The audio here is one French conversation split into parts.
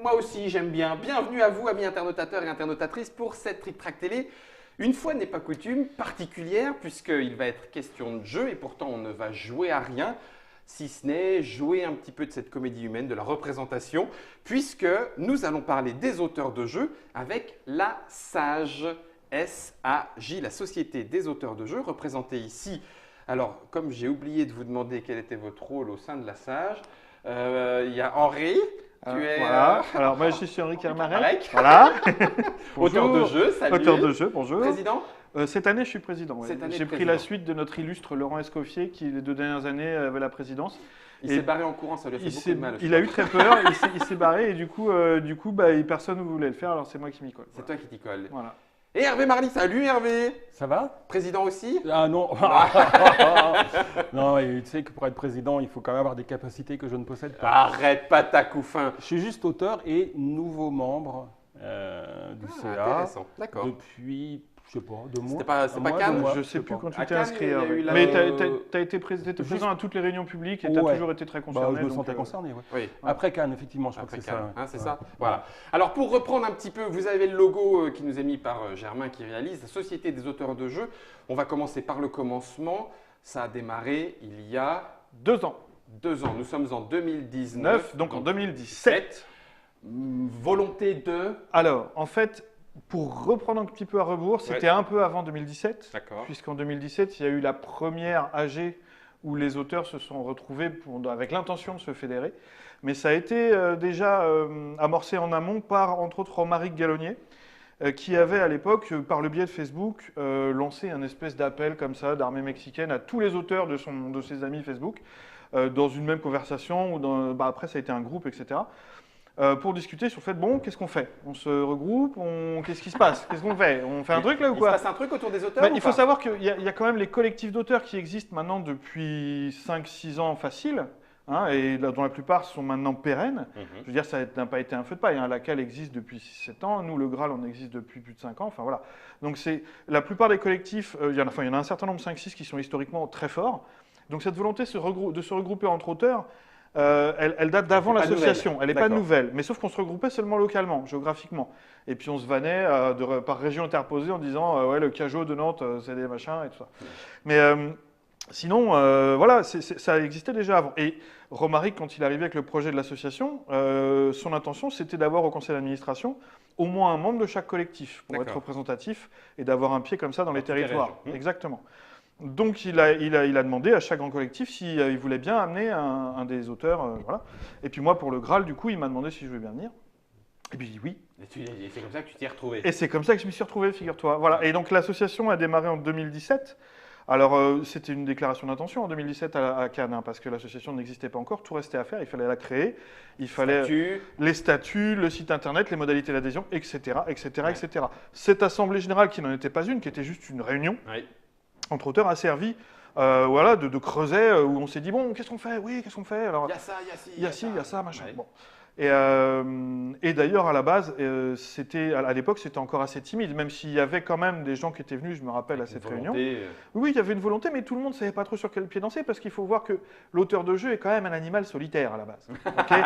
Moi aussi, j'aime bien. Bienvenue à vous, amis internautateurs et internautatrices, pour cette Trick Track Télé. Une fois n'est pas coutume, particulière, puisqu'il va être question de jeu, et pourtant on ne va jouer à rien, si ce n'est jouer un petit peu de cette comédie humaine, de la représentation, puisque nous allons parler des auteurs de jeux avec la SAJ, S-A-J, la Société des auteurs de jeux, représentée ici. Alors, comme j'ai oublié de vous demander quel était votre rôle au sein de la SAJ, il y a Henri. Voilà. Alors, moi, je suis Henri Kermarek. Voilà. Bonjour. Auteur de jeu, salut. Auteur de jeu, bonjour. Président. Cette année, je suis président. Ouais. Cette année, J'ai pris président. la suite de notre illustre Laurent Escoffier, qui les 2 dernières années avait la présidence. Il s'est barré en courant, ça lui a fait beaucoup de mal. Il a eu très peur, il s'est barré et du coup personne ne voulait le faire, alors c'est moi qui m'y colle. C'est toi qui t'y colle. Voilà. Et Hervé Marly, salut Hervé. Ça va? Président aussi? Ah non. Non, et tu sais que pour être président, il faut quand même avoir des capacités que je ne possède pas. Arrête pas ta couffin. Je suis juste auteur et nouveau membre du CA Intéressant, d'accord. depuis, je sais pas, 2 mois. C'est Un pas mois, Cannes? 2 mois, Je sais plus pas. quand tu À t'es Cannes, inscrit, il y a Hervé. eu la- Mais tu as été présent à toutes les réunions publiques et tu as Ouais. toujours été très Bah, concerné. je me donc, sentais concerné, ouais. Oui. Après Cannes, effectivement, je crois Après que c'est Cannes, ça. hein, c'est Ouais. ça. Voilà. Alors pour reprendre un petit peu, vous avez le logo qui nous est mis par Germain qui réalise, la Société des auteurs de jeux. On va commencer par le commencement. Ça a démarré il y a 2 ans. 2 ans. Nous sommes en 2019. 9, donc en 2017. Volonté de. Alors, en fait, pour reprendre un petit peu à rebours, c'était un peu avant 2017. D'accord. Puisqu'en 2017, il y a eu la première AG où les auteurs se sont retrouvés avec l'intention de se fédérer. Mais ça a été déjà amorcé en amont par, entre autres, Romaric Gallonnier, qui avait à l'époque, par le biais de Facebook, lancé un espèce d'appel comme ça d'armée mexicaine à tous les auteurs de ses amis Facebook, dans une même conversation, ou après ça a été un groupe, etc. Pour discuter sur le fait, bon, qu'est-ce qu'on fait? On se regroupe, qu'est-ce qui se passe? Qu'est-ce qu'on fait? On fait un truc là ou Il quoi? se passe un truc autour des auteurs Bah, ou il faut pas savoir qu'il y a quand même les collectifs d'auteurs qui existent maintenant depuis 5-6 ans facile, hein, et dont la plupart sont maintenant pérennes. Je veux dire, ça n'a pas été un feu de paille. Hein. La CAL existe depuis 6-7 ans, nous, le Graal, on existe depuis plus de 5 ans. Enfin voilà. Donc la plupart des collectifs, il y en a un certain nombre, 5-6, qui sont historiquement très forts. Donc cette volonté de se regrouper entre auteurs, elle date d'avant Elle est pas l'association, nouvelle. elle n'est pas D'accord. nouvelle, mais sauf qu'on se regroupait seulement localement, géographiquement. Et puis on se vannait par région interposée en disant ouais, le Cajot de Nantes, c'est des machins et tout ça. Mais sinon, voilà, ça existait déjà avant. Et Romaric, quand il est arrivé avec le projet de l'association, son intention c'était d'avoir au conseil d'administration au moins un membre de chaque collectif pour être D'accord. représentatif et d'avoir un pied comme ça dans les toutes les territoires. régions. Exactement. Donc il a demandé à chaque grand collectif s'il voulait bien amener un des auteurs. Voilà. Et puis moi, pour le Graal, du coup, il m'a demandé si je voulais bien venir. Et puis j'ai dit oui. Et c'est comme ça que tu t'y es retrouvé. Et c'est comme ça que je m'y suis retrouvé, figure-toi. Voilà. Et donc l'association a démarré en 2017. Alors c'était une déclaration d'intention en 2017 à Cannes, hein, parce que l'association n'existait pas encore, tout restait à faire, il fallait la créer, il fallait les statuts, le site internet, les modalités d'adhésion, etc., etc., Ouais. etc. Cette assemblée générale, qui n'en était pas une, qui était juste une réunion, Oui. entre auteurs, a servi voilà, de creuset où on s'est dit, bon, qu'est-ce qu'on fait? Oui, qu'est-ce qu'on fait? Alors, Il y a ça, il y a ci. il y a ci, il y a ça, machin. Ouais. Bon. Et d'ailleurs, à la base, à l'époque, c'était encore assez timide, même s'il y avait quand même des gens qui étaient venus, je me rappelle, à cette réunion. Oui, il y avait une volonté, mais tout le monde ne savait pas trop sur quel pied danser, parce qu'il faut voir que l'auteur de jeu est quand même un animal solitaire à la base. Okay.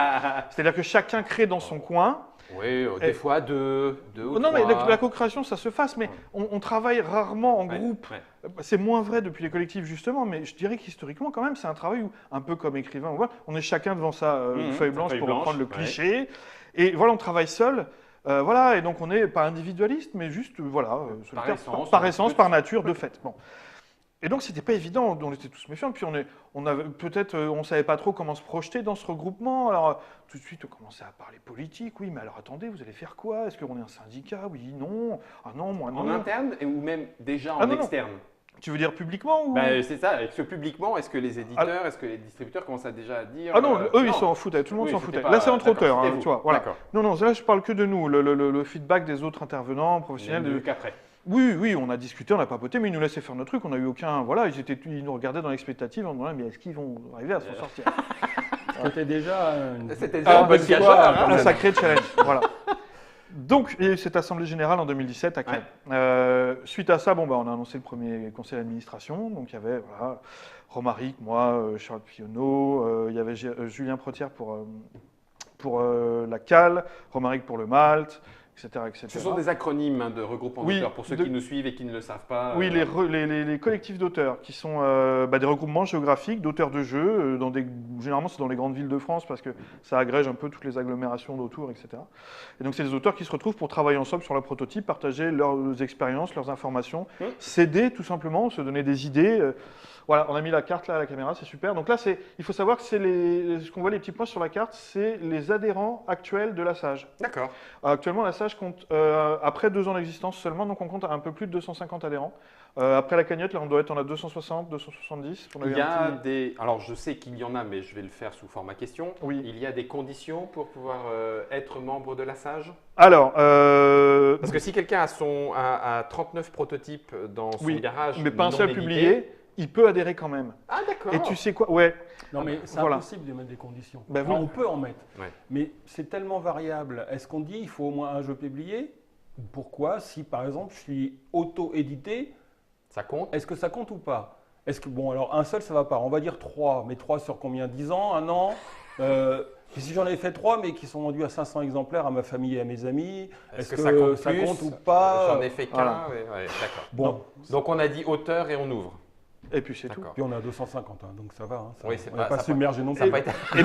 C'est-à-dire que chacun crée dans son coin. Oui, des fois deux ou Non, trois. mais la co-création, ça se fasse, mais on travaille rarement en Ouais, groupe. ouais. C'est moins vrai depuis les collectifs, justement, mais je dirais qu'historiquement, quand même, c'est un travail où, un peu comme écrivain, on est chacun devant sa feuille blanche pour reprendre le cliché. Et voilà, on travaille seul. Voilà, et donc on n'est pas individualiste, mais juste, voilà, solitaire, par essence, par nature, de fait. Bon. Et donc, c'était pas évident, on était tous méfiants. Puis, on savait pas trop comment se projeter dans ce regroupement. Alors, tout de suite, on commençait à parler politique. Oui, mais alors attendez, vous allez faire quoi? Est-ce qu'on est un syndicat? Oui, non. Ah non, moi non. En interne ou même déjà en Ah, non, non. externe? Tu veux dire publiquement ou... C'est ça, est-ce que publiquement, est-ce que les éditeurs, est-ce que les distributeurs commencent déjà à dire... Ah non, eux, ils s'en foutaient, tout le monde Oui, s'en c'était foutait. pas- Là, c'est entre d'accord, auteurs, c'était tu vois. Voilà. D'accord. Non, non, là, je parle que de nous, le feedback des autres intervenants, professionnels. Mieux qu'après. Oui, oui, on a discuté, on a papoté, mais ils nous laissaient faire notre truc. On n'a eu aucun. Voilà, ils nous regardaient dans l'expectative en disant, mais est-ce qu'ils vont arriver à s'en sortir? C'était déjà C'était déjà un bon c'est gageur, quoi, hein. Un sacré challenge. Voilà. Donc, il y a eu cette assemblée générale en 2017 à Cannes. Suite à ça, on a annoncé le premier conseil d'administration. Donc, il y avait voilà, Romaric, moi, Charles Pionneau, il y avait Julien Protière pour la cale, Romaric pour le malt, etc. etc. Ce sont des acronymes de regroupement Oui, d'auteurs pour ceux qui nous suivent et qui ne le savent pas. Oui, les collectifs d'auteurs, qui sont des regroupements géographiques d'auteurs de jeux. Généralement, c'est dans les grandes villes de France parce que ça agrège un peu toutes les agglomérations d'autour, etc. Et donc, c'est des auteurs qui se retrouvent pour travailler ensemble sur leur prototype, partager leurs expériences, leurs informations, s'aider tout simplement, se donner des idées. Voilà, on a mis la carte là à la caméra, c'est super. Donc là, il faut savoir que ce qu'on voit, les petits points sur la carte, c'est les adhérents actuels de la SAGE. D'accord. Actuellement, la SAGE compte, après 2 ans d'existence seulement, donc on compte un peu plus de 250 adhérents. Après la cagnotte, là, on doit être en a 260, 270. Il y a des... Alors, je sais qu'il y en a, mais je vais le faire sous format question. Oui. Il y a des conditions pour pouvoir être membre de la SAGE? Alors, Parce que si quelqu'un a 39 prototypes dans son garage, mais pas un seul édité, publié, il peut adhérer quand même. Ah, d'accord. Et tu sais quoi? Ouais. Non, mais c'est voilà. impossible de mettre des conditions. Ben Enfin, oui. on peut en mettre, Ouais. mais c'est tellement variable. Est-ce qu'on dit il faut au moins un jeu publié? Pourquoi? Si par exemple je suis auto-édité, Ça compte? est-ce que ça compte ou pas? Est-ce que, bon, alors un seul ça va pas. On va dire 3, mais 3 sur combien? 10 ans? 1 an? Et si j'en avais fait 3, mais qui sont vendus à 500 exemplaires à ma famille et à mes amis, est-ce que ça compte ou pas? J'en ai fait qu'un, Voilà. ouais, d'accord. Bon, Donc, on a dit auteur et on ouvre. Et puis c'est tout. D'accord. puis on est à 250, hein, donc ça va. Hein, Oui, c'est on n'est pas ça submergé non Ça n'a plus. pas été...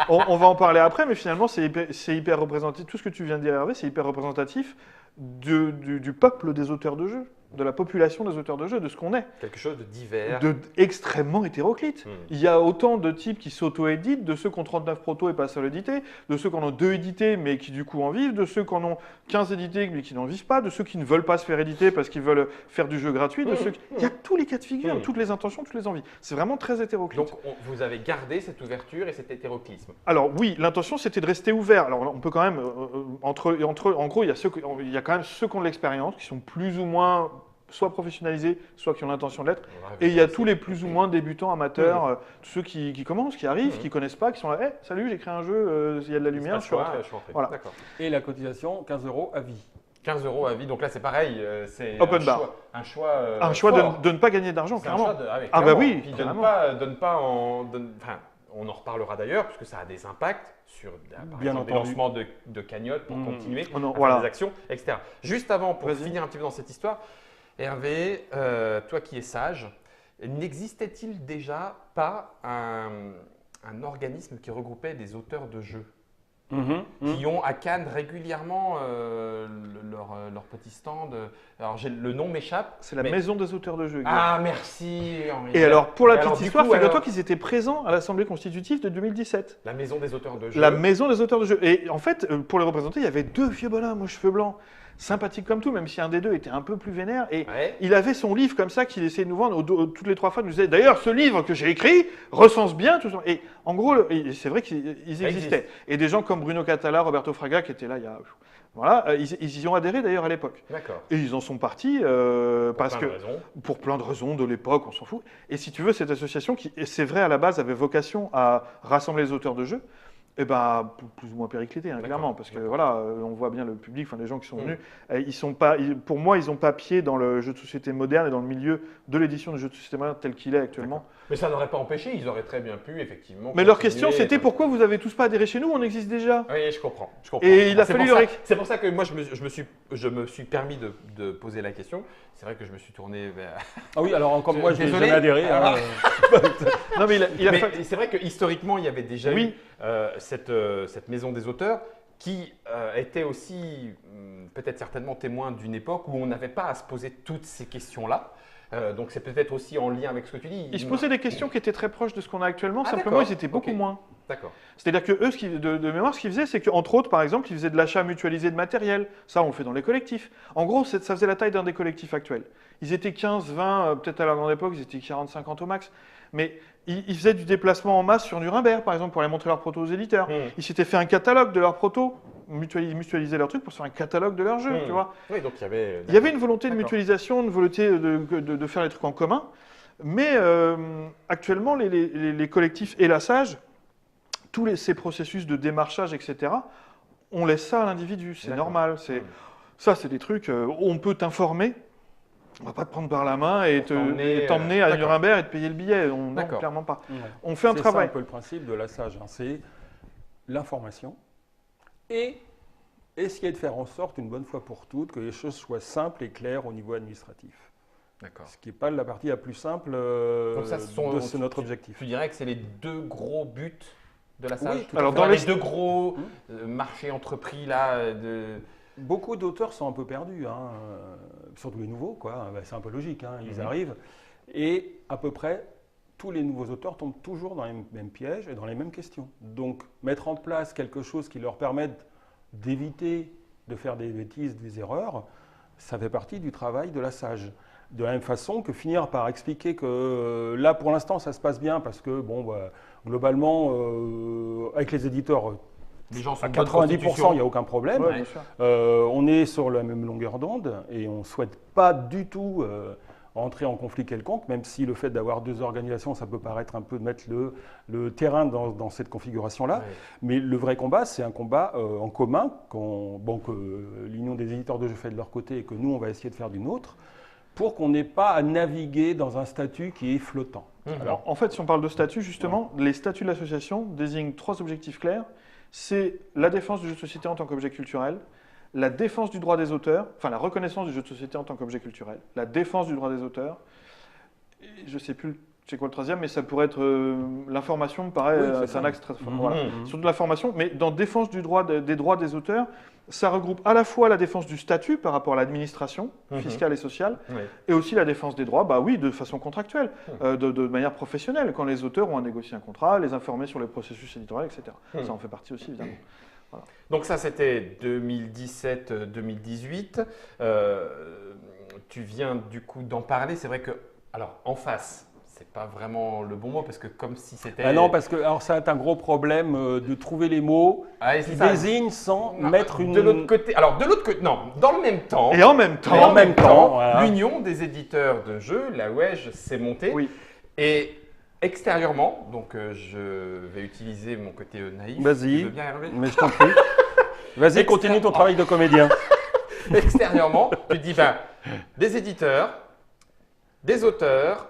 On va en parler après, mais finalement, c'est hyper représentatif. Tout ce que tu viens de dire, Hervé, c'est hyper représentatif du peuple des auteurs de jeux, de la population des auteurs de jeux, de ce qu'on est. Quelque chose de divers. Extrêmement hétéroclite. Il y a autant de types qui s'auto-éditent, de ceux qui ont 39 protos et pas seul édité, de ceux qui en ont 2 édités mais qui du coup en vivent, de ceux qui en ont 15 édités mais qui n'en vivent pas, de ceux qui ne veulent pas se faire éditer parce qu'ils veulent faire du jeu gratuit, de ceux qui... Il y a tous les cas de figure, toutes les intentions, toutes les envies. C'est vraiment très hétéroclite. Donc, vous avez gardé cette ouverture et cet hétéroclisme. Alors oui, l'intention c'était de rester ouvert. Alors on peut quand même, en gros, il y a quand même ceux qui ont de l'expérience, qui sont plus ou moins soit professionnalisés, soit qui ont l'intention de l'être. Et il y a tous les plus ou moins débutants, amateurs, tous ceux qui commencent, qui arrivent, qui connaissent pas, qui sont là, hey, salut, j'ai créé un jeu, il y a de la lumière, je suis rentré. Voilà. D'accord. Et la cotisation, 15 € à vie. 15 € à vie, donc là c'est pareil, c'est Open bar. Un choix Un choix fort. de ne pas gagner d'argent, C'est un clairement. choix de- Ah bah clairement. oui, Puis carrément. de ne pas enfin, on en reparlera d'ailleurs, puisque ça a des impacts sur par Bien exemple, des entendu. lancements de cagnottes pour continuer à faire voilà. des actions, etc. Juste avant, pour Vas-y. finir un petit peu dans cette histoire, Hervé, toi qui es sage, n'existait-il déjà pas un organisme qui regroupait des auteurs de jeux qui ont à Cannes régulièrement leur petit stand? Alors le nom m'échappe. C'est la mais- maison des auteurs de jeux. Guillaume. Ah, merci Henri. Et alors, pour la Et petite alors, du histoire, coup, figure-toi alors- qu'ils étaient présents à l'Assemblée constitutive de 2017. La maison des auteurs de jeux. La maison des auteurs de jeux. Et en fait, pour les représenter, il y avait 2 vieux bonhommes aux cheveux blancs, sympathiques comme tout, même si un des 2 était un peu plus vénère. Et Ouais. il avait son livre comme ça qu'il essayait de nous vendre toutes les 3 fois. Il nous disait, d'ailleurs, ce livre que j'ai écrit recense bien tout ça. Et en gros, c'est vrai qu'ils existaient. Et des gens comme Bruno Catala, Roberto Fraga, qui étaient là il y a... Voilà, ils y ont adhéré d'ailleurs à l'époque. D'accord. Et ils en sont partis parce plein que... de raisons. Pour plein de raisons de l'époque, on s'en fout. Et si tu veux, cette association qui, et c'est vrai à la base, avait vocation à rassembler les auteurs de jeux, eh ben, plus ou moins périclité, hein, clairement, parce que voilà, on voit bien le public, enfin les gens qui sont venus, ils sont pas, pour moi, ils n'ont pas pied dans le jeu de société moderne et dans le milieu de l'édition du jeu de société moderne tel qu'il est actuellement. Mais ça n'aurait pas empêché, ils auraient très bien pu, effectivement. Mais leur continuer. question, c'était pourquoi vous avez tous pas adhéré chez nous, on existe déjà. Oui, je comprends. Et il a C'est fallu pour ça- leur- C'est pour ça que moi, je me suis permis de poser la question. C'est vrai que je me suis tourné vers. Ah oui, alors encore moi, je n'ai Désolé. jamais adhéré. Alors- Non, mais il a Mais fallu- c'est vrai que historiquement, il y avait déjà Oui. eu cette maison des auteurs qui était aussi peut-être certainement témoin d'une époque où on n'avait pas à se poser toutes ces questions-là. Donc c'est peut-être aussi en lien avec ce que tu dis. Ils se posaient des questions qui étaient très proches de ce qu'on a actuellement, Ah, simplement d'accord. ils étaient beaucoup Ok. moins. D'accord. C'est-à-dire que eux, de mémoire, ce qu'ils faisaient, c'est qu'entre autres, par exemple, ils faisaient de l'achat mutualisé de matériel. Ça, on le fait dans les collectifs. En gros, ça faisait la taille d'un des collectifs actuels. Ils étaient 15, 20, peut-être à la grande époque, ils étaient 40, 50 au max. Mais ils faisaient du déplacement en masse sur Nuremberg, par exemple, pour aller montrer leurs protos aux éditeurs. Ils s'étaient fait un catalogue de leurs protos, mutualiser leurs trucs pour se faire un catalogue de leurs jeux, tu vois. Oui, donc il y avait. Il y avait une volonté de D'accord. mutualisation, une volonté de faire les trucs en commun. Mais actuellement, les collectifs et la SAGE, tous ces processus de démarchage, etc., on laisse ça à l'individu, c'est D'accord. normal. Ça, c'est des trucs, on peut t'informer, on va pas te prendre par la main et t'emmener à d'accord. Nuremberg et te payer le billet. Non, D'accord. clairement pas. Ouais. On fait un C'est travail. ça un peu le principe de la SAGE. Hein. C'est l'information et essayer de faire en sorte, une bonne fois pour toutes, que les choses soient simples et claires au niveau administratif. D'accord. Ce qui n'est pas la partie la plus simple Donc ça, c'est notre objectif. Tu dirais que c'est les deux gros buts de la SAGE? tout à fait. Dans les deux gros marchés entrepris là Beaucoup d'auteurs sont un peu perdus, hein, surtout les nouveaux, quoi. Ben, c'est un peu logique, hein, ils arrivent. Et à peu près tous les nouveaux auteurs tombent toujours dans les mêmes pièges et dans les mêmes questions. Donc mettre en place quelque chose qui leur permette d'éviter de faire des bêtises, des erreurs, ça fait partie du travail de la SAGE. De la même façon que finir par expliquer que là, pour l'instant, ça se passe bien parce que, bon, bah, globalement, avec les éditeurs, les gens sont à de bonne 90%, constitution. il n'y a aucun problème. Ouais, bien sûr. On est sur la même longueur d'onde et on ne souhaite pas du tout entrer en conflit quelconque, même si le fait d'avoir deux organisations, ça peut paraître un peu de mettre le terrain dans cette configuration-là. Ouais. Mais le vrai combat, c'est un combat en commun que l'Union des éditeurs de jeux fait de leur côté et que nous, on va essayer de faire d'une autre, pour qu'on n'ait pas à naviguer dans un statut qui est flottant. Alors, en fait, si on parle de statut, justement, les statuts de l'association désignent 3 objectifs clairs. C'est la défense du jeu de société en tant qu'objet culturel, la défense du droit des auteurs, enfin la reconnaissance du jeu de société en tant qu'objet culturel, la défense du droit des auteurs, et je ne sais plus c'est quoi le troisième, mais ça pourrait être l'information, me paraît, Oui, c'est c'est ça. un axe très fort. Voilà. Surtout l'information, mais dans défense des droits des auteurs, ça regroupe à la fois la défense du statut par rapport à l'administration fiscale et sociale, et aussi la défense des droits, bah oui, de façon contractuelle, de manière professionnelle, quand les auteurs ont à négocier un contrat, les informer sur les processus éditoriaux, etc. Ça en fait partie aussi, évidemment. Voilà. Donc ça, c'était 2017-2018. Tu viens du coup d'en parler. C'est vrai que, alors en face, c'est pas vraiment le bon mot parce que comme si c'était… Ah non, parce que alors, ça a un gros problème de trouver les mots qui désignent sans mettre une… De l'autre côté, alors de l'autre côté, non, dans le même temps… Et en même temps… Et en même temps, voilà. l'Union des éditeurs de jeux, la WEJ, s'est montée. Oui. Et extérieurement, donc je vais utiliser mon côté naïf. Vas-y. Tu veux bien, Hervé ? Mais je t'en prie. Vas-y, continue ton travail de comédien. Extérieurement, tu te dis, ben, des éditeurs, des auteurs,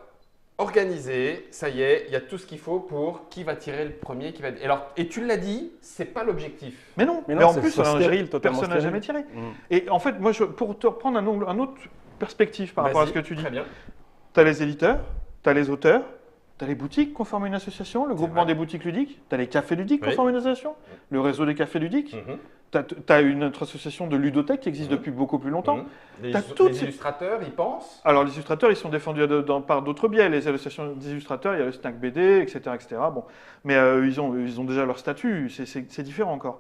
organisés, ça y est, il y a tout ce qu'il faut pour qui va tirer le premier, qui va… Et tu l'as dit, c'est pas l'objectif. Mais non, Mais non, en c'est plus, stérile, totalement personne n'a stérile. jamais tiré. Et en fait, moi, pour te reprendre un autre perspective par rapport à ce que tu dis, Très bien. tu as les éditeurs, tu as les auteurs, tu as les boutiques qu'on forme une association, le groupement des boutiques ludiques, tu as les cafés ludiques qu'on forme une association, le réseau des cafés ludiques, tu as une autre association de ludothèque qui existe depuis beaucoup plus longtemps. Les T'as toutes ces- illustrateurs, ils pensent. Alors, les illustrateurs, ils sont défendus par d'autres biais. Les associations des illustrateurs, il y a le Snack BD, etc. etc. Bon. Mais ils ont déjà leur statut, c'est différent encore.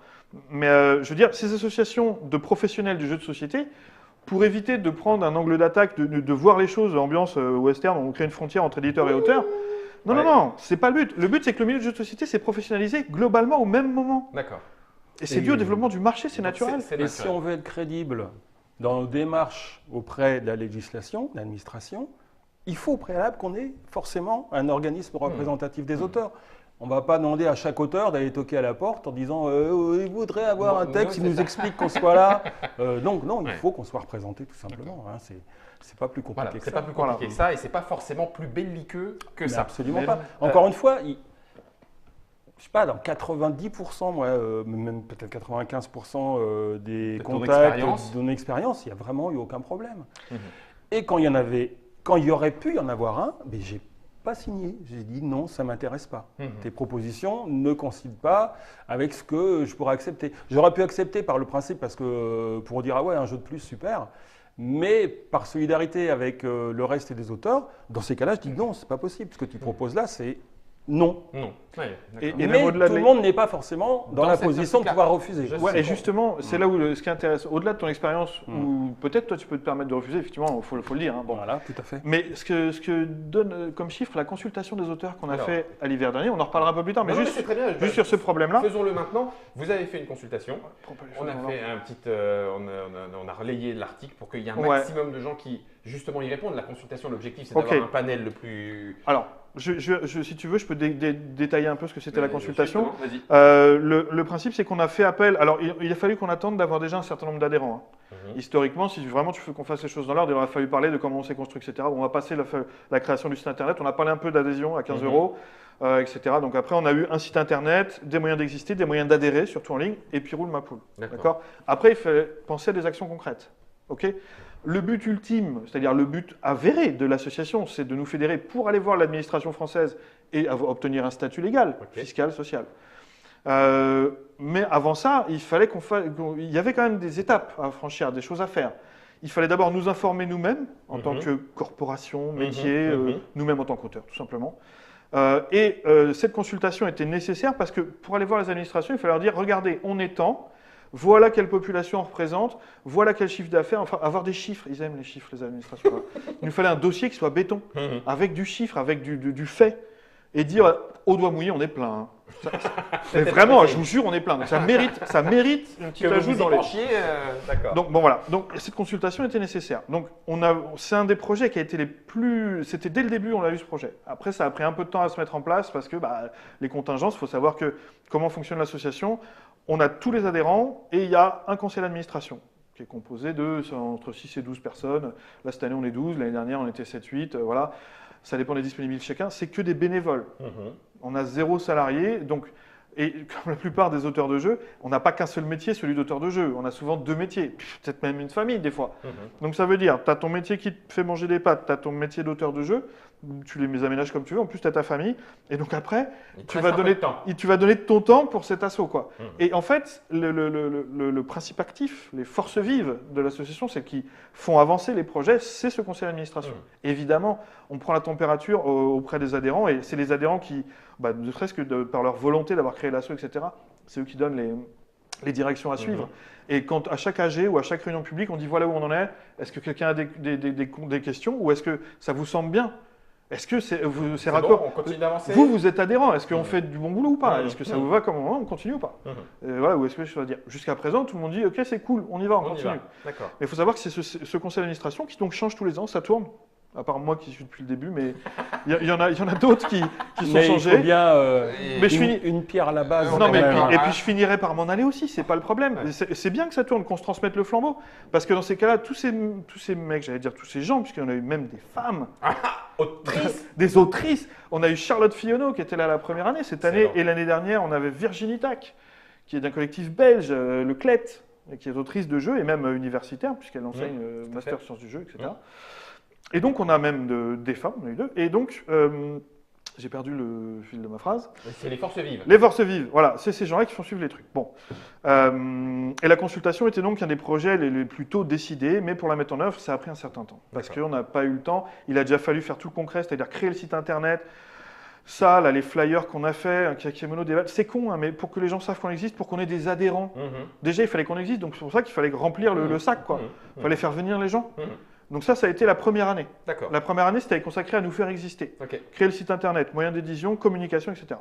Mais je veux dire, ces associations de professionnels du jeu de société, pour éviter de prendre un angle d'attaque, de voir les choses ambiance western, on crée une frontière entre éditeurs et auteurs. Non, c'est pas le but. Le but, c'est que le milieu du jeu de société s'est professionnalisé globalement au même moment. D'accord. Et c'est dû au développement du marché, c'est naturel. C'est Et si on veut être crédible dans nos démarches auprès de la législation, de l'administration, il faut au préalable qu'on ait forcément un organisme représentatif des auteurs. On ne va pas demander à chaque auteur d'aller toquer à la porte en disant il voudrait avoir un texte qui nous explique qu'on soit là. Non, il faut qu'on soit représenté tout simplement. Hein, c'est pas plus compliqué Voilà, que c'est ça. pas plus compliqué que ça et c'est pas forcément plus belliqueux que Mais ça. absolument pas. Encore une fois, je sais pas, dans 90%, moi, même peut-être 95% des De ton contacts, expérience. de mon expérience, il n'y a vraiment eu aucun problème. Et quand il y aurait pu y en avoir un, mais j'ai pas signé. J'ai dit non, ça m'intéresse pas. Tes propositions ne coïncident pas avec ce que je pourrais accepter. J'aurais pu accepter par le principe parce que pour dire ah ouais, un jeu de plus, super. Mais par solidarité avec le reste des auteurs, dans ces cas-là, je dis non, c'est pas possible. Ce que tu proposes là, c'est non. Non. Ouais, Et d'accord. même Mais au-delà tout de le monde n'est pas forcément dans la cette position de optique-là. pouvoir refuser. Je Ouais, sais. et justement, c'est là où ce qui intéresse, au-delà de ton expérience, où peut-être toi tu peux te permettre de refuser, effectivement, il faut le dire. Hein, bon. Voilà, tout à fait. Mais ce que donne comme chiffre la consultation des auteurs qu'on a Alors. fait à l'hiver dernier, on en reparlera un peu plus tard, mais Non, juste, c'est très bien. juste sur ce problème-là. Faisons-le maintenant. Vous avez fait une consultation. On a fait un petit, on a relayé l'article pour qu'il y ait un Ouais. maximum de gens qui justement y répondent. La consultation, l'objectif, c'est Ok. d'avoir un panel le plus. Alors, si tu veux, je peux détailler un peu ce que c'était la consultation. Justement, vas-y. Le principe, c'est qu'on a fait appel. Alors, il a fallu qu'on attende d'avoir déjà un certain nombre d'adhérents. Hein. Historiquement, si vraiment tu veux qu'on fasse les choses dans l'ordre, il aurait fallu parler de comment on s'est construit, etc. On va passer la création du site internet. On a parlé un peu d'adhésion à 15 euros, etc. Donc après, on a eu un site internet, des moyens d'exister, des moyens d'adhérer, surtout en ligne, et puis roule ma poule. D'accord. Après, il fallait penser à des actions concrètes. Ok. Le but ultime, c'est-à-dire le but avéré de l'association, c'est de nous fédérer pour aller voir l'administration française et obtenir un statut légal, fiscal, social. Mais avant ça, il y avait quand même des étapes à franchir, des choses à faire. Il fallait d'abord nous informer nous-mêmes, en tant que corporation, métier, nous-mêmes en tant qu'auteurs, tout simplement. Cette consultation était nécessaire parce que pour aller voir les administrations, il fallait leur dire, regardez, on est tant, voilà quelle population on représente, voilà quel chiffre d'affaires, enfin avoir des chiffres, ils aiment les chiffres, les administrations. Il nous fallait un dossier qui soit béton, avec du chiffre, avec du fait, et dire, au doigt mouillé, on est plein. Mais vraiment, je vous jure, on est plein. Donc ça mérite une petite ajout dans les. Donc bon voilà. Donc cette consultation était nécessaire. Donc c'est un des projets qui a été les plus. C'était dès le début, on a eu ce projet. Après, ça a pris un peu de temps à se mettre en place parce que les contingences. Il faut savoir que comment fonctionne l'association. On a tous les adhérents et il y a un conseil d'administration qui est composé entre 6 et 12 personnes. Là cette année, on est 12. L'année dernière, on était 7-8. Voilà. Ça dépend des disponibilités de chacun. C'est que des bénévoles. On a 0 salarié, donc, et comme la plupart des auteurs de jeux, on n'a pas qu'un seul métier, celui d'auteur de jeu. On a souvent 2 métiers, peut-être même une famille des fois. Donc ça veut dire, tu as ton métier qui te fait manger des pâtes, tu as ton métier d'auteur de jeu, tu les aménages comme tu veux, en plus tu as ta famille, et donc après, tu vas donner de ton temps pour cet assaut, quoi. Et en fait, le principe actif, les forces vives de l'association, celles qui font avancer les projets, c'est ce conseil d'administration. Évidemment, on prend la température auprès des adhérents, et c'est les adhérents qui, ne serait-ce que par leur volonté d'avoir créé l'asso, etc., c'est eux qui donnent les directions à suivre. Et quand à chaque AG ou à chaque réunion publique, on dit voilà où on en est, est-ce que quelqu'un a des questions, ou est-ce que ça vous semble bien? Est-ce que c'est raccord? Bon, on continue d'avancer. Vous êtes adhérent. Est-ce qu'on fait du bon boulot ou pas? Est-ce que ça vous va comme on continue ou pas? Voilà, ou est-ce que je dois dire? Jusqu'à présent, tout le monde dit ok, c'est cool, on y va, on continue. Mais il faut savoir que c'est ce conseil d'administration qui donc change tous les ans, ça tourne. À part moi qui suis depuis le début, mais il y en a d'autres qui sont changés. Il faut bien une pierre à la base. Non, et puis je finirai par m'en aller aussi, c'est pas le problème. C'est bien que ça tourne, qu'on se transmette le flambeau. Parce que dans ces cas-là, tous ces mecs, j'allais dire tous ces gens, puisqu'il y en a eu même des femmes. Des autrices. On a eu Charlotte Fillonneau qui était là la première année. Cette année et l'année dernière, on avait Virginie Tac, qui est d'un collectif belge, le Clet, qui est autrice de jeux et même universitaire, puisqu'elle enseigne master sciences du jeu, etc. Et donc, on a même des femmes, on a eu 2. Et donc, j'ai perdu le fil de ma phrase. C'est les forces vives. Les forces vives, voilà. C'est ces gens-là qui font suivre les trucs. Bon. Et la consultation était donc un des projets les plus tôt décidés, mais pour la mettre en œuvre, ça a pris un certain temps. Parce qu'on n'a pas eu le temps. Il a déjà fallu faire tout le concret, c'est-à-dire créer le site internet. Ça, là, les flyers qu'on a fait, un Kakemono, c'est con, hein, mais pour que les gens savent qu'on existe, pour qu'on ait des adhérents. Déjà, il fallait qu'on existe, donc c'est pour ça qu'il fallait remplir le sac, quoi. Il fallait faire venir les gens. Donc ça a été la première année. La première année, c'était consacré à nous faire exister. Créer le site internet, moyens d'édition, communication, etc.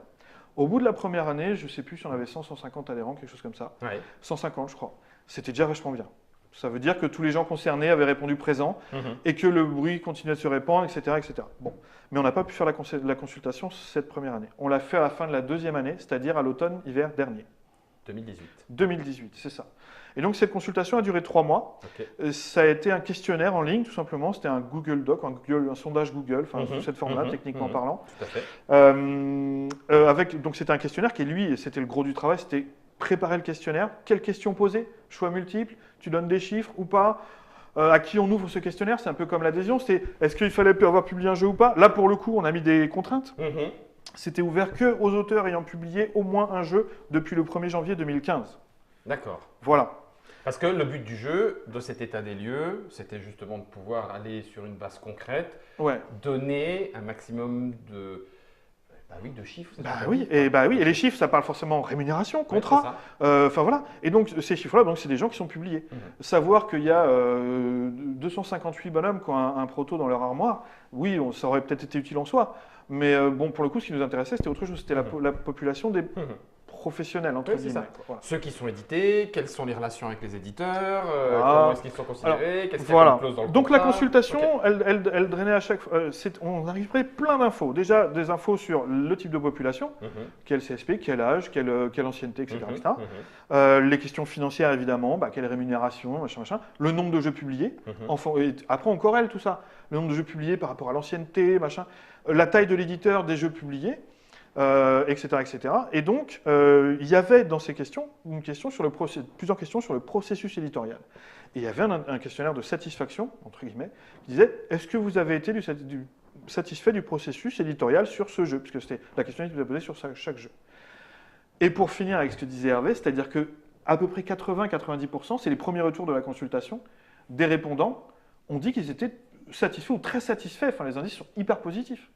Au bout de la première année, je ne sais plus si on avait 100, 150 adhérents, quelque chose comme ça. 150, je crois. C'était déjà vachement bien. Ça veut dire que tous les gens concernés avaient répondu présent et que le bruit continuait de se répandre, etc. etc. Bon. Mais on n'a pas pu faire la consultation cette première année. On l'a fait à la fin de la deuxième année, c'est-à-dire à l'automne-hiver dernier. 2018, c'est ça. Et donc cette consultation a duré 3 mois. Ça a été un questionnaire en ligne, tout simplement. C'était un Google Doc, un sondage Google, sous cette forme-là, techniquement parlant. Tout à fait. Donc c'était un questionnaire qui, lui, c'était le gros du travail, c'était préparer le questionnaire. Quelles questions poser? Choix multiples, tu donnes des chiffres ou pas? À qui on ouvre ce questionnaire? C'est un peu comme l'adhésion. C'est est-ce qu'il fallait avoir publié un jeu ou pas? Là, pour le coup, on a mis des contraintes. C'était ouvert que aux auteurs ayant publié au moins un jeu depuis le 1er janvier 2015. D'accord. Voilà. Parce que le but du jeu, de cet état des lieux, c'était justement de pouvoir aller sur une base concrète, donner un maximum de chiffres. Et les chiffres, ça parle forcément rémunération, contrat. Voilà. Et donc ces chiffres-là, c'est des gens qui sont publiés. Savoir qu'il y a 258 bonhommes qui ont un proto dans leur armoire, oui, ça aurait peut-être été utile en soi. Mais bon, pour le coup, ce qui nous intéressait, c'était autre chose. C'était la population des professionnels, entre Oui, c'est guillemets. ça. Quoi. Voilà. Ceux qui sont édités, quelles sont les relations avec les éditeurs, Ah. comment est-ce qu'ils sont considérés, qu'est-ce qu'il y a Voilà. comme clause dans le Donc la contrat. consultation, Ok. elle drainait à chaque fois. On arriverait plein d'infos. Déjà des infos sur le type de population, Mhm. quel CSP, quel âge, quelle ancienneté, etc. Mhm. etc. Les questions financières évidemment, quelle rémunération, machin, le nombre de jeux publiés. Mhm. Et après on corrèle tout ça. Le nombre de jeux publiés par rapport à l'ancienneté, machin, la taille de l'éditeur des jeux publiés. Etc., etc. Et donc, il y avait dans ces questions plusieurs questions sur le processus éditorial. Et il y avait un questionnaire de satisfaction, entre guillemets, qui disait « Est-ce que vous avez été satisfait du processus éditorial sur ce jeu ?» Puisque c'était la question qui vous a posée sur chaque jeu. Et pour finir avec ce que disait Hervé, c'est-à-dire que à peu près 80-90%, c'est les premiers retours de la consultation, des répondants ont dit qu'ils étaient satisfaits ou très satisfaits. Enfin, les indices sont hyper positifs.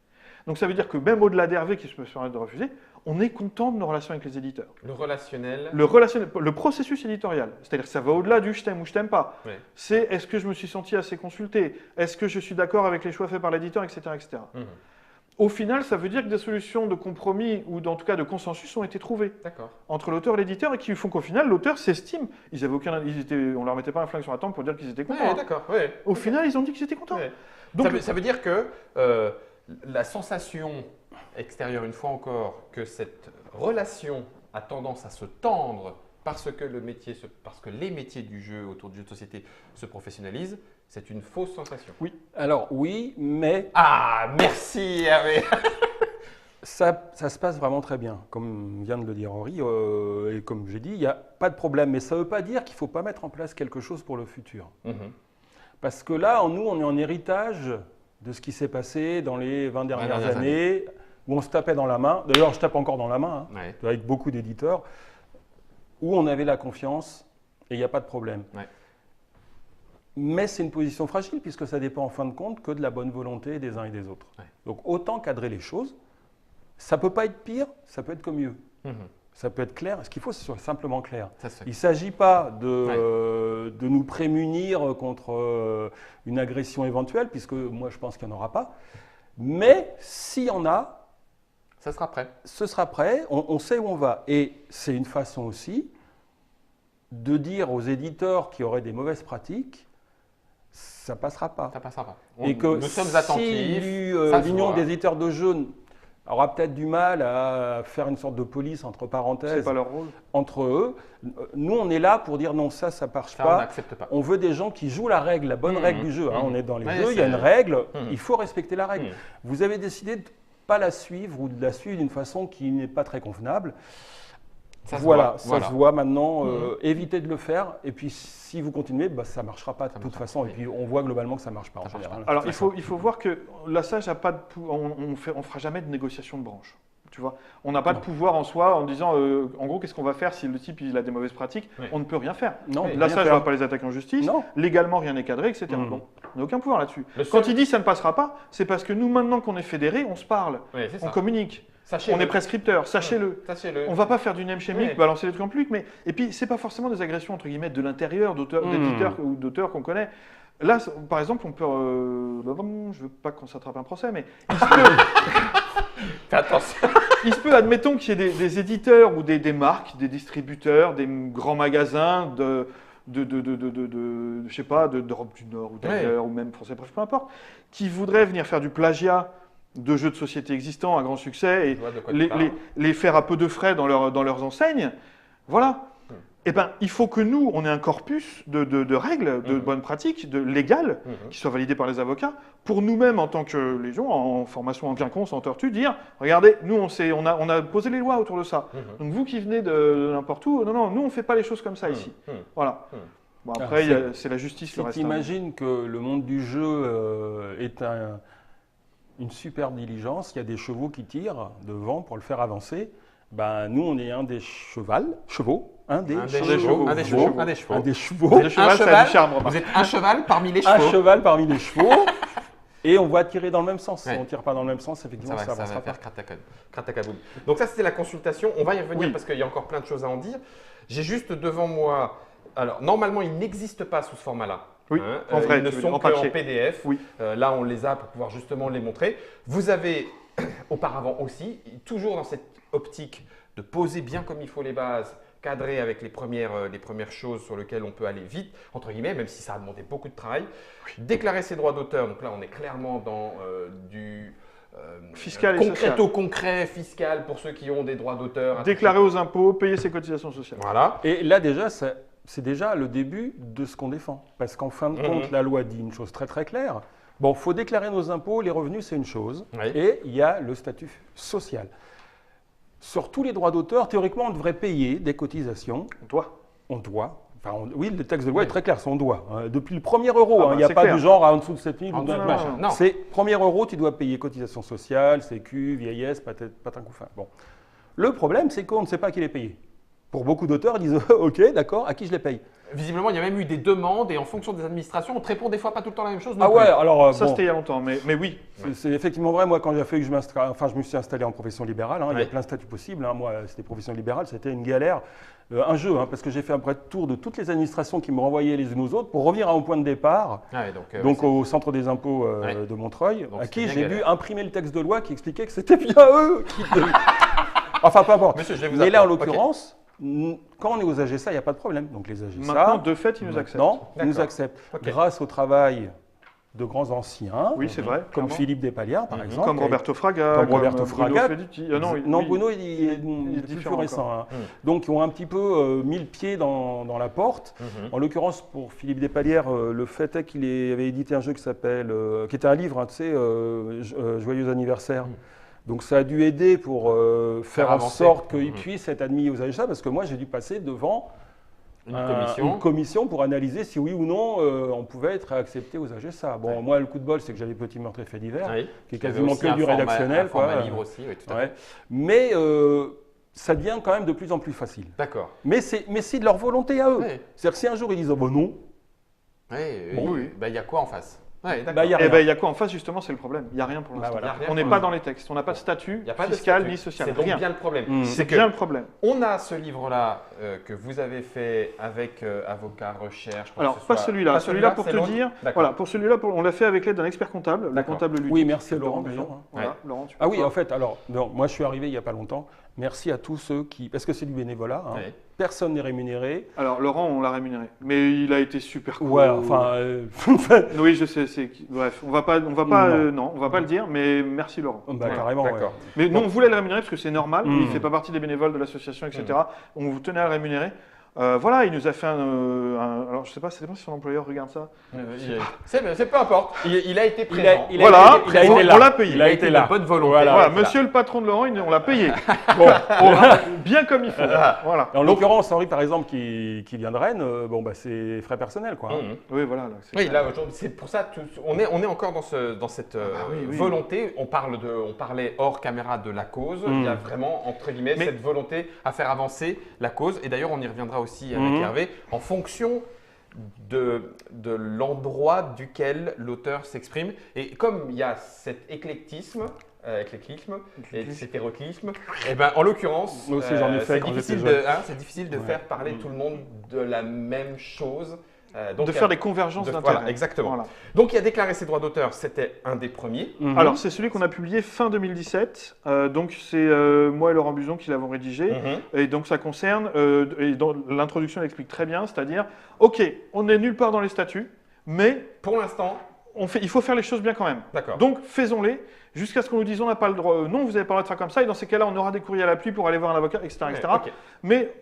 Donc ça veut dire que même au-delà d'Hervé qui se permet de refuser, on est content de nos relations avec les éditeurs. Le relationnel. Le processus éditorial, c'est-à-dire que ça va au-delà du je t'aime ou je t'aime pas. Ouais. C'est est-ce que je me suis senti assez consulté, est-ce que je suis d'accord avec les choix faits par l'éditeur, etc., etc. Mhm. Au final, ça veut dire que des solutions de compromis ou en tout cas de consensus ont été trouvées D'accord. entre l'auteur et l'éditeur et qui font qu'au final, l'auteur s'estime. On leur mettait pas un flingue sur la tempe pour dire qu'ils étaient contents. Ouais, hein. d'accord. Ouais. Au final, ils ont dit qu'ils étaient contents. Ouais. Donc, Ça veut dire que la sensation extérieure, une fois encore, que cette relation a tendance à se tendre parce que les métiers du jeu autour du jeu de société se professionnalisent, c'est une fausse sensation. Alors oui, mais Ah, merci Hervé. ça se passe vraiment très bien, comme vient de le dire Henri, et comme j'ai dit, il n'y a pas de problème. Mais ça ne veut pas dire qu'il ne faut pas mettre en place quelque chose pour le futur. Mhm. Parce que là, nous, on est en héritage de ce qui s'est passé dans les 20 dernières dernières années, où on se tapait dans la main. D'ailleurs, je tape encore dans la main, hein, Ouais. avec beaucoup d'éditeurs, où on avait la confiance et il n'y a pas de problème. Ouais. Mais c'est une position fragile, puisque ça dépend en fin de compte que de la bonne volonté des uns et des autres. Ouais. Donc autant cadrer les choses. Ça ne peut pas être pire, ça peut être comme mieux. Mhm. Ça peut être clair. Ce qu'il faut, c'est que ce soit simplement clair. Ça se fait. Il ne s'agit pas de nous prémunir contre une agression éventuelle, puisque moi je pense qu'il n'y en aura pas. Mais s'il y en a, Ça sera prêt. ce sera prêt, on sait où on va. Et c'est une façon aussi de dire aux éditeurs qui auraient des mauvaises pratiques, ça ne passera pas. Ça passera pas. Et que nous sommes attentifs. si ça se l'Union voit. des éditeurs de jeux aura peut-être du mal à faire une sorte de police entre c'est parenthèses pas leur rôle. entre eux, nous on est là pour dire non, ça marche Ça, on pas. n'accepte pas. On veut des gens qui jouent la règle, la bonne Mmh, règle du jeu. Hein. mmh. On est dans les Ouais, jeux, il y a c'est- une règle, Mmh. il faut respecter la règle. Mmh. Vous avez décidé de ne pas la suivre ou de la suivre d'une façon qui n'est pas très convenable. Ça se Voilà, voit. ça Voilà. se voit maintenant. Mmh. Évitez de le faire. Et puis si vous continuez, ça ne marchera pas de Ça toute marchera façon. pas. Et puis on voit globalement que ça ne marche pas en Ça marche général. Alors, il faut voir que la SAGE n'a pas de on fera jamais de négociation de branche. Tu vois, on n'a pas de pouvoir en soi en disant, en gros, qu'est-ce qu'on va faire si le type il a des mauvaises pratiques. Oui. On ne peut rien faire. Non, Oui. La rien SAGE ne faire. va pas les attaquer en justice. Non. Légalement, rien n'est cadré, etc. Mhm. Bon, on n'a aucun pouvoir là-dessus. Le seul- Quand il dit ça ne passera pas, c'est parce que nous, maintenant qu'on est fédérés, on se parle, Oui, c'est on ça. communique, Sachez-le. on est prescripteur, sachez-le. Sachez-le. On va pas faire du name shaming, Oui. balancer des trucs en public, mais et puis c'est pas forcément des agressions entre guillemets de l'intérieur d'auteurs, d'éditeurs ou d'auteurs qu'on connaît. Là, par exemple, on peut, je veux pas qu'on s'attrape un procès, mais Fais attention. il se peut, admettons qu'il y ait des éditeurs ou des marques, des distributeurs, des grands magasins je sais pas, d'Europe du Nord ou d'ailleurs, ou même français, bref, peu importe, qui voudraient venir faire du plagiat de jeux de société existants à grand succès et Je vois de quoi tu parles. les faire à peu de frais dans leurs enseignes. Voilà. Eh ben, il faut que nous, on ait un corpus de règles, de bonnes pratiques, de légales, qui soient validées par les avocats, pour nous-mêmes, en tant que légion, en formation en quinconce, en tortue, dire, regardez, nous, on a posé les lois autour de ça. Donc vous qui venez de n'importe où, non, nous, on ne fait pas les choses comme ça ici. Voilà. Bon, après, c'est la justice, Si le reste. tu imagines que le monde du jeu est une super diligence, il y a des chevaux qui tirent devant pour le faire avancer. Ben, nous, on est un des chevaux. Un des chevaux. Un des chevaux. Le cheval, ça a cheval. du charme, remarque. Vous êtes un cheval parmi les un chevaux. cheval parmi les chevaux. Et on va tirer dans le même sens. Ouais. Si on ne tire pas dans le même sens, Ça effectivement, va, ça ça va avancera pas. faire cratakaboum. Donc ça, c'était la consultation. On va y revenir Oui. parce qu'il y a encore plein de choses à en dire. J'ai juste devant moi... Alors, normalement, ils n'existent pas sous ce format-là. Oui, en vrai, ils ne tu veux sont dire, en qu'en papier. PDF. Oui. Là, on les a pour pouvoir justement les montrer. Vous avez auparavant aussi, toujours dans cette optique de poser bien comme il faut les bases, cadrer avec les premières choses sur lesquelles on peut aller vite, entre guillemets, même si ça a demandé beaucoup de travail. Déclarer ses droits d'auteur, donc là on est clairement dans du Fiscal et concret social. au concret, fiscal pour ceux qui ont des droits d'auteur. Déclarer aux impôts, payer ses cotisations sociales. Voilà. Et là, déjà, c'est déjà le début de ce qu'on défend. Parce qu'en fin de compte, la loi dit une chose très très claire. Bon, il faut déclarer nos impôts, les revenus, c'est une chose. Oui. Et il y a le statut social. Sur tous les droits d'auteur, théoriquement, on devrait payer des cotisations. On doit. Enfin, oui, le texte de loi est très clair, c'est on doit. Depuis le premier euro, il n'y a c'est pas clair. du genre en dessous de 7 000 En ou dessous de machin. machin. Non. C'est premier euro, tu dois payer cotisation sociale, sécu, vieillesse, patin couffin. Bon. Le problème, c'est qu'on ne sait pas à qui les payer. Pour beaucoup d'auteurs, ils disent OK, d'accord, à qui je les paye? Visiblement, il y a même eu des demandes et en fonction des administrations, on te répond des fois pas tout le temps la même chose. non Ah plus. ouais, alors Ça, bon, c'était il y a longtemps, mais oui. c'est effectivement vrai. Moi, quand j'ai fait que je me suis installé en profession libérale, il y Ouais. a plein de statuts possibles. Moi, c'était profession libérale, c'était une galère, un jeu, parce que j'ai fait un vrai tour de toutes les administrations qui me renvoyaient les unes aux autres pour revenir à mon point de départ, Ah ouais, donc c'est- au centre des impôts Ouais. de Montreuil, Donc à c'était qui bien j'ai dû galère. imprimer le texte de loi qui expliquait que c'était bien eux qui Enfin, peu importe. Monsieur, je vais vous Mais là, en apprendre. Ok. l'occurrence, quand on est aux AGSA, il n'y a pas de problème. Donc les AGSA, Maintenant, de fait, ils nous acceptent. maintenant, ils nous D'accord. acceptent. Ok. Grâce au travail de grands anciens, Oui, c'est vrai. comme clairement. Philippe Despalières, par exemple. Comme qui a- Roberto Fraga. Comme Roberto Bruno Fraga. Fediti. Non, oui. Bruno, il est est plus différent récent. encore. Donc, ils ont un petit peu mis le pied dans la porte. En l'occurrence, pour Philippe Despalières, le fait est qu'il avait édité un jeu qui était un livre, tu sais, Joyeux anniversaire. Donc, ça a dû aider pour faire en avancer. sorte qu'il puisse être admis aux AGSA, parce que moi, j'ai dû passer devant une commission pour analyser si oui ou non on pouvait être accepté aux AGSA. Bon, Ouais. moi, le coup de bol, c'est que j'avais Petit meurtre et fait divers, Oui. qui est Il y avait quasiment aussi que un du format- rédactionnel. Un format quoi. livre aussi, oui, tout à Ouais. fait. Mais ça devient quand même de plus en plus facile. D'accord. Mais c'est de leur volonté à eux. Oui. C'est-à-dire que si un jour ils disent oh, bah non, Oui, Bon, oui. Bah, il y a quoi en face? Ouais, d'accord. bah, il y a Eh rien. ben, il y a quoi en face, justement, c'est le problème. Il n'y a rien pour Bah, l'instant. voilà. Il y a rien On n'est pour pas l'instant. dans les textes. On n'a pas de statut Il y a pas de fiscal statut. ni social. C'est donc Rien. bien le problème. C'est C'est que bien le problème. on a ce livre-là que vous avez fait avec Avocat Recherche. pour Alors, que ce pas soit- celui-là. pas Celui-là, pour c'est te l'autre dire, D'accord. voilà, pour celui-là, on l'a fait avec l'aide d'un expert comptable, le D'accord. comptable ludique. Oui, merci à Laurent Maison. d'ailleurs. Voilà, Ouais. Laurent, tu Ah peux oui, pas. en fait, alors, non, moi je suis arrivé il n'y a pas longtemps. Merci à tous ceux qui. Parce que c'est du bénévolat, Ouais. personne n'est rémunéré. Alors, Laurent, on l'a rémunéré. Mais il a été super cool. Ouais, enfin. Oui, je sais. Bref, on va pas le dire, mais merci Laurent. bah, Ouais, carrément. ouais. D'accord. Mais nous, on voulait le rémunérer parce que c'est normal. Mm. Il fait pas partie des bénévoles de l'association, etc. On vous tenait à le rémunérer. Voilà, il nous a fait alors, je sais pas si son employeur regarde ça. C'est peu importe. Il a été présent. Il a Voilà, été- il a été on là. l'a payé. Il a été là. de bonne volonté. Voilà. Voilà, Voilà. monsieur le patron de Laurent, on l'a payé. Bon. Bien comme il faut. Voilà. En l'occurrence, Henri, par exemple, qui vient de Rennes, c'est frais personnels, quoi. Mhm. Oui, voilà. là, c'est Oui, clair. là, aujourd'hui, c'est pour ça, on est encore dans cette oui. volonté. On parlait hors caméra de la cause. Il y a vraiment, entre guillemets, Mais- cette volonté à faire avancer la cause. Et d'ailleurs, on y reviendra aussi avec Mhm. Hervé, en fonction de l'endroit duquel l'auteur s'exprime. Et comme il y a cet éclectisme, et cet hétéroclisme, et ben, en l'occurrence, Moi aussi, j'en ai fait c'est quand difficile, j'étais jeune. c'est difficile de faire parler tout le monde de la même chose. Donc, De il y a- faire des convergences d'intérêts. Voilà, exactement. Voilà. Donc, il a déclaré ses droits d'auteur, c'était un des premiers. Mhm. Alors, c'est celui qu'on a publié fin 2017. Donc, c'est moi et Laurent Buzon qui l'avons rédigé. Et donc, ça concerne, et dans l'introduction l'explique très bien, c'est-à-dire, OK, on n'est nulle part dans les statuts, mais Pour l'instant, il faut faire les choses bien quand même. d'accord. Donc, faisons-les jusqu'à ce qu'on nous dise on n'a pas le droit, non, vous n'avez pas le droit de faire comme ça, et dans ces cas-là, on aura des courriers à la pluie pour aller voir un avocat, etc. etc. Ok. Mais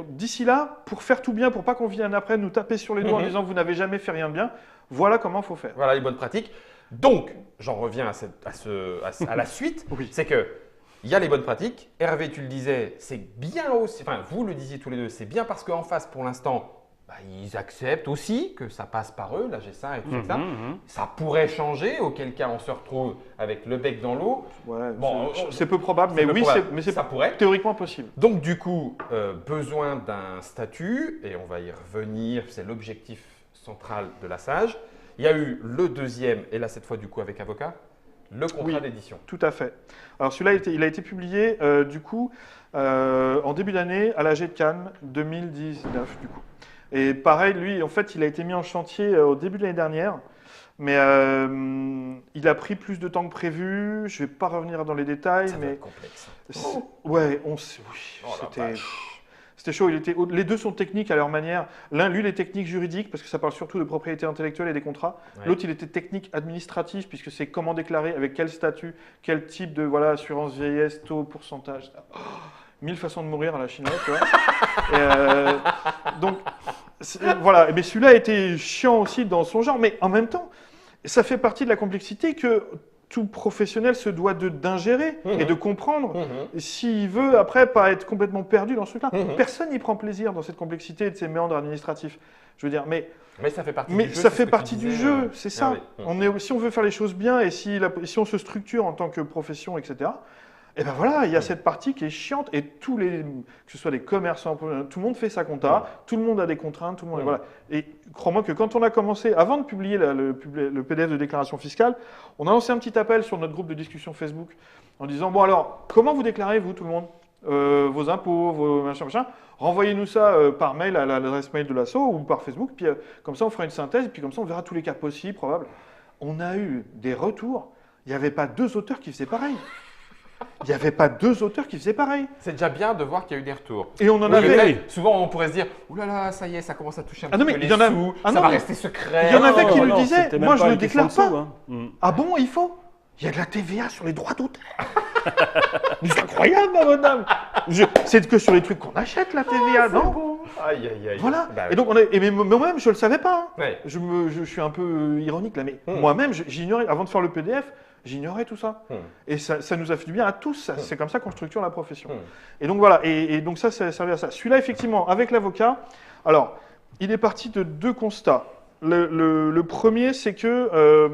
d'ici là, pour faire tout bien, pour pas qu'on vienne après nous taper sur les doigts en disant vous n'avez jamais fait rien de bien, voilà comment il faut faire. Voilà les bonnes pratiques. Donc, j'en reviens à la suite. Oui. C'est que il y a les bonnes pratiques. Hervé, tu le disais, c'est bien aussi. Enfin, vous le disiez tous les deux, c'est bien parce qu'en face, pour l'instant, ils acceptent aussi que ça passe par eux, la G5 et tout ça. Ça pourrait changer, auquel cas on se retrouve avec le bec dans l'eau. Ouais, Bon, c'est peu probable, mais peu oui, probable. mais c'est Ça pourrait. théoriquement possible. Donc du coup, besoin d'un statut, et on va y revenir, c'est l'objectif central de la SAGE. Il y a eu le deuxième, et là cette fois du coup avec avocat, le contrat Oui. d'édition. Tout à fait. Alors celui-là, il a été publié en début d'année à l'AG de Cannes 2019 du coup. Et pareil, lui, en fait, il a été mis en chantier au début de l'année dernière, mais il a pris plus de temps que prévu. Je ne vais pas revenir dans les détails, Ça va mais être complexe. ouais, oui, Oh la c'était. vache. C'était chaud. Les deux sont techniques à leur manière. L'un, lui, il est technique juridique parce que ça parle surtout de propriété intellectuelle et des contrats. Ouais. L'autre, il était technique administratif puisque c'est comment déclarer, avec quel statut, quel type de assurance vieillesse, taux, pourcentage. Oh, 1000 façons de mourir à la chinoise, tu vois. Donc, voilà. Mais celui-là a été chiant aussi dans son genre. Mais en même temps, ça fait partie de la complexité que tout professionnel se doit d'ingérer et de comprendre s'il veut après pas être complètement perdu dans ce truc-là. Personne n'y prend plaisir dans cette complexité et de ces méandres administratifs. Je veux dire, mais ça fait partie mais du jeu. ça c'est fait ce que tu partie du disais, jeu, c'est ça. oui. Si on veut faire les choses bien et si on se structure en tant que profession, etc., et ben voilà, il y a cette partie qui est chiante et que ce soit des commerçants, tout le monde fait sa compta, tout le monde a des contraintes, tout le monde, voilà. Et crois-moi que quand on a commencé, avant de publier le PDF de déclaration fiscale, on a lancé un petit appel sur notre groupe de discussion Facebook en disant, bon alors, comment vous déclarez, vous, tout le monde, vos impôts, vos machin, renvoyez-nous ça par mail à l'adresse mail de l'asso ou par Facebook, puis comme ça on fera une synthèse, et puis comme ça on verra tous les cas possibles, probables. On a eu des retours, il n'y avait pas 2 auteurs qui faisaient pareil. Il n'y avait pas 2 auteurs qui faisaient pareil. C'est déjà bien de voir qu'il y a eu des retours. Et on en Oui, avait. mais souvent, on pourrait se dire, ouh là là, ça y est, ça commence à toucher un Ah petit non, mais peu il les y en a- sous, Ah ça non, va mais- rester secret. Il y en avait qui Non, nous non, disaient, c'était même moi, je pas le une question déclare de pas. sous, hein. Ah bon, il faut? Il y a de la TVA sur les droits d'auteur. Mais c'est incroyable, ma bonne dame. C'est que sur les trucs qu'on achète, la TVA, non? Aïe, aïe, aïe. Voilà. Bah, Et donc, mais moi-même, je ne le savais pas. Hein. ouais. Je suis un peu ironique là, mais moi-même, j'ignorais, avant de faire le PDF, j'ignorais tout ça. Et ça nous a fait du bien à tous. C'est comme ça qu'on structure la profession. Et donc voilà, et donc ça servait à ça. Celui-là, effectivement, avec l'avocat, alors, il est parti de 2 constats. Le premier, c'est que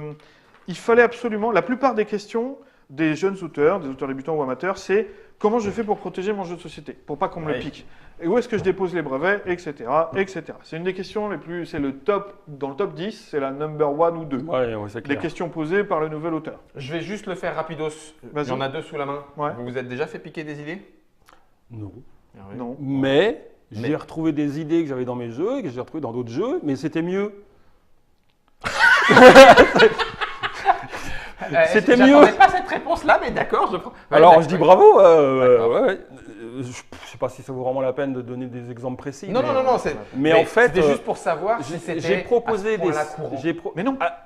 il fallait absolument, la plupart des questions des jeunes auteurs, des auteurs débutants ou amateurs, c'est comment je fais pour protéger mon jeu de société, pour pas qu'on me le Oui. pique. Et où est-ce que je dépose les brevets, etc., etc. C'est une des questions les plus, c'est le top, dans le top 10, c'est la number 1 ou 2. Ouais, c'est Les clair. questions posées par le nouvel auteur. Je vais juste le faire rapidos. Vas-y. Il y en a 2 sous la main. Ouais. Vous vous êtes déjà fait piquer des idées? Non. Non. Mais j'ai retrouvé des idées que j'avais dans mes jeux, que j'ai retrouvées dans d'autres jeux, mais c'était mieux. C'était mieux. J'attendais pas cette réponse-là, mais d'accord, je prends. Ouais, Alors d'accord. je dis bravo. D'accord. Ouais. Je sais pas si ça vaut vraiment la peine de donner des exemples précis. Non, non, non, non, c'est. Mais en fait, c'était juste pour savoir si c'était. j'ai proposé à ce des. point-là courant. Mais non, Ah.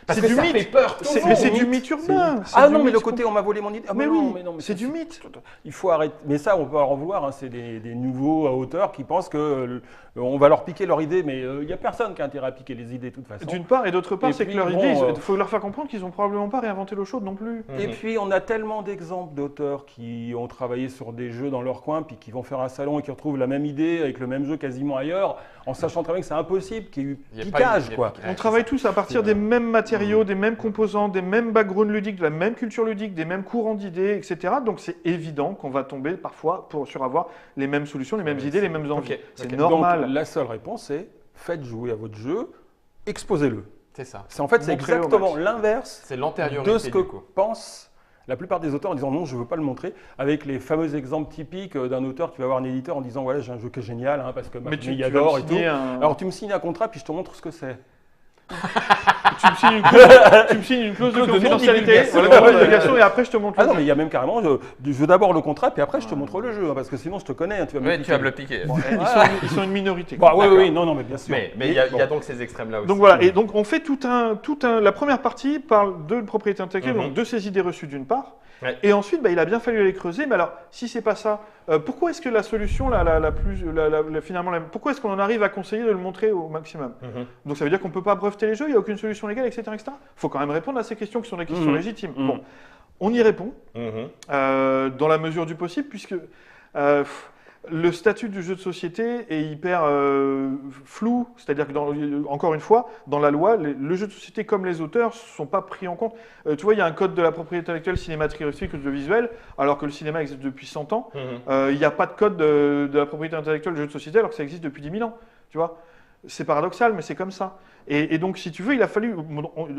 Parce c'est que du ça mythe. fait peur tout le Mais monde. c'est du mythe urbain. C'est Ah du non, mais mythe le côté on m'a volé mon idée. Ah, Mais non, oui, mais non, mais c'est du mythe. Il faut arrêter. Mais ça, on peut leur en vouloir. Hein. C'est des nouveaux auteurs qui pensent que on va leur piquer leur idée, mais il n'y a personne qui a intérêt à piquer les idées de toute façon. D'une part, et d'autre part, Et c'est que puis, leur bon, idée, il faut leur faire comprendre qu'ils n'ont probablement pas réinventé l'eau chaude non plus. Et puis, on a tellement d'exemples d'auteurs qui ont travaillé sur des jeux dans leur coin, puis qui vont faire un salon et qui retrouvent la même idée avec le même jeu quasiment ailleurs, en sachant très bien que c'est impossible qu'il y ait eu Il y a pas piquage, eu- quoi. On travaille tous à partir des mêmes matériaux, des mêmes composants, des mêmes backgrounds ludiques, de la même culture ludique, des mêmes courants d'idées, etc. Donc c'est évident qu'on va tomber parfois sur avoir les mêmes solutions, les mêmes idées, les mêmes envies. Ok, C'est ok. normal. Donc, la seule réponse, c'est faites jouer à votre jeu, exposez-le. C'est ça. C'est en fait, c'est Montrez-le au exactement max. l'inverse C'est l'antériorité de ce que du coup. pensent la plupart des auteurs en disant non, je ne veux pas le montrer, avec les fameux exemples typiques d'un auteur qui va voir un éditeur en disant voilà, j'ai un jeu qui est génial, hein, parce que ma Mais famille tu vas adore me et tout. signer un- Alors tu me signes un contrat, puis je te montre ce que c'est. tu me signes une clause de Clause de confidentialité, non-divulgation. voilà, de divulgation, et après je te montre Ah le non, jeu. mais il y a même carrément, je veux d'abord le contrat, puis après je te montre le jeu, hein, parce que sinon je te connais, hein, tu vas me Ouais, tu vas me le piquer. piquer. Bon, ils sont une minorité. Bon, oui, D'accord. oui, non, mais bien sûr. Mais il y a bon. donc ces extrêmes-là aussi. Donc voilà, et donc on fait la première partie parle de propriété intellectuelle, Mhm. donc de ces idées reçues d'une part, Ouais. et ensuite il a bien fallu aller creuser, mais alors si c'est pas ça, pourquoi est-ce que la solution, finalement, pourquoi est-ce qu'on en arrive à conseiller de le montrer au maximum? Mhm. Donc ça veut dire qu'on ne peut pas breveter les jeux, il n'y a aucune solution légale, etc. Il faut quand même répondre à ces questions qui sont des questions Mhm. légitimes. Mhm. Bon, on y répond Mhm. dans la mesure du possible, puisque le statut du jeu de société est hyper flou, c'est-à-dire que, encore une fois, dans la loi, le jeu de société comme les auteurs ne sont pas pris en compte. Tu vois, il y a un code de la propriété intellectuelle cinématographique ou audiovisuelle, alors que le cinéma existe depuis 100 ans. Mhm. Il n'y a pas de code de la propriété intellectuelle du jeu de société, alors que ça existe depuis 10 000 ans. Tu vois, c'est paradoxal, mais c'est comme ça. Et donc, si tu veux, il a fallu.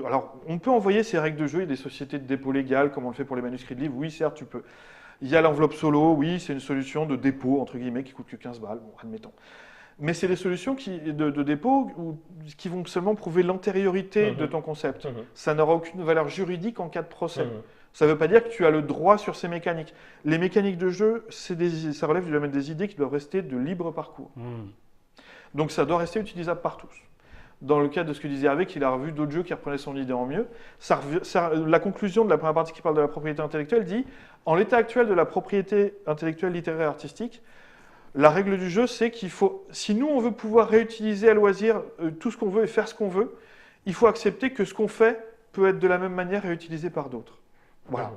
Alors, on peut envoyer ces règles de jeu, il y a des sociétés de dépôt légal, comme on le fait pour les manuscrits de livres. Oui, certes, tu peux. Il y a l'enveloppe solo, oui, c'est une solution de dépôt, entre guillemets, qui coûte que 15 balles, bon, admettons. Mais c'est des solutions de dépôt qui vont seulement prouver l'antériorité de ton concept. Ça n'aura aucune valeur juridique en cas de procès. Ça ne veut pas dire que tu as le droit sur ces mécaniques. Les mécaniques de jeu, ça relève du domaine des idées qui doivent rester de libre parcours. Donc ça doit rester utilisable par tous. Dans le cas de ce que disait Hervé, qu'il a revu d'autres jeux qui reprenaient son idée en mieux, la conclusion de la première partie qui parle de la propriété intellectuelle dit « En l'état actuel de la propriété intellectuelle, littéraire et artistique, la règle du jeu, c'est qu'il faut, si nous on veut pouvoir réutiliser à loisir tout ce qu'on veut et faire ce qu'on veut, il faut accepter que ce qu'on fait peut être de la même manière réutilisé par d'autres. » Voilà.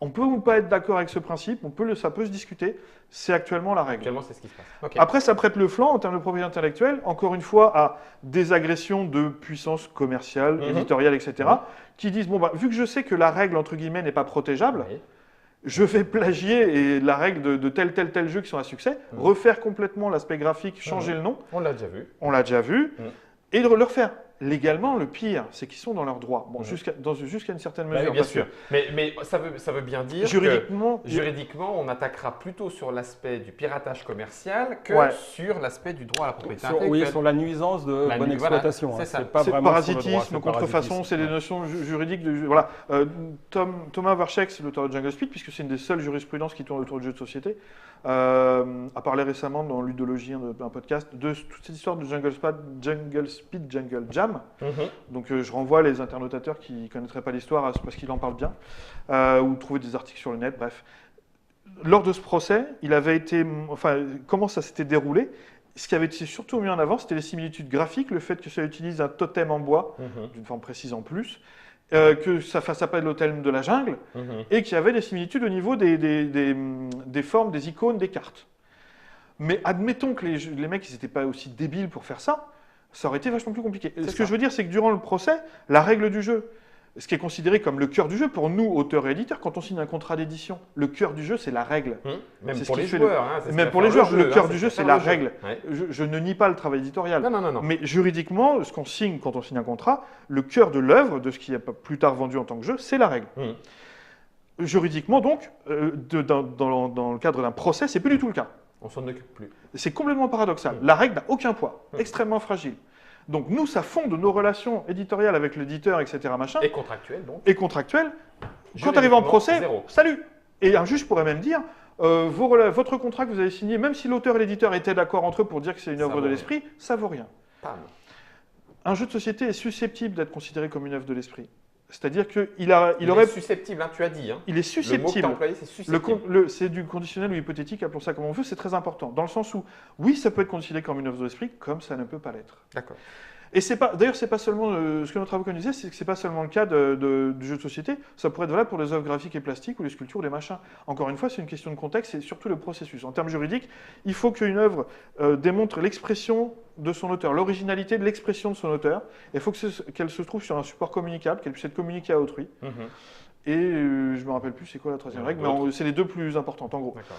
On peut ou pas être d'accord avec ce principe, ça peut se discuter, c'est actuellement la règle. Actuellement, c'est ce qui se passe. Okay. Après, ça prête le flanc en termes de propriété intellectuelle, encore une fois, à des agressions de puissance commerciale, éditoriale, etc., qui disent, bon, vu que je sais que la règle, entre guillemets, n'est pas protégeable, je vais plagier et la règle de tel jeu qui sont à succès, refaire complètement l'aspect graphique, changer le nom. On l'a déjà vu. On l'a déjà vu. Et de le refaire. Légalement, le pire, c'est qu'ils sont dans leurs droits. Bon, jusqu'à une certaine mesure. Oui, bien sûr. Mais ça veut bien dire juridiquement, on attaquera plutôt sur l'aspect du piratage commercial que sur l'aspect du droit à la propriété intellectuelle. Oui, sur la nuisance de bonne exploitation. Voilà, c'est ça. C'est parasitisme, contrefaçon, c'est des notions juridiques. Voilà. Thomas Varchek, l'auteur de Jungle Speed, puisque c'est une des seules jurisprudences qui tourne autour de jeux de société, a parlé récemment dans Ludologie, un podcast, de toute cette histoire de Jungle Speed, Jungle Jam. Donc je renvoie les internautateurs qui ne connaîtraient pas l'histoire parce qu'il en parle bien, ou trouver des articles sur le net, bref. Lors de ce procès, comment ça s'était déroulé, ce qui avait été surtout mis en avant, c'était les similitudes graphiques, le fait que ça utilise un totem en bois, d'une forme précise en plus, que ça fasse appel au thème de la jungle, et qu'il y avait des similitudes au niveau des formes, des icônes, des cartes. Mais admettons que les mecs, ils n'étaient pas aussi débiles pour faire ça, ça aurait été vachement plus compliqué. Ce que je veux dire, c'est que durant le procès, la règle du jeu, ce qui est considéré comme le cœur du jeu, pour nous, auteurs et éditeurs, quand on signe un contrat d'édition, le cœur du jeu, c'est la règle. Même pour les joueurs. Même pour les joueurs, le cœur du jeu, c'est la règle. Je ne nie pas le travail éditorial. Non. Mais juridiquement, ce qu'on signe quand on signe un contrat, le cœur de l'œuvre, de ce qui est plus tard vendu en tant que jeu, c'est la règle. Juridiquement, donc, dans le cadre d'un procès, c'est plus du tout le cas. On s'en occupe plus. C'est complètement paradoxal. La règle n'a aucun poids, extrêmement fragile. Donc nous, ça fonde nos relations éditoriales avec l'éditeur, etc. Machin. Et contractuelles, donc. Et contractuelles. Quand tu arrives en procès, salut. Et un juge pourrait même dire, votre contrat que vous avez signé, même si l'auteur et l'éditeur étaient d'accord entre eux pour dire que c'est une œuvre de l'esprit, ça vaut rien. Un jeu de société est susceptible d'être considéré comme une œuvre de l'esprit. C'est-à-dire qu'il aurait... est susceptible, tu as dit. Il est susceptible. Le mot que tu as employé, c'est susceptible. C'est du conditionnel ou hypothétique, appelons ça comme on veut, c'est très important. Dans le sens où, oui, ça peut être considéré comme une œuvre de l'esprit, comme ça ne peut pas l'être. D'accord. Et d'ailleurs, c'est pas seulement ce que notre avocat nous disait, c'est que c'est pas seulement le cas du jeu de société, ça pourrait être valable pour les œuvres graphiques et plastiques ou les sculptures ou les machins. Encore une fois, c'est une question de contexte, c'est surtout le processus. En termes juridiques, il faut qu'une œuvre démontre l'expression de son auteur, l'originalité de l'expression de son auteur. Il faut qu'elle se trouve sur un support communicable, qu'elle puisse être communiquée à autrui. Et je me rappelle plus c'est quoi la troisième règle, mais c'est les deux plus importantes en gros. D'accord.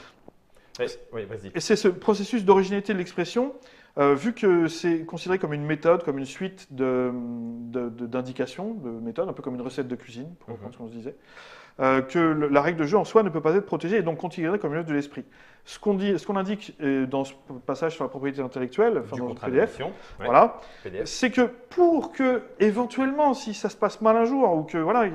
Oui, vas-y. Et c'est ce processus d'originalité de l'expression. Vu que c'est considéré comme une méthode, comme une suite d'indications, de méthodes, un peu comme une recette de cuisine, pour reprendre ce qu'on se disait, que la règle de jeu en soi ne peut pas être protégée et donc considérée comme une œuvre de l'esprit. Ce qu'on indique dans ce passage sur la propriété intellectuelle, enfin dans le PDF, voilà, c'est que pour que, éventuellement, si ça se passe mal un jour, ou que, voilà,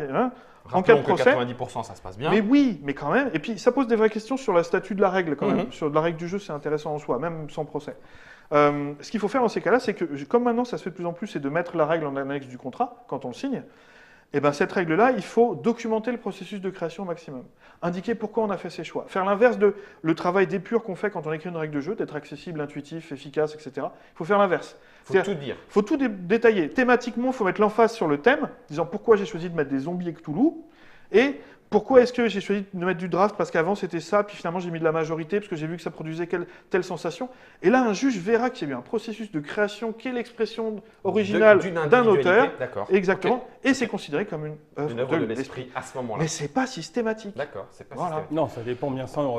en cas de procès, 90% ça se passe bien. Mais oui, mais quand même, et puis ça pose des vraies questions sur la statut de la règle quand même, sur la règle du jeu, c'est intéressant en soi, même sans procès. Ce qu'il faut faire dans ces cas-là, c'est que, comme maintenant ça se fait de plus en plus, c'est de mettre la règle en annexe du contrat, quand on le signe, et bien cette règle-là, il faut documenter le processus de création au maximum. Indiquer pourquoi on a fait ces choix. Faire l'inverse de le travail d'épure qu'on fait quand on écrit une règle de jeu, d'être accessible, intuitif, efficace, etc. Il faut faire l'inverse. Il faut tout dire. Il faut tout détailler. Thématiquement, il faut mettre l'emphase sur le thème, disant pourquoi j'ai choisi de mettre des zombies et Cthulhu, et pourquoi est-ce que j'ai choisi de mettre du draft parce qu'avant c'était ça, puis finalement j'ai mis de la majorité parce que j'ai vu que ça produisait telle sensation. Et là, un juge verra qu'il y a eu un processus de création qui est l'expression originale d'un auteur. Exactement. Okay. Et c'est considéré comme une œuvre de l'esprit à ce moment-là. Mais c'est pas systématique. D'accord, c'est pas systématique. Non, ça dépend bien sûr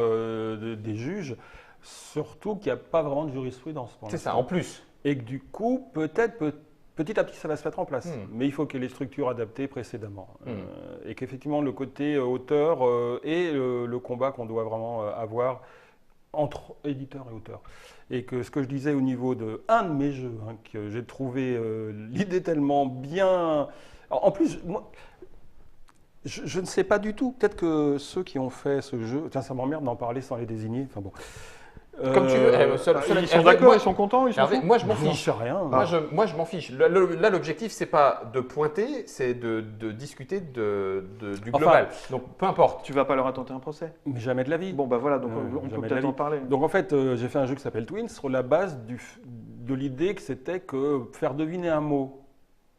des juges, surtout qu'il n'y a pas vraiment de jurisprudence. C'est ça, en plus. Et que du coup, petit à petit, ça va se mettre en place. Mais il faut qu'il y ait les structures adaptées précédemment. Et qu'effectivement, le côté auteur et le combat qu'on doit vraiment avoir entre éditeur et auteur. Et que ce que je disais au niveau de un de mes jeux, que j'ai trouvé l'idée tellement bien. Alors, en plus, moi, je ne sais pas du tout. Peut-être que ceux qui ont fait ce jeu, tiens, ça m'emmerde d'en parler sans les désigner. Enfin bon. Comme tu veux. Ils sont d'accord, ils sont contents, ils sont Hervé, fous. moi, je m'en J'en fiche. sais rien. Moi, je m'en fiche. Là, l'objectif, c'est pas de pointer, c'est de discuter du global. Donc, peu importe. Tu vas pas leur attenter un procès. Mais jamais de la vie. Bon, bah voilà, donc on jamais peut de peut-être la en vie. parler. Donc en fait, j'ai fait un jeu qui s'appelle Twins sur la base de l'idée que c'était que faire deviner un mot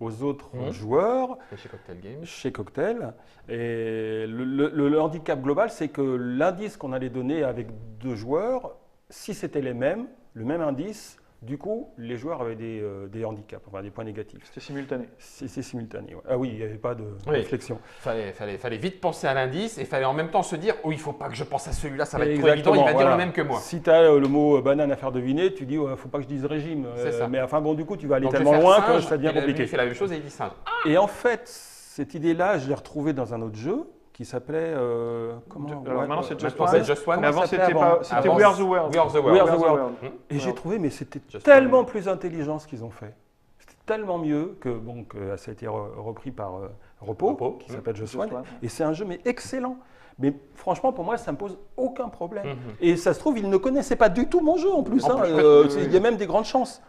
aux autres joueurs Et chez Cocktail Games. chez Cocktail. Et le handicap global, c'est que l'indice qu'on allait donner avec deux joueurs, si c'était le même indice, du coup, les joueurs avaient des handicaps, enfin des points négatifs. C'était simultané. C'est simultané. Ouais. Ah oui, il n'y avait pas de Oui. réflexion. Fallait vite penser à l'indice et fallait en même temps se dire oh, il faut pas que je pense à celui-là, ça va être trop évident, il va dire le même que moi. Si tu as le mot banane à faire deviner, tu dis faut pas que je dise régime. C'est ça. Mais enfin bon, du coup, tu vas aller Donc, je vais tellement faire loin que singe, ça devient et lui, compliqué. il fait la même chose et il dit singe. Et en fait, cette idée-là, je l'ai retrouvée dans un autre jeu qui s'appelait comment Alors maintenant, c'est Just Maintenant, One. c'est Just One. Mais avant, s'appelait c'était avant pas. C'était Avant, We Are the World. We Are the We World. Are the World. Et Ouais. j'ai trouvé, mais c'était Just tellement plus intelligent ce qu'ils ont fait. C'était tellement mieux que ça a été repris par Repos, qui s'appelle Just One. Et c'est un jeu mais excellent. Mais franchement, pour moi, ça ne me pose aucun problème. Et ça se trouve, ils ne connaissaient pas du tout mon jeu en plus. En hein. plus, Il y a même des grandes chances.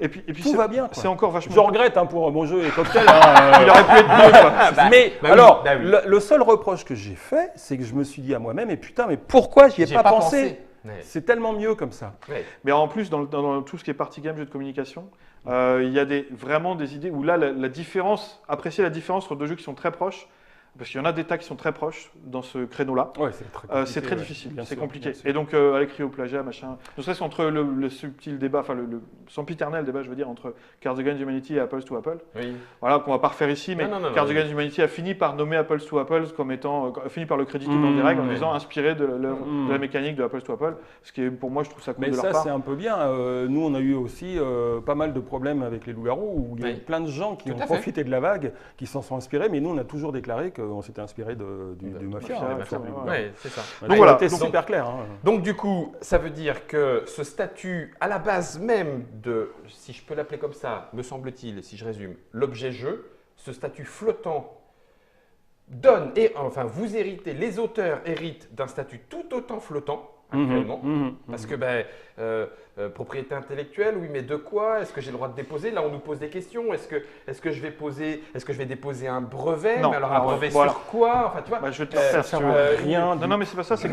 Et puis Tout va bien, quoi. C'est encore vachement. Je regrette pour mon jeu et Cocktail. Il aurait pu être mieux, quoi. Mais bah oui, alors, bah oui. le seul reproche que j'ai fait, c'est que je me suis dit à moi-même, et putain, mais pourquoi j'y ai J'ai pas pensé Ouais. C'est tellement mieux comme ça. Ouais. Mais en plus, dans tout ce qui est party game, jeu de communication, il y a vraiment des idées où là, la différence, apprécier la différence entre deux jeux qui sont très proches, parce qu'il y en a des tas qui sont très proches dans ce créneau-là. Ouais, c'est très compliqué. C'est très ouais. difficile, Bien c'est sûr, compliqué. bien sûr. Et donc, avec Rio Plagia, machin, ne serait-ce qu'entre le subtil débat, enfin le sempiternel débat, je veux dire, entre Cards Against Humanity et Apples to Apple, Oui. voilà, qu'on va pas refaire ici, mais Non, Cards oui. Against Humanity a fini par nommer Apples to Apples comme étant, fini par le créditer dans des règles en disant inspiré de la mécanique de Apples to Apple, ce qui est, pour moi, je trouve ça cool Mais de leur ça, part. c'est un peu bien. Nous, on a eu aussi pas mal de problèmes avec les loups-garous, où il y a eu Oui. plein de gens qui Tout ont à fait. profité de la vague, qui s'en sont inspirés, mais nous, on a toujours déclaré qu'on s'était inspiré du mafia. Mafia, hein, Mafia, tout simplement. ouais. Ouais, c'est ça. Donc voilà, c'était donc- super clair. hein. Donc du coup, ça veut dire que ce statut, à la base même de, si je peux l'appeler comme ça, me semble-t-il, si je résume, l'objet jeu, ce statut flottant donne, et enfin vous héritez, les auteurs héritent d'un statut tout autant flottant actuellement. Parce que propriété intellectuelle, oui, mais de quoi? Est-ce que j'ai le droit de déposer? Là, on nous pose des questions. Est-ce que je vais déposer un brevet? Non. Mais alors un Alors, brevet voilà. sur quoi? Enfin, tu vois. Bah, je vais te le faire si tu veux. Rien. Non, mais c'est pas ça, c'est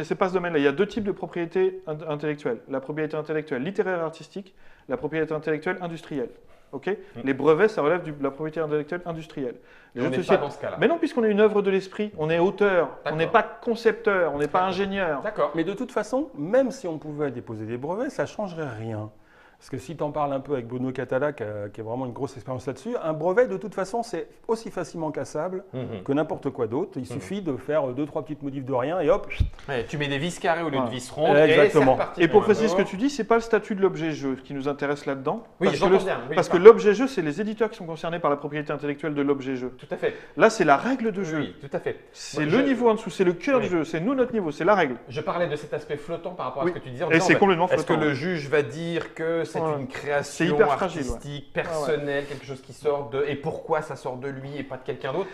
c'est pas ce domaine-là. Il y a deux types de propriété intellectuelle. La propriété intellectuelle littéraire et artistique, la propriété intellectuelle industrielle. Ok. Les brevets, ça relève de la propriété intellectuelle industrielle. Les On jeux de n'est pas société- dans ce cas-là. Mais non, puisqu'on est une œuvre de l'esprit, on est auteur, on D'accord. n'est pas concepteur, on n'est pas D'accord. ingénieur. D'accord. Mais de toute façon, même si on pouvait déposer des brevets, ça ne changerait rien. Parce que si tu en parles un peu avec Bruno Catala, qui a vraiment une grosse expérience là-dessus, un brevet, de toute façon, c'est aussi facilement cassable que n'importe quoi d'autre. Il suffit de faire 2-3 petites modifs de rien et hop. Ouais, tu mets des vis carrées au lieu de Voilà. vis rondes. Exactement. Et c'est reparti. Et pour Ouais. préciser ce que tu dis, c'est pas le statut de l'objet jeu qui nous intéresse là-dedans. Oui, parce que j'entends bien. Oui, parce que pardon. l'objet jeu, c'est les éditeurs qui sont concernés par la propriété intellectuelle de l'objet jeu. Tout à fait. Là, c'est la règle de jeu. Oui, tout à fait. C'est Moi, le je- niveau en dessous, c'est le cœur Oui. du jeu, c'est nous notre niveau, c'est la règle. Je parlais de cet aspect flottant par rapport à Oui. ce que tu disais. En Et disant, c'est bah, complètement Est-ce que flottant. le juge va dire que c'est Ouais. une création C'est hyper fragile, artistique, personnelle, quelque chose qui sort de... Et pourquoi ça sort de lui et pas de quelqu'un d'autre?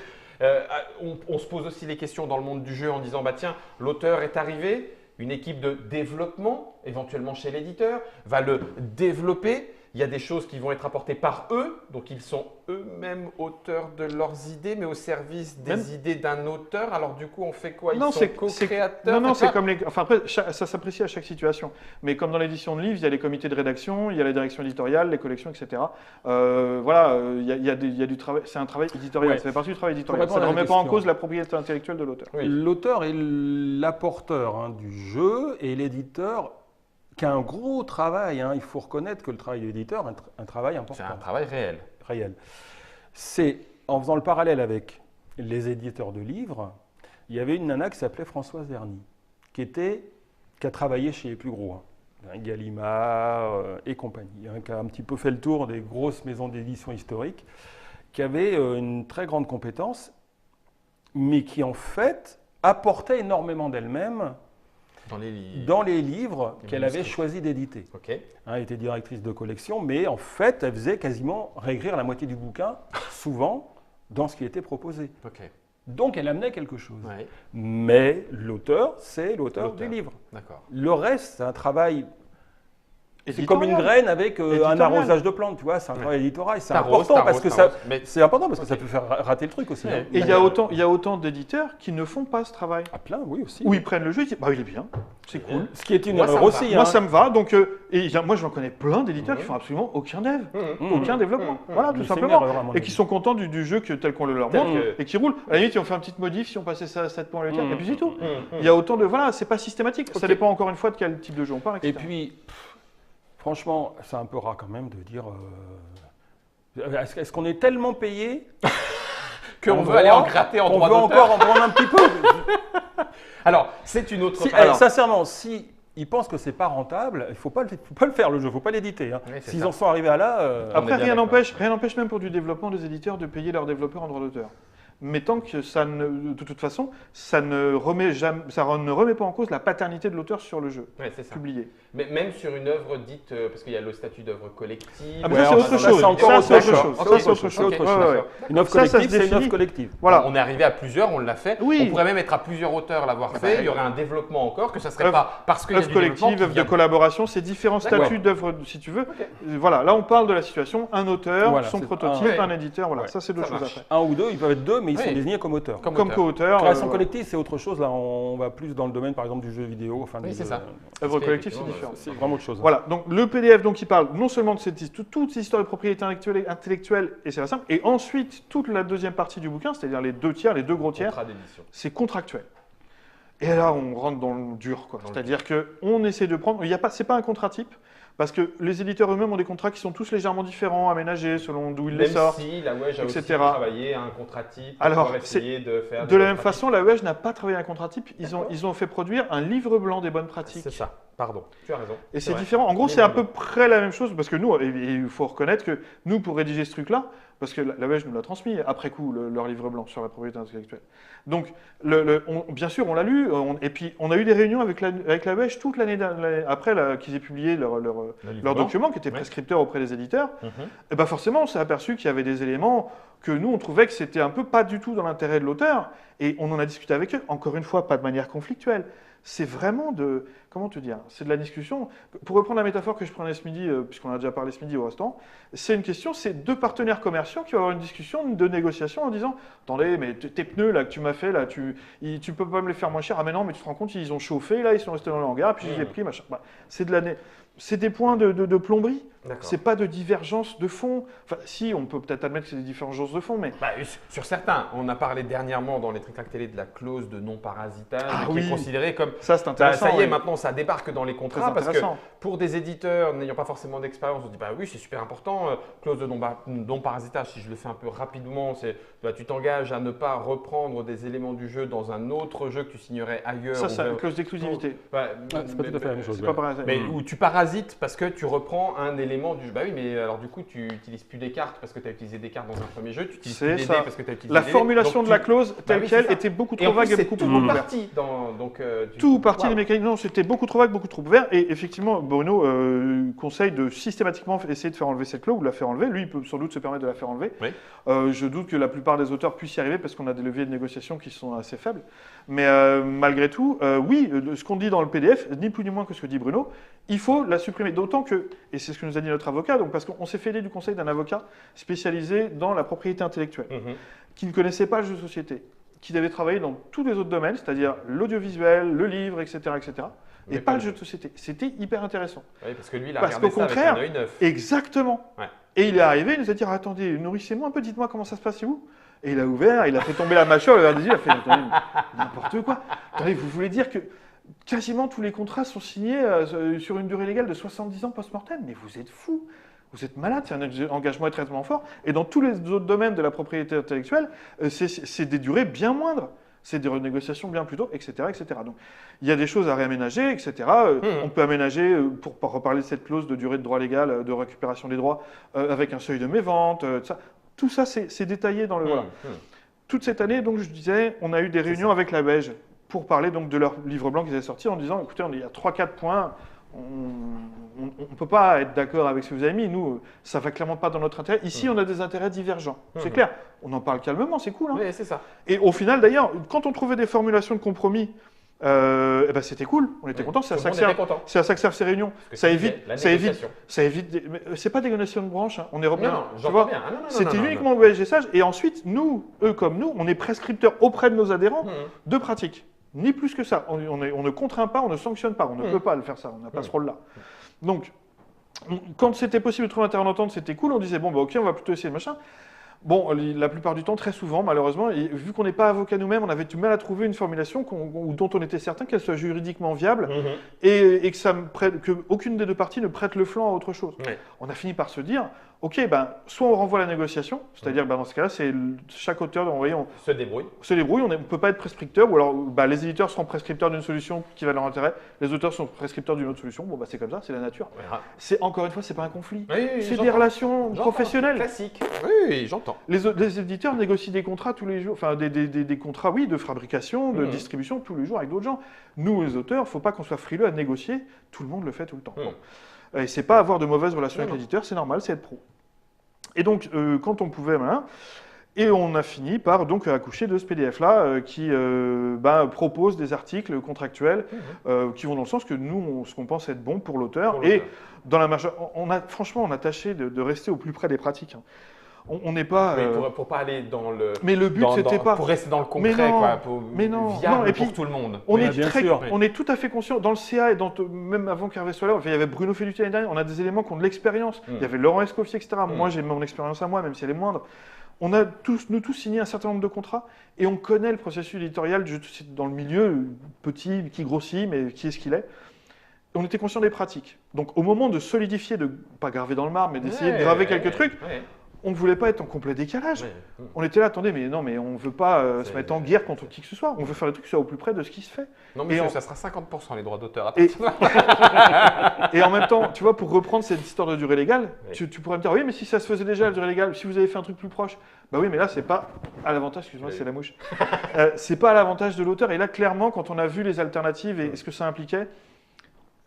On se pose aussi les questions dans le monde du jeu en disant, bah tiens, l'auteur est arrivé, une équipe de développement, éventuellement chez l'éditeur, va le développer. Il y a des choses qui vont être apportées par eux, donc ils sont eux-mêmes auteurs de leurs idées, mais au service des Même- idées d'un auteur. Alors du coup, on fait quoi? Ils Non, sont c'est co-créateurs? non, Enfin, c'est comme les. Enfin après, ça s'apprécie à chaque situation. Mais comme dans l'édition de livres, il y a les comités de rédaction, il y a la direction éditoriale, les collections, etc. Voilà, il y a du travail. C'est un travail éditorial. Ouais. Ça fait partie du travail éditorial. répondre Ça ne à la remet pas en question. cause la propriété intellectuelle de l'auteur. Oui. L'auteur est l'apporteur du jeu et l'éditeur qui a un gros travail. Il faut reconnaître que le travail de l'éditeur est un travail c'est important. un travail réel. Réel. C'est en faisant le parallèle avec les éditeurs de livres, il y avait une nana qui s'appelait Françoise Verny, qui a travaillé chez les plus gros, Gallimard et compagnie, qui a un petit peu fait le tour des grosses maisons d'édition historiques, qui avait une très grande compétence, mais qui en fait apportait énormément d'elle-même dans les livres Les qu'elle avait manuscrits. choisi d'éditer. Ok. Elle était directrice de collection, mais en fait, elle faisait quasiment réécrire la moitié du bouquin, souvent, dans ce qui était proposé. Ok. Donc, elle amenait quelque chose. Ouais. Mais l'auteur, c'est l'auteur du L'auteur. livre. D'accord. Le reste, c'est un travail. C'est Éditorial. comme une graine avec un Éditorial. arrosage de plantes, tu vois. C'est un Ouais. travail éditorial. C'est T'arroses, important parce que ça. t'arroses. Mais C'est important parce que Ok. ça peut faire rater le truc aussi. Ouais. hein. Et il y a autant d'éditeurs qui ne font pas ce travail. À plein, oui aussi. Où ils prennent le jeu, ils disent bah il est bien, c'est cool. Ce qui est une Moi, ça erreur me aussi. Moi hein. ça me va, donc moi j'en connais plein d'éditeurs qui font absolument aucun dev, aucun développement, voilà tout Mais c'est une simplement, erreur, à mon et qui avis. sont contents du jeu tel qu'on le leur Tel montre que- et qui roulent. À la limite ils ont fait une petite modif si on passait ça à 7 points le tir, et puis c'est tout. Mmh. Il y a autant de voilà, c'est pas systématique, ça Ok. dépend encore une fois de quel type de jeu on parle, etc. Et puis, franchement, c'est un peu rare quand même de dire. Est-ce qu'on est tellement payé Qu'on veut aller en gratter en qu'on droit veut d'auteur. encore en prendre un petit peu Alors, c'est une autre Si- partie. Sincèrement, si ils pensent que c'est pas rentable, il faut pas le faire le jeu, faut pas l'éditer. hein. Oui, c'est S'ils ça. en sont arrivés à là, Après, est bien rien d'accord. n'empêche même pour du développement des éditeurs de payer leurs développeurs en droit d'auteur. Mais tant que ça ne, de toute façon, ça ne remet pas en cause la paternité de l'auteur sur le jeu Ouais, c'est ça. publié. Mais même sur une œuvre dite, parce qu'il y a le statut d'œuvre collective. Ah, mais Ouais, ça, c'est enfin, autre ça, chose. c'est encore Ça, autre c'est autre chose. chose. Ok, Ça, c'est autre ok, chose. ok, Ouais, ouais, ouais. une œuvre Ça se collective, c'est une définit. œuvre collective. Voilà. On est arrivé à plusieurs, on l'a fait. Oui. On pourrait même être à plusieurs auteurs l'avoir fait. Il y aurait un développement encore, que ça serait Œuvre- pas parce qu'il y a Œuvre du développement collective, qui œuvre de vient- collaboration, c'est différents D'accord. statuts d'œuvre, si tu veux. Voilà, là on parle de la situation, un auteur, Voilà, son c'est prototype, un- un éditeur, voilà, Ouais. ça c'est deux Ça choses marche. après. Un ou deux, ils peuvent être deux, mais ils sont Oui. désignés comme auteurs. Comme Comme auteur. co-auteur, Création voilà. collective, c'est autre chose. Là, on va plus dans le domaine, par exemple, du jeu vidéo. Enfin, Oui, du- c'est ça. Œuvre Parce collective, c'est qu'effectivement, différent. C'est vraiment autre chose. hein. Voilà, donc le PDF, donc il parle non seulement de toute cette histoire de propriété intellectuelle, et c'est la simple, et ensuite toute la deuxième partie du bouquin, c'est-à-dire les deux tiers, les deux gros tiers, Contrat d'édition. c'est contractuel. Et là, on rentre dans le dur, quoi. Dans le C'est-à-dire qu'on essaie de prendre. C'est pas un contrat type, parce que les éditeurs eux-mêmes ont des contrats qui sont tous légèrement différents, aménagés selon d'où ils les Même sortent. si la WEJ a aussi etc. travaillé un contrat type Alors, pour essayer de faire De des la même contrats façon, la WEJ n'a pas travaillé un contrat type. D'accord. Ils ont fait produire un livre blanc des bonnes types. pratiques. C'est ça. Pardon. Tu as raison. Et c'est vrai. différent. En gros, Mais c'est à non. peu près la même chose, parce que nous, et il faut reconnaître que nous, pour rédiger ce truc-là, parce que la WEJ nous l'a transmis après coup, leur livre blanc sur la propriété intellectuelle. Donc, bien sûr, on l'a lu, et puis on a eu des réunions avec la WEJ toute l'année après qu'ils aient publié leur livre blanc. document, qui était Ouais. prescripteur auprès des éditeurs. Mhm. Et ben forcément, on s'est aperçu qu'il y avait des éléments que nous, on trouvait que c'était un peu pas du tout dans l'intérêt de l'auteur, et on en a discuté avec eux, encore une fois, pas de manière conflictuelle. C'est vraiment de, comment te dire, c'est de la discussion. Pour reprendre la métaphore que je prenais ce midi, puisqu'on a déjà parlé ce midi au restaurant, c'est une question, c'est deux partenaires commerciaux qui vont avoir une discussion de négociation en disant, attendez, mais tes pneus là que tu m'as fait, là, tu peux pas me les faire moins cher. Ah mais non, mais tu te rends compte, ils ont chauffé, là, ils sont restés dans le hangar, puis je les ai pris, machin. Bah, c'est des points de plomberie. D'accord. C'est pas de divergence de fond. Enfin, si, on peut peut-être admettre que c'est des divergences de fond, mais Bah, sur certains, on a parlé dernièrement dans les Tric-Tac Télé de la clause de non-parasitage, Ah qui est oui. considérée comme ça, c'est bah, intéressant. ça y est, oui. maintenant ça débarque dans les Très contrats parce que intéressant. pour des éditeurs n'ayant pas forcément d'expérience, on dit bah oui, c'est super important, clause de non-parasitage, si je le fais un peu rapidement, c'est bah, tu t'engages à ne pas reprendre des éléments du jeu dans un autre jeu que tu signerais ailleurs. Ça, ou c'est vers- une clause d'exclusivité. Ouais, C'est pas tout à fait la même chose. C'est ouais. pas pareil. mais où tu parasites parce que tu reprends un élément du jeu. Bah oui, mais alors du coup, tu n'utilises plus des cartes parce que tu as utilisé des cartes dans un premier jeu, tu utilises C'est plus des ça. dés parce que tu as utilisé La des dés. formulation Donc, de la tu- clause telle oui, c'est quelle ça. était beaucoup Et trop en plus, vague et c'est beaucoup tout trop ouverte. parti dans donc Tout partie Waouh. des mécaniques. Non, c'était beaucoup trop vague, beaucoup trop ouvert. Et effectivement, Bruno conseille de systématiquement essayer de faire enlever cette clause ou de la faire enlever. Lui, il peut sans doute se permettre de la faire enlever. Oui. Je doute que la plupart des auteurs puissent y arriver parce qu'on a des leviers de négociation qui sont assez faibles. Mais malgré tout, oui, ce qu'on dit dans le PDF, ni plus ni moins que ce que dit Bruno, il faut la supprimer. D'autant que, et c'est ce que nous a dit notre avocat, donc parce qu'on s'est fait aider du conseil d'un avocat spécialisé dans la propriété intellectuelle, Mhm. qui ne connaissait pas le jeu de société, qui avait travaillé dans tous les autres domaines, c'est-à-dire l'audiovisuel, le livre, etc., etc., et Mais pas le jeu de société. C'était hyper intéressant. Oui, parce que lui, il a Parce regardé qu'au ça contraire, avec un œil neuf. Exactement. Ouais. Et il est arrivé, il nous a dit, attendez, nourrissez-moi un peu, dites-moi comment ça se passe chez vous. Et il a ouvert, il a fait tomber la mâchoire, il a des yeux, il a fait, attendez, mais n'importe quoi. Attendez, vous voulez dire que quasiment tous les contrats sont signés sur une durée légale de 70 ans post-mortem? Mais vous êtes fous. Vous êtes malade, c'est un engagement extrêmement fort. Et dans tous les autres domaines de la propriété intellectuelle, c'est des durées bien moindres. C'est des renégociations bien plus tôt, etc., etc. Donc, il y a des choses à réaménager, etc. On peut aménager, pour reparler de cette clause de durée de droit légal, de récupération des droits, avec un seuil de mévente, tout ça, c'est détaillé dans le... Voilà. Toute cette année, donc, je disais, on a eu des réunions avec la WEJ. pour parler donc de leur livre blanc qu'ils avaient sorti en disant, écoutez, il y a 3-4 points, on ne peut pas être d'accord avec ce que vous avez mis, nous, ça ne va clairement pas dans notre intérêt. Ici, on a des intérêts divergents, c'est clair. On en parle calmement, c'est cool. Hein. Oui, c'est ça. Et au final, d'ailleurs, quand on trouvait des formulations de compromis, eh ben c'était cool, on était contents, c'est à ça que servent ces réunions. Ça évite, c'est pas des négociations de branche, hein, on est revenu. Non, j'entends bien. C'était uniquement le BSG-Sage, et ensuite, eux comme nous, on est prescripteurs auprès de nos adhérents de pratiques. Ni plus que ça. On ne contraint pas, on ne sanctionne pas, on ne peut pas le faire ça, on n'a pas ce rôle-là. Donc, quand c'était possible de trouver un terrain d'entente, c'était cool, on disait, bon, bah, ok, on va plutôt essayer le machin. Bon, la plupart du temps, très souvent, malheureusement, et vu qu'on n'est pas avocat nous-mêmes, on avait du mal à trouver une formulation dont on était certain qu'elle soit juridiquement viable et que aucune des deux parties ne prête le flanc à autre chose. Ouais. On a fini par se dire, ok, ben, soit on renvoie la négociation, c'est-à-dire ben, dans ce cas-là, c'est chaque auteur, se débrouille. On ne peut pas être prescripteur, ou alors ben, les éditeurs seront prescripteurs d'une solution qui va leur intérêt, les auteurs sont prescripteurs d'une autre solution. Bon, ben, c'est comme ça, c'est la nature. Ouais. Encore une fois, c'est pas un conflit. Oui, c'est des relations professionnelles. Classique. Oui, j'entends. Les éditeurs négocient des contrats tous les jours, enfin des contrats, oui, de fabrication, de distribution tous les jours avec d'autres gens. Nous, les auteurs, il ne faut pas qu'on soit frileux à négocier. Tout le monde le fait tout le temps. Bon. Et c'est pas avoir de mauvaises relations avec l'éditeur, c'est normal, c'est être pro. Et donc, quand on pouvait, voilà, et on a fini par donc accoucher de ce PDF-là qui propose des articles contractuels qui vont dans le sens que nous, ce qu'on pense être bon pour l'auteur. Et dans la marge, franchement, on a tâché de rester au plus près des pratiques. Hein. On n'est pas. Pour pas aller dans le. Mais le but, c'était pas. Pour rester dans le concret, viable pour tout le monde. On est tout à fait conscient. Dans le CA et même avant qu'Hervé soit là, il y avait Bruno Felluti l'année dernière, on a des éléments qui ont de l'expérience. Il y avait Laurent Escoffier, etc. Moi, j'ai mon expérience à moi, même si elle est moindre. On a nous tous signé un certain nombre de contrats et on connaît le processus éditorial dans le milieu, petit, qui grossit, mais qui est ce qu'il est. On était conscient des pratiques. Donc, au moment de solidifier, de pas graver dans le marbre, mais d'essayer de graver quelques trucs. On ne voulait pas être en complet décalage. On était là, attendez, mais non, mais on ne veut pas se mettre en guerre contre qui que ce soit. On veut faire des trucs qui soient au plus près de ce qui se fait. Non, mais ça sera 50% les droits d'auteur. Et en même temps, tu vois, pour reprendre cette histoire de durée légale, tu pourrais me dire, oui, mais si ça se faisait déjà la durée légale, si vous avez fait un truc plus proche, bah oui, mais là, c'est pas à l'avantage, excuse-moi, c'est la mouche. C'est pas à l'avantage de l'auteur. Et là, clairement, quand on a vu les alternatives et ce que ça impliquait,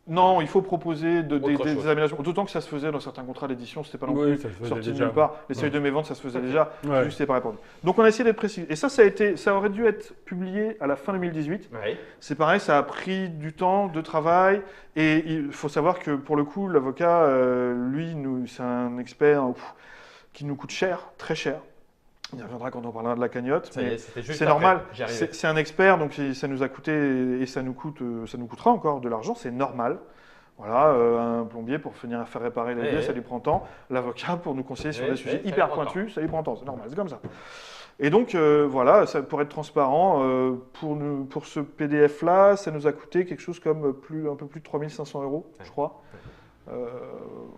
non, il faut proposer des aménagements. D'autant que ça se faisait dans certains contrats d'édition, c'était pas non plus sorti de nulle part. Les seuils de mes ventes, ça se faisait déjà, juste c'était pas répondu. Donc on a essayé d'être précis. Et ça aurait dû être publié à la fin 2018. Ouais. C'est pareil, ça a pris du temps de travail. Et il faut savoir que pour le coup, l'avocat, lui, c'est un expert qui nous coûte cher, très cher. Il y reviendra quand on parlera de la cagnotte. C'est normal. C'est un expert, donc ça nous a coûté et ça nous coûtera encore de l'argent. C'est normal. Voilà, un plombier pour venir faire réparer les vies, ça lui prend temps. L'avocat pour nous conseiller sur des sujets hyper pointus, ça lui prend temps. C'est normal, c'est comme ça. Et donc voilà, pour être transparent, pour ce PDF-là, ça nous a coûté quelque chose comme un peu plus de 3 500 €, je crois.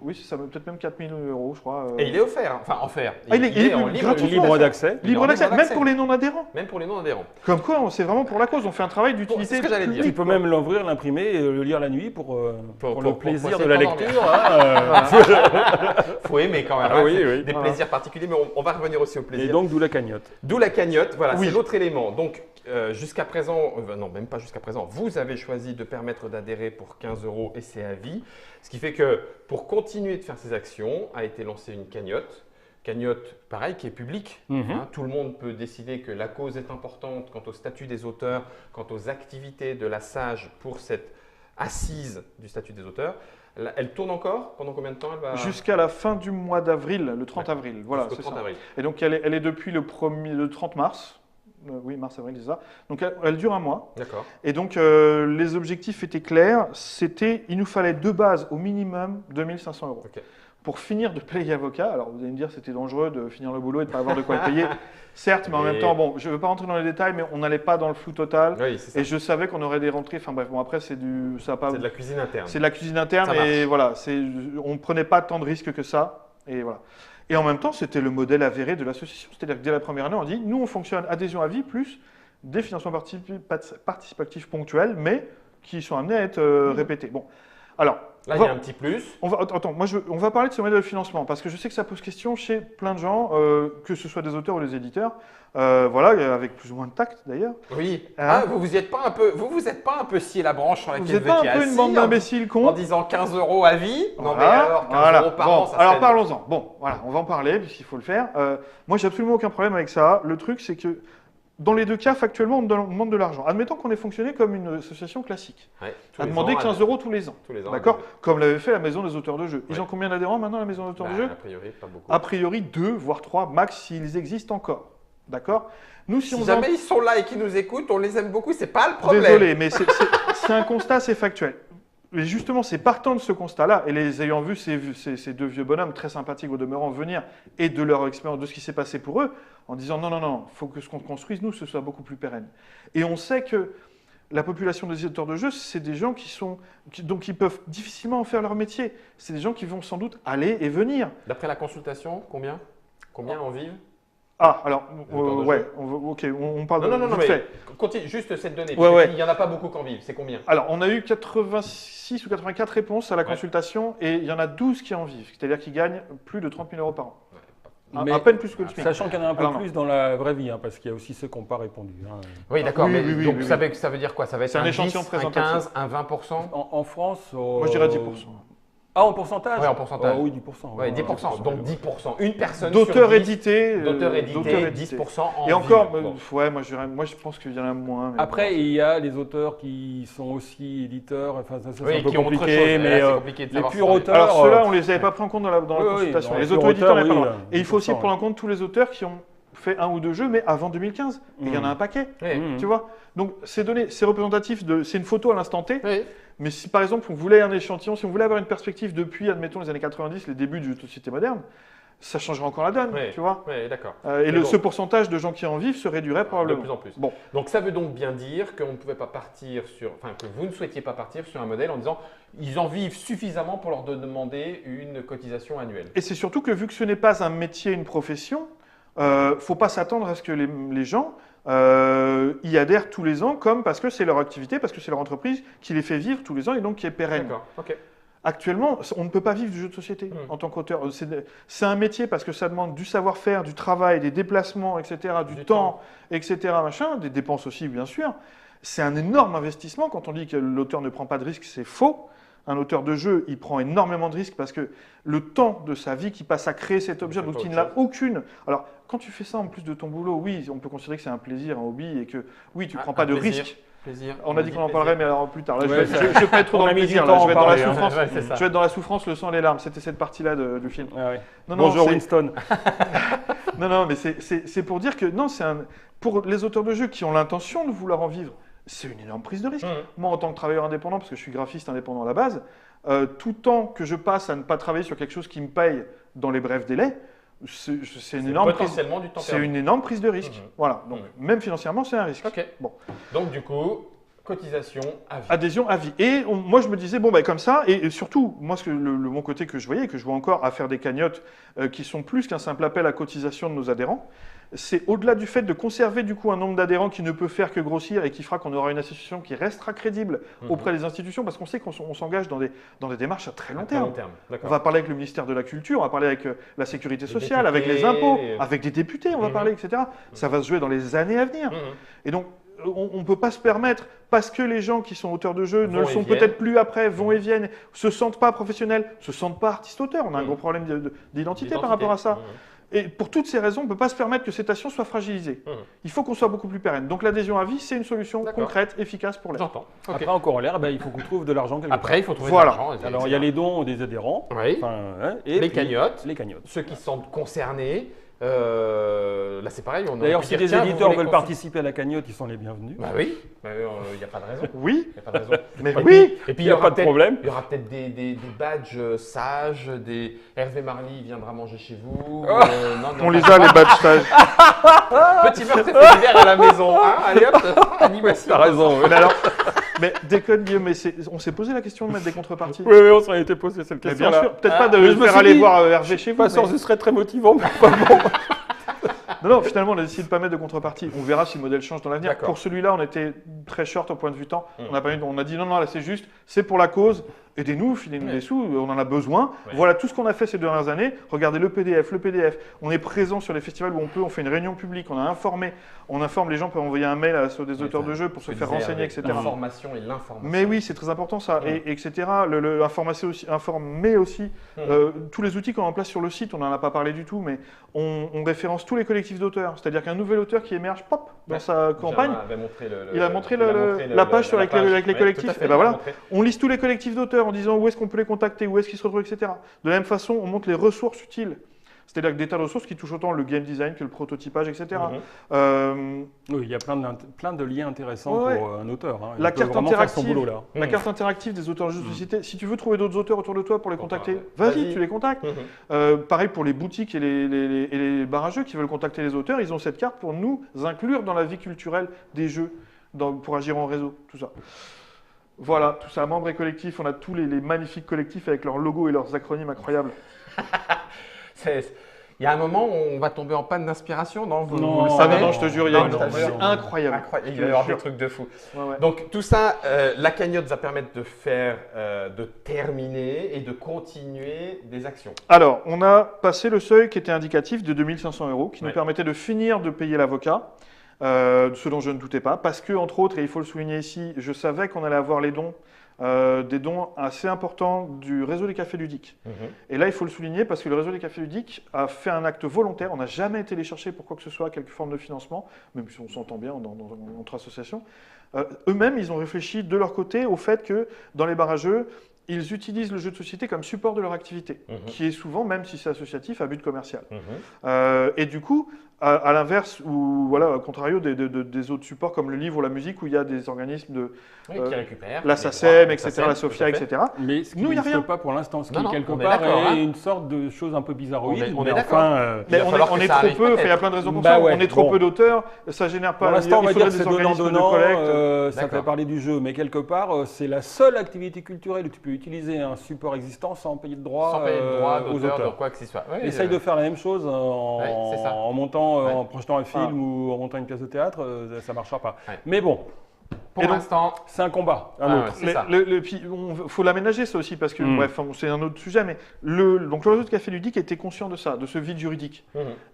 Oui, c'est ça, peut-être même 4 000 €, je crois. Et il est offert, enfin offert. Il est en libre d'accès. Libre d'accès, même pour les non-adhérents. Même pour les non-adhérents. Comme quoi, c'est vraiment pour la cause, on fait un travail d'utilité. C'est ce que j'allais dire. Tu peux même l'ouvrir, l'imprimer et le lire la nuit pour le plaisir de la lecture. Faut aimer quand même. Des plaisirs particuliers, mais on va revenir aussi au plaisir. Et donc, d'où la cagnotte. D'où la cagnotte, voilà, c'est l'autre élément. Donc, jusqu'à présent, non, même pas jusqu'à présent, vous avez choisi de permettre d'adhérer pour 15 € et c'est à vie. Ce qui fait que pour continuer de faire ces actions, a été lancée une cagnotte. Cagnotte, pareil, qui est publique. Tout le monde peut décider que la cause est importante quant au statut des auteurs, quant aux activités de la SAGE pour cette assise du statut des auteurs. Elle tourne encore? Pendant combien de temps elle va... Jusqu'à la fin du mois d'avril, le 30 avril. Voilà, c'est ça. Avril. Et donc, elle est depuis le 30 mars. Oui, mars-avril, c'est ça. Donc, elle dure un mois. D'accord. Et donc, les objectifs étaient clairs. Il nous fallait de base, au minimum, 2 500 €. Okay. Pour finir de payer l'avocat. Alors, vous allez me dire, c'était dangereux de finir le boulot et de ne pas avoir de quoi le payer. Certes, mais en même temps, bon, je ne veux pas rentrer dans les détails, mais on n'allait pas dans le flou total. Oui, c'est ça. Et je savais qu'on aurait des rentrées. Enfin bref, bon, après, c'est de la cuisine interne. C'est de la cuisine interne. Et voilà, on ne prenait pas tant de risques que ça. Et voilà. Et en même temps, c'était le modèle avéré de l'association. C'est-à-dire que dès la première année, on dit, nous, on fonctionne adhésion à vie plus des financements participatifs ponctuels, mais qui sont amenés à être répétés. Bon, alors, Là, il y a un petit plus. Attends, on va parler de ce modèle de financement parce que je sais que ça pose question chez plein de gens, que ce soit des auteurs ou des éditeurs. Voilà, avec plus ou moins de tact d'ailleurs. Oui. Hein Vous êtes pas un peu scié la branche sur laquelle Vous n'êtes pas un peu une bande d'imbéciles en cons disant 15 € à vie. Non, mais Voilà, alors, 15 voilà. € par Bon, an, ça alors serait- parlons-en. Bon, voilà, on va en parler puisqu'il faut le faire. Moi, j'ai absolument aucun problème avec ça. Le truc, c'est que dans les deux cas, factuellement, on demande de l'argent. Admettons qu'on ait fonctionné comme une association classique. Ouais, tous À les demander ans, 15 € tous les ans. tous les ans. D'accord? Comme l'avait fait la Maison des auteurs de jeux. Ils Ouais. ont combien d'adhérents maintenant, la Maison des auteurs de jeux? A priori, pas beaucoup. A priori, 2, voire 3 max s'ils existent encore. D'accord? Nous, Si on jamais ils sont là et qu'ils nous écoutent, on les aime beaucoup, c'est pas le problème. Désolé, mais c'est un constat, c'est factuel. Et justement, c'est partant de ce constat-là, et les ayant vus, ces deux vieux bonhommes très sympathiques au demeurant venir, et de leur expérience, de ce qui s'est passé pour eux, en disant non, il faut que ce qu'on construise, nous, ce soit beaucoup plus pérenne. Et on sait que la population des éditeurs de jeux, c'est des gens qui peuvent difficilement en faire leur métier. C'est des gens qui vont sans doute aller et venir. D'après la consultation, combien en vivent? Ah, alors, auteurs de ouais, jeux. on parle Non, vite mais fait. continue juste cette donnée. Ouais, ouais. Il n'y en a pas beaucoup qui en vivent. C'est combien? Alors, on a eu 86 ou 84 réponses à la Ouais. consultation et il y en a 12 qui en vivent, c'est-à-dire qui gagnent plus de 30 000 € par an. Mais- À peine plus que le SMIC. Sachant qu'il y en a un peu Alors, non. plus dans la vraie vie, hein, parce qu'il y a aussi ceux qui n'ont pas répondu. Hein. Oui, d'accord. Oui, mais oui, donc oui, ça, oui. ça veut dire quoi? Ça va être C'est un un échantillon 10, un représentatif. 15, un 20%? En France. Moi, je dirais 10%. Ah, en pourcentage? Ouais, en pourcentage. Oui, 10%. Ouais, 10%. Donc 10%. Une personne D'auteurs sur 10, édités. d'auteurs édités, édités. 10% en Et encore, vivent. Bon. ouais, moi je pense qu'il y en a moins. mais Après, bon. il y a les auteurs qui sont aussi éditeurs. Enfin, ça, c'est Oui, un peu qui ont autre compliqué, chose. mais Là, c'est compliqué de les savoir purs si on est- auteurs. Alors ceux-là, on les avait pas pris en compte dans la oui, oui, consultation. dans Les les auto-éditeurs, auteurs, n'est pas oui, loin. Et il faut aussi 10%, prendre en compte tous les auteurs qui ont fait un ou deux jeux, mais avant 2015. Et il y en a un paquet. Oui. Mmh. Tu vois? Donc ces données, c'est représentatif c'est une photo à l'instant T. Oui. Mais si par exemple on voulait un échantillon, si on voulait avoir une perspective depuis, admettons, les années 90, les débuts du jeu de société moderne, ça changerait encore la donne, Oui. tu vois. Oui, d'accord. Et Mais bon. ce pourcentage de gens qui en vivent se réduirait De probablement. plus en plus. Bon. Donc ça veut donc bien dire qu'on ne pouvait pas partir sur, enfin que vous ne souhaitiez pas partir sur un modèle en disant ils en vivent suffisamment pour leur demander une cotisation annuelle. Et c'est surtout que vu que ce n'est pas un métier, une profession, faut pas s'attendre à ce que les gens y adhèrent tous les ans, comme parce que c'est leur activité, parce que c'est leur entreprise qui les fait vivre tous les ans et donc qui est pérenne. D'accord. Ok. Actuellement, on ne peut pas vivre du jeu de société en tant qu'auteur. C'est un métier parce que ça demande du savoir-faire, du travail, des déplacements, etc., du temps, etc., machin, des dépenses aussi, bien sûr. C'est un énorme investissement. Quand on dit que l'auteur ne prend pas de risques, c'est faux. Un auteur de jeu, il prend énormément de risques parce que le temps de sa vie qu'il passe à créer cet objet, C'est dont pas il autre n'a chose. aucune. Alors, quand tu fais ça en plus de ton boulot, oui, on peut considérer que c'est un plaisir, un hobby et que, oui, tu ne prends pas de plaisir. risques. Plaisir. On a dit qu'on en parlerait, mais alors plus tard. Là, Ouais, je vais pas être trop on dans a le mis du plaisir. temps Là, je à vais en être dans la parler, hein. souffrance. Ouais, c'est ça. Je vais être dans la souffrance, le sang, les larmes. C'était cette partie-là du film. Ah ouais. Non, Bonjour c'est- Winston. non, mais c'est pour dire que non, pour les auteurs de jeux qui ont l'intention de vouloir en vivre, c'est une énorme prise de risque. Mmh. Moi, en tant que travailleur indépendant, parce que je suis graphiste indépendant à la base, tout temps que je passe à ne pas travailler sur quelque chose qui me paye dans les brefs délais, c'est une C'est énorme prise. potentiellement du temps C'est perdu. une énorme prise de risque. Mhm. Voilà. Donc, même financièrement, c'est un risque. Ok. Bon. Donc du coup, cotisation à vie. Adhésion à vie. Et moi, je me disais, bon, bah, comme ça, et surtout, moi, mon côté que je voyais, et que je vois encore à faire des cagnottes qui sont plus qu'un simple appel à cotisation de nos adhérents, c'est au-delà du fait de conserver du coup un nombre d'adhérents qui ne peut faire que grossir et qui fera qu'on aura une association qui restera crédible auprès des institutions, parce qu'on sait qu'on s'engage dans des démarches à très long terme. On D'accord. va parler avec le ministère de la Culture, on va parler avec la sécurité Les sociale, avec les députés, impôts, avec des députés, on va Mhm. parler, etc. Ça va se jouer dans les années à venir. Mhm. Et donc, on ne peut pas se permettre, parce que les gens qui sont auteurs de jeux ne Vont le et sont viennent. peut-être plus après, vont et viennent, se sentent pas professionnels, se sentent pas artistes-auteurs. On a un Mhm. gros problème d'identité par rapport à ça. Mhm. Et pour toutes ces raisons, on ne peut pas se permettre que cette action soit fragilisée. Mhm. Il faut qu'on soit beaucoup plus pérenne. Donc l'adhésion à vie, c'est une solution D'accord. concrète, efficace pour l'être. J'entends. Ok. Après, en corollaire, il faut qu'on trouve de l'argent quelque Après, il faut trouver Voilà. de l'argent. part. Alors, il y a les dons des adhérents. Oui. Enfin, et Les puis cagnottes. Les cagnottes. Ceux qui sont concernés. Là, c'est pareil. On aurait D'ailleurs, pu si dire, des tiens, vous éditeurs voulez veulent consul- participer à la cagnotte, ils sont les bienvenus. Bah oui. Il n'y a pas de raison. Oui, Il y a pas de raison. mais Et oui. puis, Il y a pas de problème. Il y aura peut-être des badges sages, des Hervé Marly viendra manger chez vous. Non, On les a, les badges stages. Petit meurtre éphémère à la maison. Hein, allez hop, animation. T'as raison. Oui, Mais alors, mais déconne Guillaume, mais on s'est posé la question de mettre des contreparties. oui, on s'en était posé cette Mais question. bien sûr, peut-être pas de mais je me faire suis aller dit, voir Hervé chez vous. Pas sûr, mais- ce serait très motivant. Mais pas bon. Non, finalement, on a décidé de ne pas mettre de contrepartie. On verra si le modèle change dans l'avenir. D'accord. Pour celui-là, on était très short au point de vue temps. On a dit non, là c'est juste, c'est pour la cause. Aidez-nous, filez-nous des sous, on en a besoin. Voilà tout ce qu'on a fait ces dernières années. Regardez le PDF. On est présent sur les festivals où on peut, on fait une réunion publique, on a informé, on informe les gens, peuvent envoyer un mail sur des auteurs de jeux pour se faire renseigner, etc. L'information et l'information. Mais oui, c'est très important ça, et etc. Informer aussi tous les outils qu'on a en place sur le site, on n'en a pas parlé du tout, mais on référence tous les collectifs d'auteurs. C'est-à-dire qu'un nouvel auteur qui émerge, pop, dans sa campagne, il a montré la page avec les collectifs. Et ben voilà, on liste tous les collectifs d'auteurs en disant où est-ce qu'on peut les contacter, où est-ce qu'ils se retrouvent, etc. De la même façon, on montre les ressources utiles. C'est-à-dire que des tas de ressources qui touchent autant le game design que le prototypage, etc. Oui, il y a plein de liens intéressants pour un auteur. Hein. La carte interactive des auteurs de jeux de société. Si tu veux trouver d'autres auteurs autour de toi pour les contacter, vas-y, tu les contactes. Pareil pour les boutiques et les bars à jeux qui veulent contacter les auteurs, ils ont cette carte pour nous inclure dans la vie culturelle des jeux, pour agir en réseau, tout ça. Voilà, tout ça, membres et collectifs, on a tous les magnifiques collectifs avec leurs logos et leurs acronymes incroyables. Il y a un moment où on va tomber en panne d'inspiration, non? Non, je te jure, c'est incroyable. Il va y avoir des trucs de fou. Donc tout ça, la cagnotte va permettre de faire, de terminer et de continuer des actions. Alors, on a passé le seuil qui était indicatif de 2 500 €, qui nous permettait de finir de payer l'avocat. Ce dont je ne doutais pas, parce que, entre autres, et il faut le souligner ici, je savais qu'on allait avoir les dons, des dons assez importants du réseau des cafés ludiques. Et là, il faut le souligner parce que le réseau des cafés ludiques a fait un acte volontaire. On n'a jamais été les chercher pour quoi que ce soit, quelque forme de financement, même si on s'entend bien entre associations. Eux-mêmes, ils ont réfléchi de leur côté au fait que dans les bars à jeux, ils utilisent le jeu de société comme support de leur activité, qui est souvent, même si c'est associatif, à but commercial. Et du coup, à l'inverse, ou voilà, à contrario des autres supports comme le livre ou la musique, où il y a des organismes qui récupèrent, la SACEM, etc., la SOFIA, etc. Mais ce qui n'existe pas pour l'instant, ce qui quelque on part est une sorte de chose un peu bizarroïde. On est d'accord. Mais on est trop peu, il y a plein de raisons pour ça. On est trop peu d'auteurs, ça génère pas. Pour l'instant, on va dire que des c'est organismes de collecte. Ça fait parler du jeu, mais quelque part, c'est la seule activité culturelle où tu peux utiliser un support existant sans payer de droit aux auteurs. Quoi que ce soit. Essaye de faire la même chose en montant, en projetant un film ou en montant une pièce de théâtre, ça ne marchera pas. Mais bon. Pour l'instant, c'est un combat. Il faut l'aménager ça aussi parce que bref, c'est un autre sujet. Mais donc le réseau de café ludique était conscient de ça, de ce vide juridique.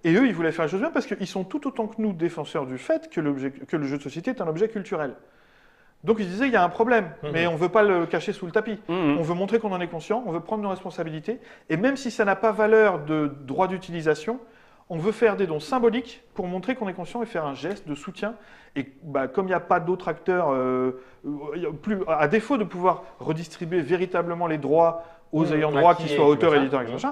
Et eux, ils voulaient faire les choses bien parce qu'ils sont tout autant que nous défenseurs du fait que le jeu de société est un objet culturel. Donc ils disaient il y a un problème, mais on ne veut pas le cacher sous le tapis. On veut montrer qu'on en est conscient, on veut prendre nos responsabilités. Et même si ça n'a pas valeur de droit d'utilisation, on veut faire des dons symboliques pour montrer qu'on est conscient et faire un geste de soutien. Et comme il n'y a pas d'autres acteurs, à défaut de pouvoir redistribuer véritablement les droits aux ayants droit, qu'ils soient auteurs, éditeurs, etc.,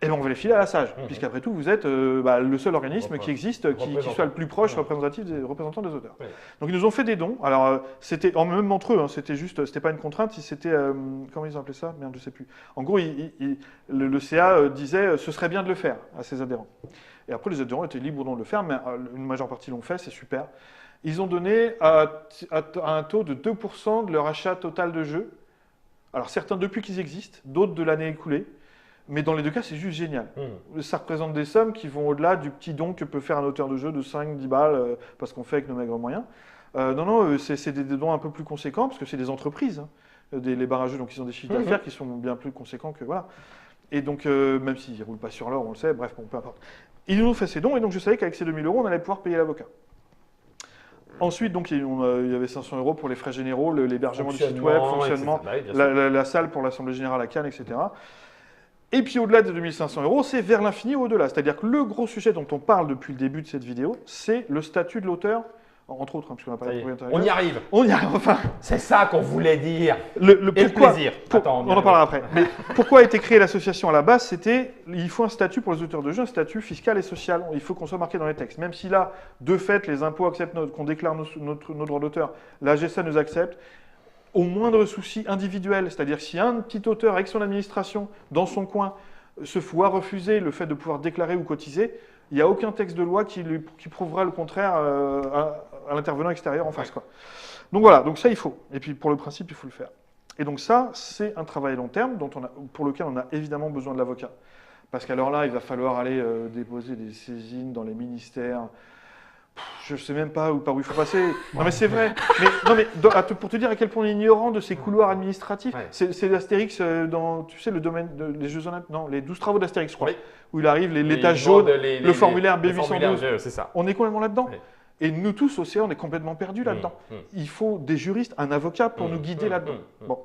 et on va les filer à la SAGE, puisqu'après tout, vous êtes le seul organisme qui existe, qui soit le plus proche représentant des auteurs. Donc ils nous ont fait des dons. Alors c'était même entre eux, c'était pas une contrainte, c'était comment ils ont appelé ça? Merde, je sais plus. En gros, le CA disait ce serait bien de le faire à ses adhérents. Et après, les adhérents étaient libres de le faire, mais une majeure partie l'ont fait, c'est super. Ils ont donné à un taux de 2% de leur achat total de jeux. Alors certains depuis qu'ils existent, d'autres de l'année écoulée. Mais dans les deux cas, c'est juste génial. Ça représente des sommes qui vont au-delà du petit don que peut faire un auteur de jeu de 5-10 balles, parce qu'on fait avec nos maigres moyens. C'est des dons un peu plus conséquents, parce que c'est des entreprises, les bars à jeux, donc ils ont des chiffres d'affaires qui sont bien plus conséquents que voilà. Et donc, même s'ils ne roulent pas sur l'or, on le sait, bref, bon, peu importe. Ils nous ont fait ces dons, et donc je savais qu'avec ces 2 000 €, on allait pouvoir payer l'avocat. Ensuite, donc, il y avait 500 € pour les frais généraux, l'hébergement du site web, fonctionnement, la salle pour l'Assemblée Générale à Cannes, etc. Et puis au-delà de 2 500 €, c'est vers l'infini et au-delà. C'est-à-dire que le gros sujet dont on parle depuis le début de cette vidéo, c'est le statut de l'auteur, entre autres, puisqu'on n'a pas la On y arrive. On y arrive, enfin. C'est ça qu'on voulait dire. Le plaisir. On en parlera après. Mais pourquoi a été créée l'association à la base? Il faut un statut pour les auteurs de jeux, un statut fiscal et social. Il faut qu'on soit marqué dans les textes. Même si là, de fait, les impôts acceptent qu'on déclare nos droits d'auteur, la GSA nous accepte. Au moindre souci individuel, c'est-à-dire si un petit auteur avec son administration dans son coin se voit refuser le fait de pouvoir déclarer ou cotiser, il n'y a aucun texte de loi qui prouvera le contraire à l'intervenant extérieur en face. Quoi. Donc voilà, donc ça il faut. Et puis pour le principe, il faut le faire. Et donc ça, c'est un travail long terme pour lequel on a évidemment besoin de l'avocat. Parce qu'alors là, il va falloir aller déposer des saisines dans les ministères. je sais même pas par où il faut passer. Non mais c'est vrai. Pour te dire à quel point on est ignorant de ces couloirs administratifs, Ouais. c'est l'Astérix dans, tu sais, le domaine les Jeux Olympiques, non, les 12 travaux d'Astérix, je crois, Oui. où il arrive, Les l'étage jaune, bandes, le formulaire le formulaire B812. G, c'est ça. On est complètement là-dedans. Ouais. Et nous tous, Océan, on est complètement perdus là-dedans. Il faut des juristes, un avocat pour nous guider là-dedans. Bon.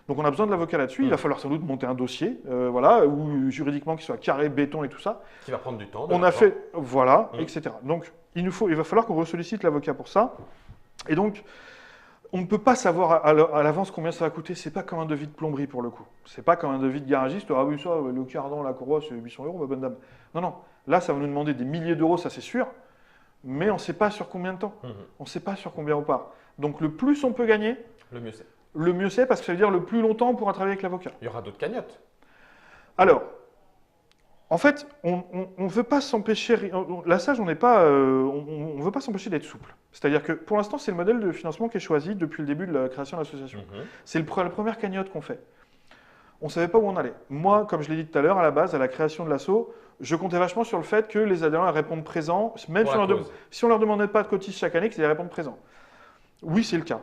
Donc on a besoin de l'avocat là-dessus. Il va falloir sans doute monter un dossier, voilà, ou juridiquement qui soit carré, béton et tout ça. Qui va prendre du temps. On a fait, voilà, etc. Donc il va falloir qu'on ressollicite l'avocat pour ça. Et donc on ne peut pas savoir à l'avance combien ça va coûter. C'est pas comme un devis de plomberie pour le coup. C'est pas comme un devis de garagiste. Ah oui, ça, le cardan, la courroie, c'est 800 €, ma bonne dame. Non, non. Là, ça va nous demander des milliers d'euros, ça c'est sûr. Mais on ne sait pas sur combien de temps. On ne sait pas sur combien on part. Donc le plus on peut gagner, le mieux c'est, parce que ça veut dire le plus longtemps on pourra travailler avec l'avocat. Il y aura d'autres cagnottes. Alors, en fait, on ne veut pas s'empêcher. La SAGE, on veut pas s'empêcher d'être souple. C'est-à-dire que pour l'instant, c'est le modèle de financement qui est choisi depuis le début de la création de l'association. C'est la première cagnotte qu'on fait. On ne savait pas où on allait. Moi, comme je l'ai dit tout à l'heure, à la base, à la création de l'asso, je comptais vachement sur le fait que les adhérents répondent présent, même si on leur demandait pas de cotiser chaque année, qu'ils répondent présent. Oui, c'est le cas.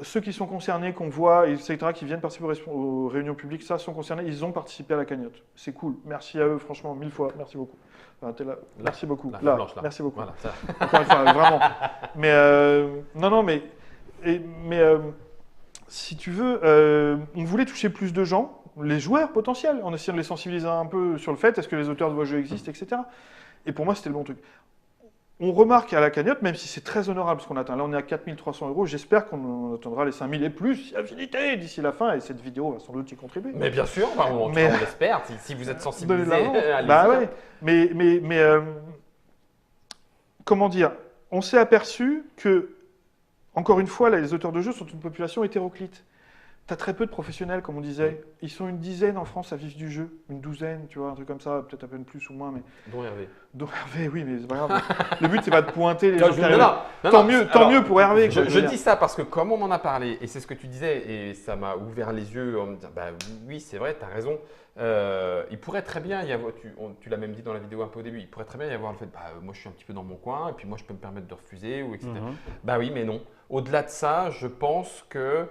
Ceux qui sont concernés, qu'on voit, etc., qui viennent participer aux réunions publiques, ça, sont concernés, ils ont participé à la cagnotte. C'est cool. Merci à eux, franchement, 1000 fois. Merci beaucoup. Enfin, merci beaucoup. Là. Merci beaucoup. Voilà, ça. Encore une fois, vraiment. Mais, si tu veux, on voulait toucher plus de gens, les joueurs potentiels, en essayant de les sensibiliser un peu sur le fait, est-ce que les auteurs de vos jeux existent, etc. Et pour moi, c'était le bon truc. On remarque à la cagnotte, même si c'est très honorable ce qu'on atteint, là on est à 4 300 €, j'espère qu'on atteindra les 5 000 et plus, si affinité, d'ici la fin, et cette vidéo va sans doute y contribuer. Mais bien sûr, on l'espère, si vous êtes sensibilisé. Bah ouais, mais comment dire, on s'est aperçu que, encore une fois, les auteurs de jeux sont une population hétéroclite. Tu as très peu de professionnels, comme on disait. Ils sont une dizaine en France à vivre du jeu. Une douzaine, tu vois, un truc comme ça, peut-être un peu plus ou moins. Mais... Dont Hervé. Oui, mais c'est pas grave. Le but, c'est pas de pointer les gens. Tant mieux pour Hervé. Je dis ça parce que comme on en a parlé, et c'est ce que tu disais, et ça m'a ouvert les yeux en me disant, bah oui, c'est vrai, tu as raison. Il pourrait très bien y avoir, tu l'as même dit dans la vidéo un peu au début, il pourrait très bien y avoir le fait, moi je suis un petit peu dans mon coin, et puis moi je peux me permettre de refuser, ou etc. Bah oui, mais non. Au-delà de ça, je pense que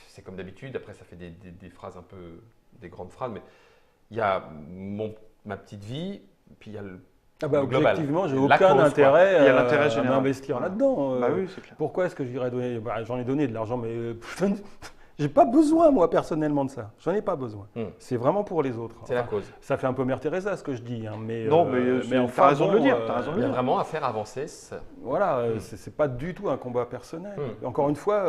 c'est comme d'habitude, après ça fait des phrases un peu, des grandes phrases, mais il y a ma petite vie, puis il y a le global. Objectivement, j'ai aucun intérêt à m'investir là-dedans. Bah oui, c'est clair. Pourquoi est-ce que j'irais donner j'en ai donné de l'argent, mais j'ai pas besoin, moi, personnellement, de ça. J'en ai pas besoin. C'est vraiment pour les autres. C'est la cause. Ça fait un peu Mère Teresa, ce que je dis. Mais t'as raison de le dire. Il y a vraiment à faire avancer ça. Voilà, c'est pas du tout un combat personnel. Encore une fois,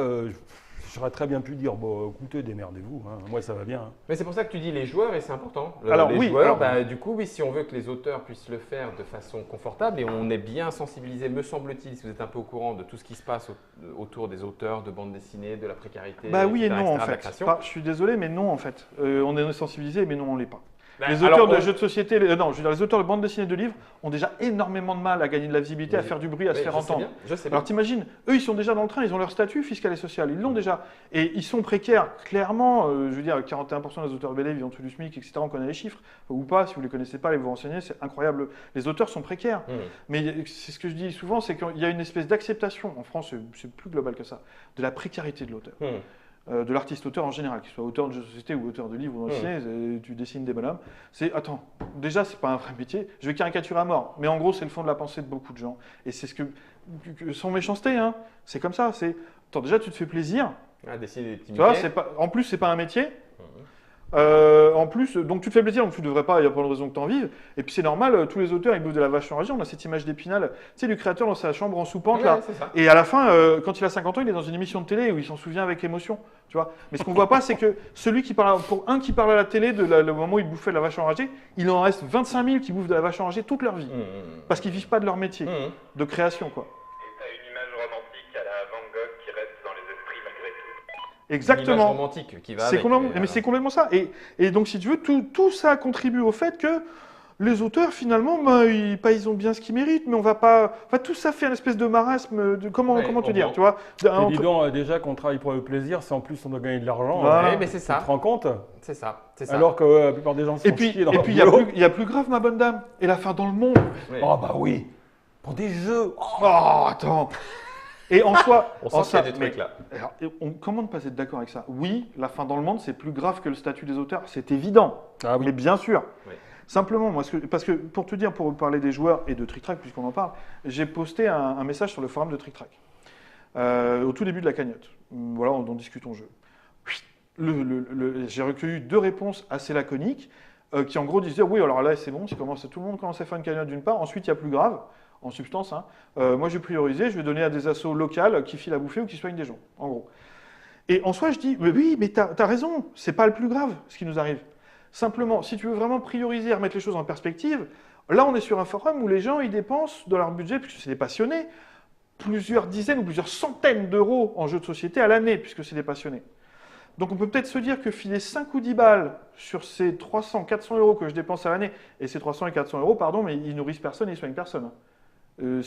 j'aurais très bien pu dire, bon, écoutez, démerdez-vous, hein. Moi ça va bien. Hein. Mais c'est pour ça que tu dis les joueurs, et c'est important. Du coup, oui, si on veut que les auteurs puissent le faire de façon confortable, et on est bien sensibilisé, me semble-t-il, si vous êtes un peu au courant de tout ce qui se passe autour des auteurs, de bande dessinée, de la précarité. Oui et non, en fait. Je suis désolé, mais non, en fait. On est sensibilisé, mais non, on ne l'est pas. Les Alors, auteurs de jeux de société, les auteurs de bande dessinée de livres ont déjà énormément de mal à gagner de la visibilité, à faire du bruit, à se faire entendre. Je sais bien. Alors t'imagines, eux ils sont déjà dans le train, ils ont leur statut fiscal et social, ils l'ont déjà. Et ils sont précaires, clairement, je veux dire, 41% des auteurs BD vivent en dessous du SMIC, etc. On connaît les chiffres, ou pas, si vous ne les connaissez pas, allez vous renseigner, c'est incroyable. Les auteurs sont précaires. Mais c'est ce que je dis souvent, c'est qu'il y a une espèce d'acceptation, en France c'est plus global que ça, de la précarité de l'auteur. De l'artiste-auteur en général, qu'il soit auteur de jeux de société ou auteur de livres ou dessinés, tu dessines des bonhommes. Attends, déjà, c'est pas un vrai métier. Je vais caricaturer à mort, mais en gros, c'est le fond de la pensée de beaucoup de gens. Et c'est ce que sans méchanceté, hein, c'est comme ça. Attends, déjà, tu te fais plaisir. Dessiner des petits tu vois, en plus, c'est pas un métier. En plus, donc tu te fais plaisir, donc tu devrais pas, il n'y a pas de raison que tu en vives. Et puis c'est normal, tous les auteurs ils bouffent de la vache enragée. On a cette image d'Épinal, tu sais, du créateur dans sa chambre en soupente là. Et à la fin, quand il a 50 ans, il est dans une émission de télé où il s'en souvient avec émotion, tu vois. Mais ce qu'on voit pas, c'est que celui qui parle, pour un qui parle à la télé le moment où il bouffait de la vache enragée, il en reste 25 000 qui bouffent de la vache enragée toute leur vie, parce qu'ils vivent pas de leur métier, de création quoi. Exactement. Une image romantique qui va avec. Mais c'est complètement ça. Et donc, si tu veux, tout ça contribue au fait que les auteurs, finalement, ils ont bien ce qu'ils méritent, mais on va pas... Enfin, tout ça fait une espèce de marasme. Comment te dire, tu vois dis donc, déjà qu'on travaille pour le plaisir, si en plus on doit gagner de l'argent, mais c'est ça. Tu te rends compte? C'est ça. Alors que la plupart des gens sont chiés dans et puis, il y a plus grave, ma bonne dame. Et la fin dans le monde. Oh bah oui. Pour des jeux. Oh, attends. Et en soi, On sent qu'il y a des trucs là. alors, comment ne pas être d'accord avec ça? Oui, la fin dans le monde, c'est plus grave que le statut des auteurs, c'est évident. Ah oui. Mais bien sûr. Oui. Simplement, moi, parce que pour te dire, pour parler des joueurs et de Trick Track, puisqu'on en parle, j'ai posté un message sur le forum de Trick Track au tout début de la cagnotte. Voilà, on discute jeu. J'ai recueilli 2 réponses assez laconiques qui, en gros, disaient oui, alors là, c'est bon, tout le monde commence à faire une cagnotte d'une part. Ensuite, il y a plus grave, en substance. Hein. Moi, j'ai priorisé, je vais donner à des assos locales qui filent à bouffer ou qui soignent des gens, en gros. Et en soi, je dis mais oui, mais t'as raison, c'est pas le plus grave ce qui nous arrive. Simplement, si tu veux vraiment prioriser et remettre les choses en perspective, là, on est sur un forum où les gens, ils dépensent de leur budget, puisque c'est des passionnés, plusieurs dizaines ou plusieurs centaines d'euros en jeux de société à l'année, puisque c'est des passionnés. Donc on peut peut-être se dire que filer 5 ou 10 balles sur ces 300, 400 euros que je dépense à l'année, et ces 300 et 400 euros, pardon, mais ils nourrissent personne et ils soignent personne. Oui,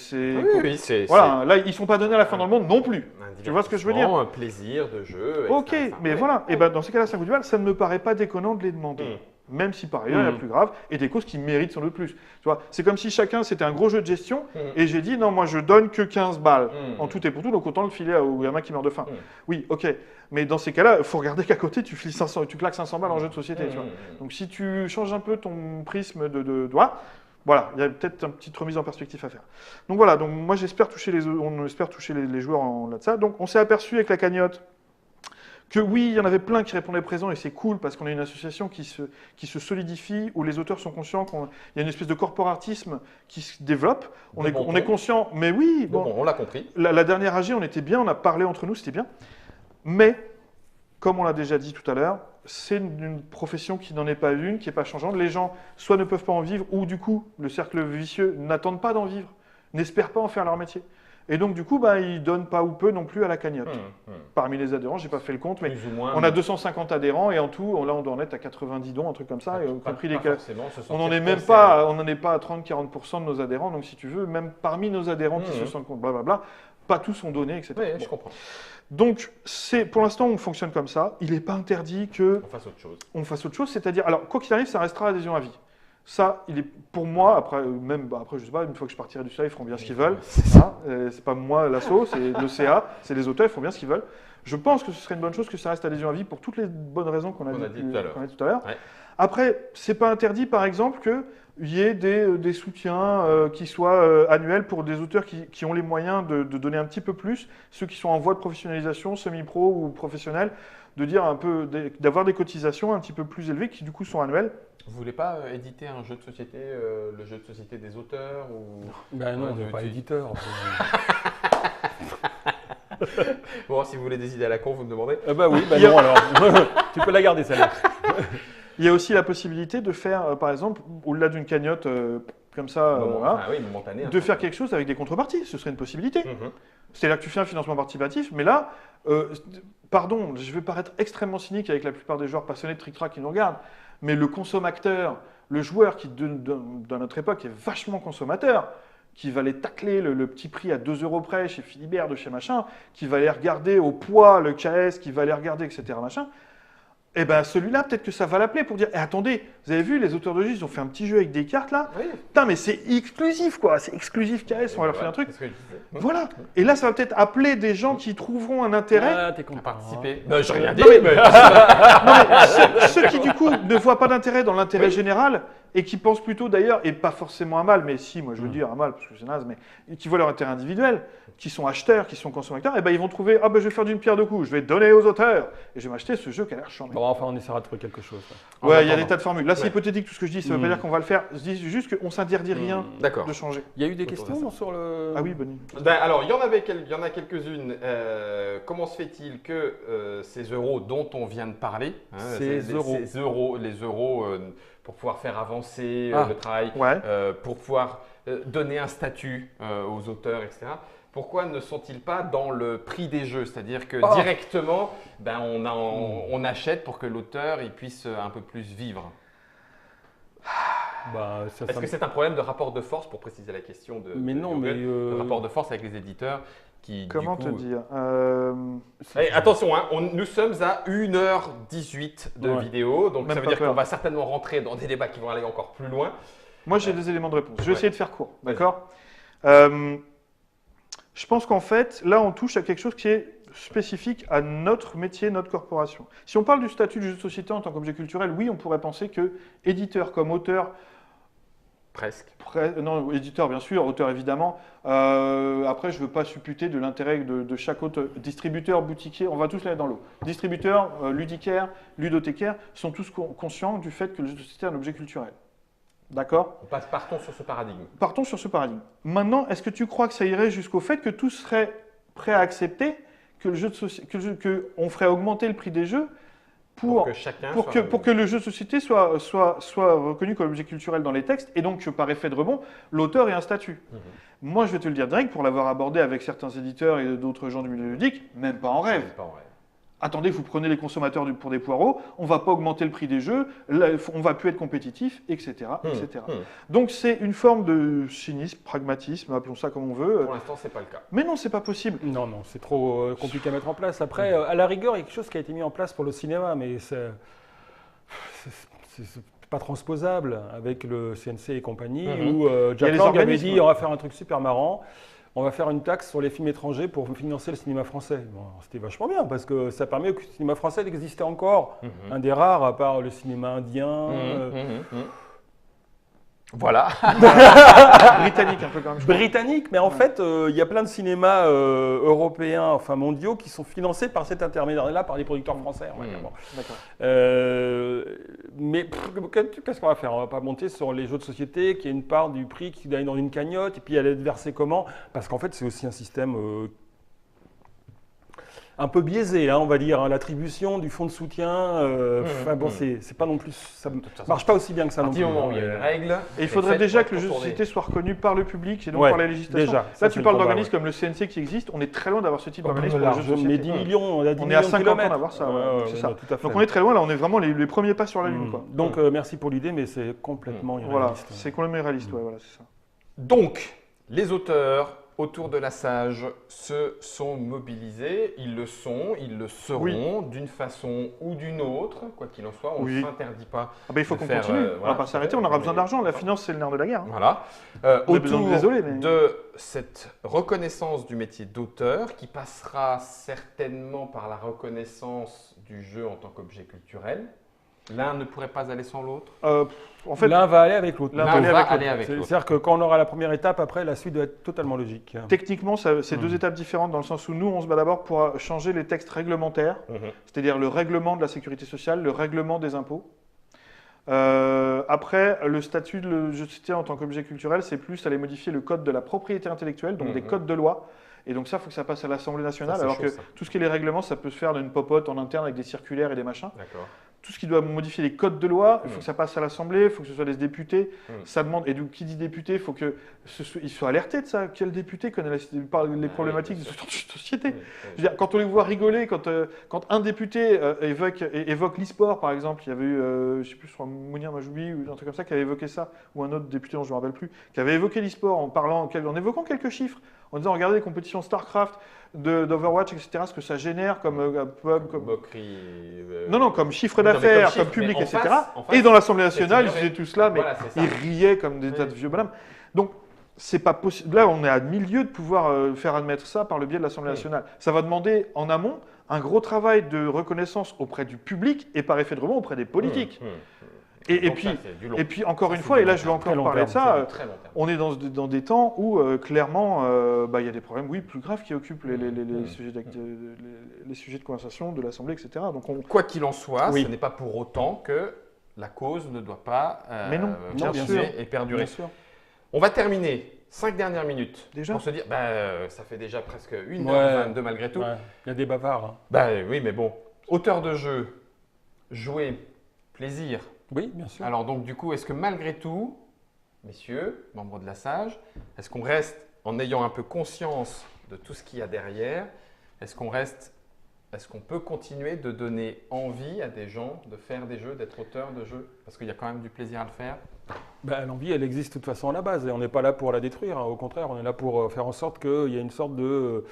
c'est voilà, là, ils ne sont pas donnés à la fin dans le monde non plus. Tu vois ce que je veux dire? Un plaisir de jeu. Ok, mais voilà. Et ben dans ces cas-là, 5 ou 10 balles, ça ne me paraît pas déconnant de les demander. Même si par ailleurs, il y a plus grave, et des causes qui méritent sans doute plus. Tu vois, c'est comme si chacun, c'était un gros jeu de gestion, et j'ai dit, non, moi, je donne que 15 balles, en tout et pour tout, donc autant le filer au gamin qui meurt de faim. Oui, ok. Mais dans ces cas-là, il faut regarder qu'à côté, tu files 500, tu claques 500 balles en jeu de société. Tu vois. Donc si tu changes un peu ton prisme de doigt, voilà, il y a peut-être une petite remise en perspective à faire. Donc voilà, donc moi, j'espère toucher on espère toucher les joueurs en là de ça. Donc on s'est aperçu avec la cagnotte que oui, il y en avait plein qui répondaient présent et c'est cool parce qu'on a une association qui se solidifie, où les auteurs sont conscients qu'il y a une espèce de corporatisme qui se développe. On est conscient, mais oui. Bon, on l'a compris. La dernière AG, on était bien, on a parlé entre nous, c'était bien. Mais, comme on l'a déjà dit tout à l'heure, c'est une profession qui n'en est pas une, qui n'est pas changeante. Les gens, soit ne peuvent pas en vivre, ou du coup, le cercle vicieux, n'attendent pas d'en vivre, n'espèrent pas en faire leur métier. Et donc, du coup, ils ne donnent pas ou peu non plus à la cagnotte. Parmi les adhérents, je n'ai pas fait le compte, mais on a 250 adhérents et en tout, là, on doit en être à 90 dons, un truc comme ça. Et y compris les cas. On n'en est même pas, on n'en est pas à 30-40% de nos adhérents. Donc, si tu veux, même parmi nos adhérents qui se sentent compte, blablabla, pas tous ont donné, etc. Oui, je comprends. Donc, pour l'instant, on fonctionne comme ça. Il n'est pas interdit qu'on fasse autre chose. On fasse autre chose, c'est-à-dire, alors, quoi qu'il arrive, ça restera adhésion à vie. Ça, il est pour moi, après, je sais pas, une fois que je partirai du CA, ils feront bien ce qu'ils veulent. C'est pas moi l'asso, c'est le CA, c'est les auteurs, ils font bien ce qu'ils veulent. Je pense que ce serait une bonne chose que ça reste adhésion à vie pour toutes les bonnes raisons qu'on a dit tout à l'heure. Ouais. Après, c'est pas interdit, par exemple, qu'il y ait des soutiens qui soient annuels pour des auteurs qui ont les moyens de donner un petit peu plus, ceux qui sont en voie de professionnalisation, semi-pro ou professionnels, de dire un peu, d'avoir des cotisations un petit peu plus élevées qui du coup sont annuelles. Vous voulez pas éditer un jeu de société, le jeu de société des auteurs ou... Ben non, on n'est pas éditeur. Bon, si vous voulez des idées à la con, vous me demandez. Bah oui, bah non alors. Tu peux la garder celle-là. Il y a aussi la possibilité de faire, par exemple, au-delà d'une cagnotte comme ça, momentanée, de faire quelque chose avec des contreparties. Ce serait une possibilité. C'est-à-dire que tu fais un financement participatif, mais là, pardon, je vais paraître extrêmement cynique avec la plupart des joueurs passionnés de Trick Track qui nous regardent, mais le consommateur, le joueur qui, dans notre époque, est vachement consommateur, qui va aller tacler le petit prix à 2 € près chez Philibert, de chez machin, qui va aller regarder au poids le KS, qui va aller regarder, etc. machin, eh bien celui-là, peut-être que ça va l'appeler pour dire attendez, vous avez vu, les auteurs de jeux, ils ont fait un petit jeu avec des cartes là. Oui. Putain, mais c'est exclusif quoi, c'est exclusif KS, on va leur faire un truc. Voilà. Et là, ça va peut-être appeler des gens qui trouveront un intérêt à participer. Non, j'ai rien dit. Ceux qui du coup ne voient pas d'intérêt dans l'intérêt général et qui pensent plutôt d'ailleurs, et pas forcément à mal, mais si, moi je veux dire à mal parce que c'est naze, mais qui voient leur intérêt individuel, qui sont acheteurs, qui sont consommateurs, et ben ils vont trouver je vais faire d'une pierre deux coups, je vais donner aux auteurs et je vais m'acheter ce jeu qui a l'air charmant. Bon, enfin, on essaiera de trouver quelque chose. Ouais, il y a des tas de formules. Là, c'est hypothétique tout ce que je dis, ça ne veut pas dire qu'on va le faire. Je dis juste qu'on s'interdit rien de changer. Il y a eu des questions sur le. Ah oui, Bonnie. Alors, il y en a quelques-unes. Comment se fait-il que ces euros dont on vient de parler, les euros pour pouvoir faire avancer le travail, pour pouvoir donner un statut aux auteurs, etc. Pourquoi ne sont-ils pas dans le prix des jeux? C'est-à-dire que directement, on achète pour que l'auteur puisse un peu plus vivre. Est-ce que c'est un problème de rapport de force, pour préciser la question de rapport de force avec les éditeurs Comment te dire attention, nous sommes à 1h18 de vidéo, donc ça veut dire qu'on va certainement rentrer dans des débats qui vont aller encore plus loin. Moi, j'ai des éléments de réponse. Je vais essayer de faire court, d'accord ? Je pense qu'en fait, là, on touche à quelque chose qui est spécifique à notre métier, notre corporation. Si on parle du statut du jeu de société en tant qu'objet culturel, oui, on pourrait penser que éditeur comme auteur, Presque. non, éditeur bien sûr, auteur évidemment. Après, je ne veux pas supputer de l'intérêt de chaque auteur. Distributeur, boutiquier, on va tous les mettre dans l'eau. Distributeurs, ludicaires, ludothécaires sont tous conscients du fait que le jeu de société est un objet culturel. D'accord ? Partons sur ce paradigme. Partons sur ce paradigme. Maintenant, est-ce que tu crois que ça irait jusqu'au fait que tous seraient prêts à accepter que qu'on ferait augmenter le prix des jeux pour que le jeu de société soit reconnu comme objet culturel dans les textes et donc que par effet de rebond, l'auteur ait un statut. Moi, je vais te le dire direct, pour l'avoir abordé avec certains éditeurs et d'autres gens du milieu ludique, même pas en rêve. Attendez, vous prenez les consommateurs pour des poireaux, on ne va pas augmenter le prix des jeux, on ne va plus être compétitif, etc. etc. Donc c'est une forme de cynisme, pragmatisme, appelons ça comme on veut. Pour l'instant, ce n'est pas le cas. Mais non, c'est pas possible. Non, c'est trop compliqué à mettre en place. Après, à la rigueur, il y a quelque chose qui a été mis en place pour le cinéma, mais c'est pas transposable avec le CNC et compagnie, où Jack Lang avait dit on va faire un truc super marrant. On va faire une taxe sur les films étrangers pour financer le cinéma français. Bon, c'était vachement bien parce que ça permet au cinéma français d'exister encore. Un des rares, à part le cinéma indien. Voilà. Britannique un peu quand même. Britannique, mais en fait, il y a plein de cinémas européens, enfin mondiaux, qui sont financés par cet intermédiaire-là, par les producteurs français. On va dire. Bon. Mais qu'est-ce qu'on va faire? On va pas monter sur les jeux de société, qui a une part du prix qui gagne dans une cagnotte, et puis elle est versée comment? Parce qu'en fait, c'est aussi un système un peu biaisé, hein, on va dire, hein, l'attribution du fonds de soutien. Bon, c'est pas non plus, ça marche pas aussi bien que ça. À partir du moment où il y a une règle. Et il faudrait déjà que le jeu de société soit reconnu par le public et donc par la législation. Déjà, là, tu parles d'organismes comme le CNC qui existe. On est très loin d'avoir ce type d'organisme pour le jeu de société. Mais 10 millions, on a 10 on est millions à 50 ans de d'avoir ça. C'est ça. Tout à fait. Donc on est très loin. Là, on est vraiment les premiers pas sur la lune. Quoi. Donc merci pour l'idée, mais c'est complètement irréaliste. Voilà, c'est complètement irréaliste. Voilà, c'est ça. Donc, les auteurs autour de la Sage se sont mobilisés, ils le seront d'une façon ou d'une autre, quoi qu'il en soit, on ne s'interdit pas. Il faut qu'on continue, on ne va pas s'arrêter, on aura besoin d'argent, la finance c'est le nerf de la guerre. Voilà, autour de cette reconnaissance du métier d'auteur qui passera certainement par la reconnaissance du jeu en tant qu'objet culturel. L'un ne pourrait pas aller sans l'autre. En fait, l'un va aller avec l'autre. C'est-à-dire que quand on aura la première étape, après, la suite doit être totalement logique. Techniquement, c'est deux étapes différentes dans le sens où nous, on se bat d'abord pour changer les textes réglementaires, c'est-à-dire le règlement de la sécurité sociale, le règlement des impôts. Après, le statut de jeu de société en tant qu'objet culturel, c'est plus aller modifier le code de la propriété intellectuelle, donc des codes de loi. Et donc ça, il faut que ça passe à l'Assemblée nationale, alors que tout ce qui est les règlements, ça peut se faire d'une popote en interne avec des circulaires et des machins. D'accord. Tout ce qui doit modifier les codes de loi, il faut que ça passe à l'Assemblée, il faut que ce soit des députés. Ça demande, et donc qui dit député, il faut qu'ils soient alertés de ça. Quel député connaît les problématiques de cette société? Je veux dire, quand on les voit rigoler, quand un député évoque l'e-sport, par exemple, il y avait eu, je ne sais plus, je crois Mounir Majoubi ou un truc comme ça qui avait évoqué ça, ou un autre député dont je ne me rappelle plus, qui avait évoqué l'e-sport en évoquant quelques chiffres, en disant regardez les compétitions StarCraft, d'Overwatch, etc., ce que ça génère comme moquerie. Non, comme chiffre d'affaires, comme public, etc. Et dans l'Assemblée nationale, ils faisaient tout cela, mais ils riaient comme des tas de vieux bonhommes. Donc, c'est pas possible. Là, on est à milieu de pouvoir faire admettre ça par le biais de l'Assemblée nationale. Ça va demander en amont un gros travail de reconnaissance auprès du public et par effet de rebond auprès des politiques. Et puis, encore une fois, et là je vais encore parler de ça, on est dans des temps où clairement il y a des problèmes plus graves qui occupent les sujets de conversation de l'Assemblée, etc. Donc quoi qu'il en soit, ce n'est pas pour autant que la cause ne doit pas continuer et perdurer. On va terminer 5 dernières minutes déjà pour se dire, ça fait déjà presque 1h22 malgré tout. Il y a des bavards. Oui, mais bon, auteur de jeu, jouer, plaisir. Oui, bien sûr. Alors donc du coup, est-ce que malgré tout, messieurs, membres de la Sage, est-ce qu'on reste en ayant un peu conscience de tout ce qu'il y a derrière, est-ce qu'on peut continuer de donner envie à des gens de faire des jeux, d'être auteur de jeux? Parce qu'il y a quand même du plaisir à le faire. L'envie, elle existe de toute façon à la base et on n'est pas là pour la détruire. Au contraire, on est là pour faire en sorte qu'il y ait une sorte de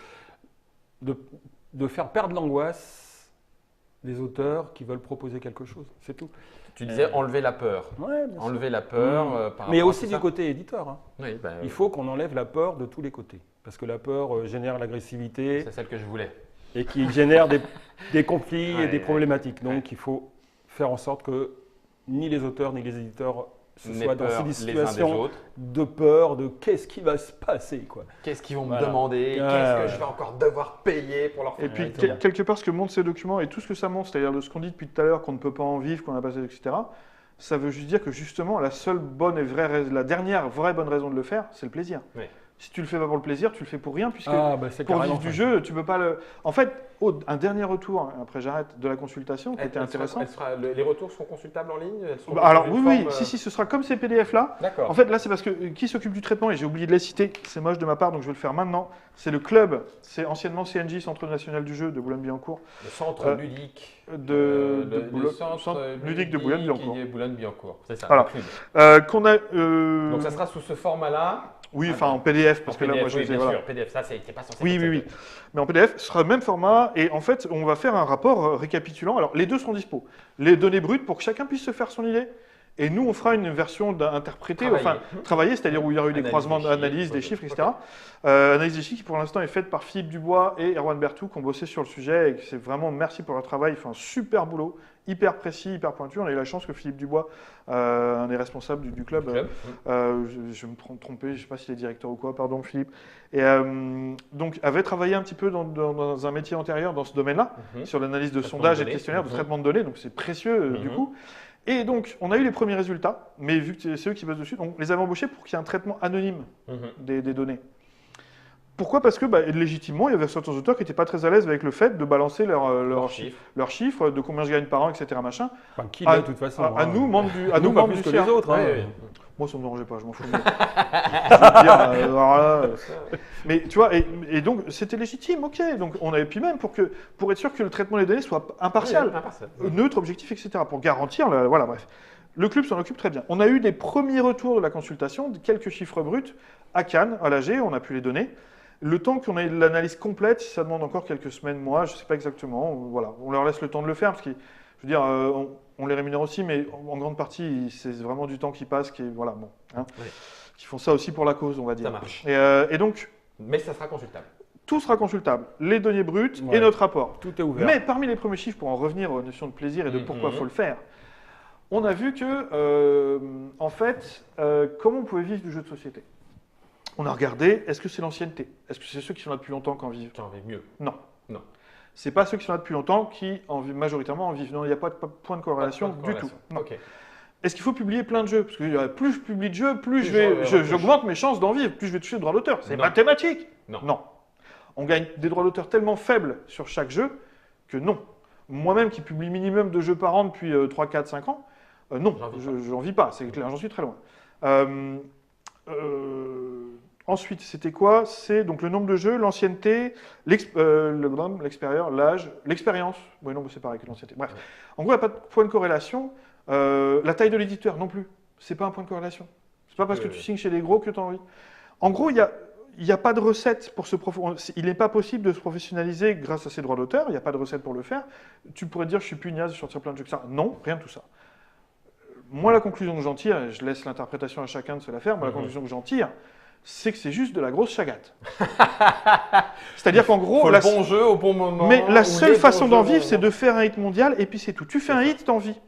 faire perdre l'angoisse les auteurs qui veulent proposer quelque chose, c'est tout. Tu disais enlever la peur. Ouais, bien sûr. Enlever la peur par Mais rapport à aussi tout du ça. côté éditeur. Hein. Oui, bah, Il faut qu'on enlève la peur de tous les côtés. Parce que la peur génère l'agressivité c'est celle que je voulais. et qui génère des conflits et Ouais, des problématiques. Donc ouais. il faut faire en sorte que ni les auteurs ni les éditeurs se N'aient soient dans peur des les uns des situations autres. de peur, de qu'est-ce qui va se passer, quoi. Qu'est-ce qu'ils vont me Voilà. demander? Ouais, Qu'est-ce que ouais. je vais encore devoir payer pour leur Et faire puis, exactement. quelque part, ce que montrent ces documents et tout ce que ça montre, c'est-à-dire de ce qu'on dit depuis tout à l'heure, qu'on ne peut pas en vivre, qu'on n'a pas, etc., ça veut juste dire que justement, la seule bonne et vraie raison, la dernière vraie bonne raison de le faire, c'est le plaisir. Oui. Si tu le fais pas pour le plaisir, tu le fais pour rien, puisque Ah, bah, c'est pour carrément vivre du ça. jeu, tu peux pas le. En fait, un dernier retour, après j'arrête, de la consultation, qui était intéressant. Les retours sont consultables en ligne? Elles sont Bah, alors dans oui, une oui, forme, si, ce sera comme ces PDF-là. D'accord. En fait, là, c'est parce que qui s'occupe du traitement, et j'ai oublié de les citer, c'est moche de ma part, donc je vais le faire maintenant. C'est le club, c'est anciennement CNJ, Centre National du Jeu de Boulogne-Billancourt, Le centre ludique. le centre ludique de Boulogne-Billancourt. qui est Boulogne-Billancourt. C'est ça. Voilà. le club. Qu'on a. Donc ça sera sous ce format-là. Oui, Ah, enfin bon. en PDF, parce En que là, PDF, moi, je oui, sais, bien voilà. sûr, PDF, ça, c'est pas censé. Oui, être oui, oui. cette- Mais en PDF, ce sera le même format, et en fait, on va faire un rapport récapitulant. Alors, les deux seront dispo. Les données brutes pour que chacun puisse se faire son idée. Et nous, on fera une version interprétée, Travaillée. enfin travaillée, c'est-à-dire où il y aura eu des Analyse croisements des chiffres, d'analyse, des ok. chiffres, Ok. etc. Analyse des chiffres qui, pour l'instant, est faite par Philippe Dubois et Erwan Bertou, qui ont bossé sur le sujet. Et c'est vraiment merci pour leur travail. Ils font un super boulot, hyper précis, hyper pointu. On a eu la chance que Philippe Dubois, un des responsables du club, je vais me tromper, je ne sais pas s'il est directeur ou quoi, pardon Philippe, et donc avait travaillé un petit peu dans un métier antérieur dans ce domaine-là, Mhm. sur l'analyse de Traitement sondage de et de données. questionnaire, de Mhm. traitement de données, donc c'est précieux du Mhm. coup. Et donc, on a eu les premiers résultats, mais vu que c'est eux qui bossent dessus, on les avait embauchés pour qu'il y ait un traitement anonyme Mhm. des données. Pourquoi? Parce que, légitimement, il y avait certains auteurs qui n'étaient pas très à l'aise avec le fait de balancer Leurs chiffres. leurs chiffres, de combien je gagne par an, etc. Machin. Enfin, qui À- l'est de toute façon. À hein. nous, membres du, à Nous, nous, pas membres plus du que les CERF. autres. hein. Ouais, ouais. Moi, ça ne me dérangeait pas, je m'en fous. Je veux dire, alors là, mais tu vois, et donc c'était légitime, ok. Donc on avait puis même pour être sûr que le traitement des données soit impartial, Oui, impartial. neutre, objectif, etc. Pour garantir, voilà, bref. Le club s'en occupe très bien. On a eu des premiers retours de la consultation, de quelques chiffres bruts à Cannes, à l'AG, on a pu les donner. Le temps qu'on ait l'analyse complète, ça demande encore quelques semaines, mois, je ne sais pas exactement. Voilà, on leur laisse le temps de le faire parce que, je veux dire, on les rémunère aussi, mais en grande partie, c'est vraiment du temps qui passe, qui est, voilà, bon, hein, Oui. qui font ça aussi pour la cause, on va dire. Ça marche. Et donc, Mais ça sera consultable. tout sera consultable, les données brutes Ouais. et notre rapport. Tout est ouvert. Mais parmi les premiers chiffres, pour en revenir aux notions de plaisir et de pourquoi il faut le faire, on a vu que, en fait, comment on pouvait vivre du jeu de société. On a regardé, est-ce que c'est l'ancienneté? Est-ce que c'est ceux qui sont là depuis longtemps qui en vivent? J'en vais mieux. Non. Non. C'est pas ceux qui sont là depuis longtemps qui en vivent majoritairement en vivent. Non, il n'y a pas de point de corrélation Pas de du corrélation. tout. Non. Ok. Est-ce qu'il faut publier plein de jeux? Parce que plus je publie de jeux, plus Plus j'augmente mes chances d'en vivre, plus je vais toucher le droit d'auteur. C'est Non. mathématique. Non. On gagne des droits d'auteur tellement faibles sur chaque jeu que non. Moi-même qui publie minimum de jeux par an depuis 3, 4, 5 ans, non, j'en vis pas, c'est clair, j'en suis très loin. Ensuite, c'était quoi? C'est donc le nombre de jeux, l'ancienneté, l'expérience, l'âge, l'expérience. Oui, non, mais c'est pareil que l'ancienneté. Bref, en gros, il n'y a pas de point de corrélation. La taille de l'éditeur non plus. C'est pas un point de corrélation. C'est pas parce que tu signes chez les gros que tu as envie. En gros, il n'y a pas de recette pour il n'est pas possible de se professionnaliser grâce à ses droits d'auteur. Il n'y a pas de recette pour le faire. Tu pourrais te dire, je suis pugnace, je sortir plein de jeux que ça. Non, rien de tout ça. Moi, la conclusion que j'en tire, je laisse l'interprétation à chacun de se la faire, moi, la conclusion que j'en tire, c'est que c'est juste de la grosse chagate. C'est-à-dire qu'en gros, Faut le bon jeu au bon moment. mais la ou seule les façon bons d'en jeux vivre, au c'est bon de faire un hit mondial, et puis c'est tout. Tu fais un hit, t'en vis.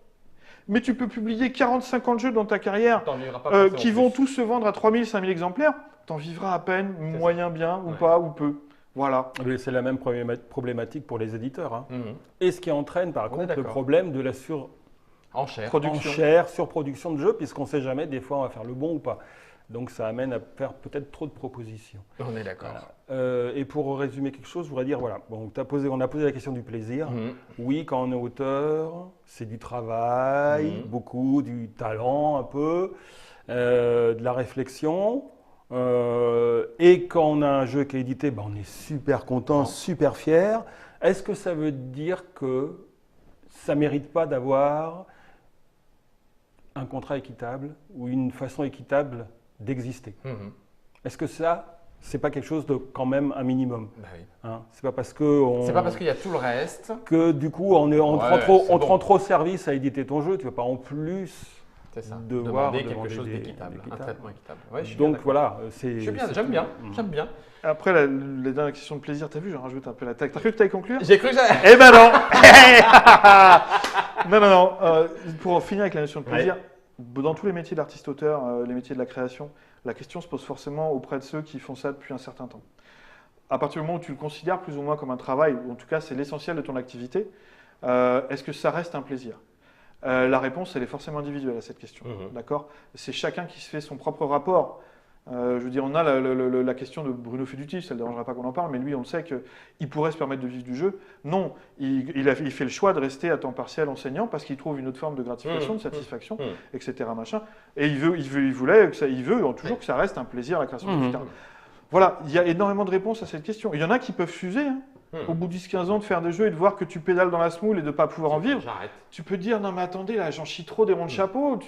Mais tu peux publier 40-50 jeux dans ta carrière moment. T'en vivras pas forcément qui plus. vont tous se vendre à 3000, 5000 exemplaires. T'en vivras à peine, ça. moyen bien, ou Ouais. pas, ou peu. Voilà. Mais c'est la même problématique pour les éditeurs. Hein. Mhm. Et ce qui entraîne par On est contre le d'accord. problème de la Enchère. Production. surproduction de jeux, puisqu'on ne sait jamais, des fois on va faire le bon ou pas. Donc ça amène à faire peut-être trop de propositions. On est d'accord. Voilà. Et pour résumer quelque chose, je voudrais dire, voilà, bon, on a posé la question du plaisir. Mhm. Oui, quand on est auteur, c'est du travail, beaucoup, du talent un peu, de la réflexion. Et quand on a un jeu qui est édité, ben, on est super content, super fier. Est-ce que ça veut dire que ça ne mérite pas d'avoir un contrat équitable ou une façon équitable d'exister? Mhm. Est-ce que ça, c'est pas quelque chose de quand même un minimum. Bah oui. Hein. C'est pas parce que C'est pas parce qu'il y a tout le reste. que du coup on te rend trop service à éditer ton jeu, tu vas pas en plus C'est ça. devoir Demander quelque chose des- d'équitable, un traitement équitable. Ouais, je suis Donc bien d'accord. voilà, Je suis bien, j'aime bien, j'aime bien. Après, la dernière question de plaisir, t'as vu, j'en rajoute un peu la tag. T'as cru que t'allais conclure? J'ai cru que j'allais. Eh ben non. Non. Pour finir avec la notion de plaisir, dans tous les métiers d'artiste-auteur, les métiers de la création, la question se pose forcément auprès de ceux qui font ça depuis un certain temps. À partir du moment où tu le considères plus ou moins comme un travail, ou en tout cas c'est l'essentiel de ton activité, est-ce que ça reste un plaisir? La réponse, elle est forcément individuelle à cette question. D'accord? C'est chacun qui se fait son propre rapport. Je veux dire, on a la question de Bruno Feduti, ça ne le dérangera pas qu'on en parle, mais lui, on le sait qu'il pourrait se permettre de vivre du jeu. Non, il fait le choix de rester à temps partiel enseignant parce qu'il trouve une autre forme de gratification, de satisfaction, etc. Machin. Et il veut toujours que ça reste un plaisir, la création, etc. Voilà, il y a énormément de réponses à cette question. Il y en a qui peuvent s'user, hein, au bout de 10-15 ans, de faire des jeux et de voir que tu pédales dans la semoule et de ne pas pouvoir en vivre. J'arrête. Tu peux te dire, non mais attendez, là, j'en chie trop des ronds de chapeau.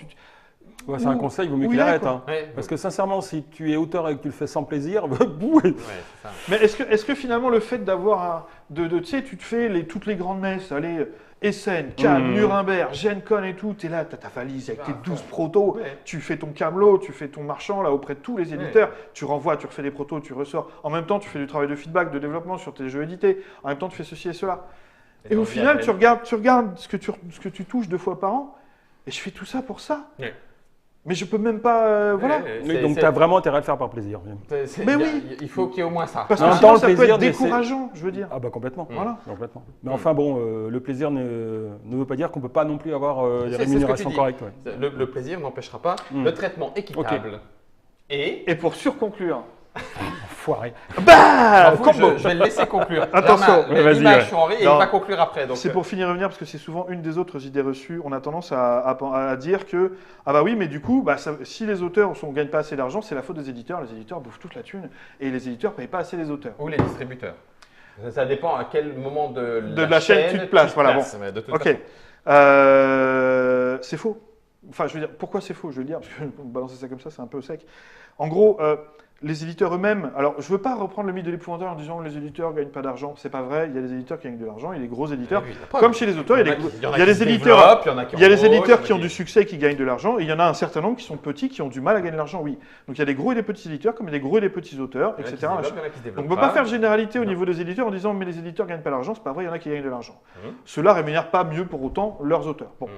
Ouais, c'est un conseil, il vaut mieux où qu'il il est, arrête. quoi. Hein. Ouais. Parce que sincèrement, si tu es auteur et que tu le fais sans plaisir, Ouais, c'est ça. Mais est-ce que finalement le fait d'avoir tu sais, tu te fais toutes les grandes messes, allez, Essen, Cannes, Nuremberg, Gen Con et tout, t'es là, t'as ta valise avec tes 12 protos, Ouais. tu fais ton camelot, tu fais ton marchand là auprès de tous les éditeurs, tu renvoies, tu refais des protos, tu ressors. En même temps, tu fais du travail de feedback, de développement sur tes jeux édités. En même temps, tu fais ceci et cela. Et au final, tu regardes ce que tu touches 2 fois par an, et je fais tout ça pour ça. Ouais. Mais je peux même pas, voilà. oui, donc tu as vraiment intérêt à le faire par plaisir. Mais oui. Il faut qu'il y ait au moins ça. Parce En que même sinon, temps, ça le peut être plaisir d'essayer- décourageant, je veux dire. Ah bah complètement. Voilà. Complètement. Mais enfin bon, le plaisir ne veut pas dire qu'on peut pas non plus avoir des C'est ce que tu rémunérations dis. correctes. Ouais. Le plaisir n'empêchera pas le traitement équitable. Et pour surconclure, Foiré. bah, J'avoue, combo. je vais le laisser conclure. Attention. Germain, Vas-y, l'image, ouais. je suis Henri, et Non. il va conclure après. Donc, C'est pour finir et revenir, parce que c'est souvent une des autres idées reçues. On a tendance à dire que, ah bah oui, mais du coup, si les auteurs ne gagnent pas assez d'argent, c'est la faute des éditeurs. Les éditeurs bouffent toute la thune et les éditeurs ne payent pas assez les auteurs. Ou les distributeurs. Ça dépend à quel moment de la chaîne tu te places. Voilà, bon. Mais de toute Ok. façon. C'est faux. Enfin, je veux dire, pourquoi c'est faux? Je veux dire, parce que balancer ça comme ça, c'est un peu sec. En gros, les éditeurs eux-mêmes, alors je ne veux pas reprendre le mythe de l'épouvantail en disant que les éditeurs ne gagnent pas d'argent. C'est pas vrai, il y a des éditeurs qui gagnent de l'argent, il y a des gros éditeurs. Oui, la preuve. Comme chez les auteurs, il y a en des qui se éditeurs. développent, il y en a qui Il y a les embauchent, éditeurs il y qui en ont a du succès, qui gagnent de l'argent, et il y en a un certain nombre qui sont petits, qui ont du mal à gagner de l'argent, oui. Donc il y a des gros et des petits éditeurs, comme il y a des gros et des petits auteurs, Il y en a qui etc. se développent, il y en a qui se Donc développent on ne peut pas faire de généralité au niveau des éditeurs en disant mais les éditeurs ne gagnent pas l'argent, c'est pas vrai, il y en a qui gagnent de l'argent. Ceux-là ne rémunèrent pas mieux pour autant leurs auteurs. Bon.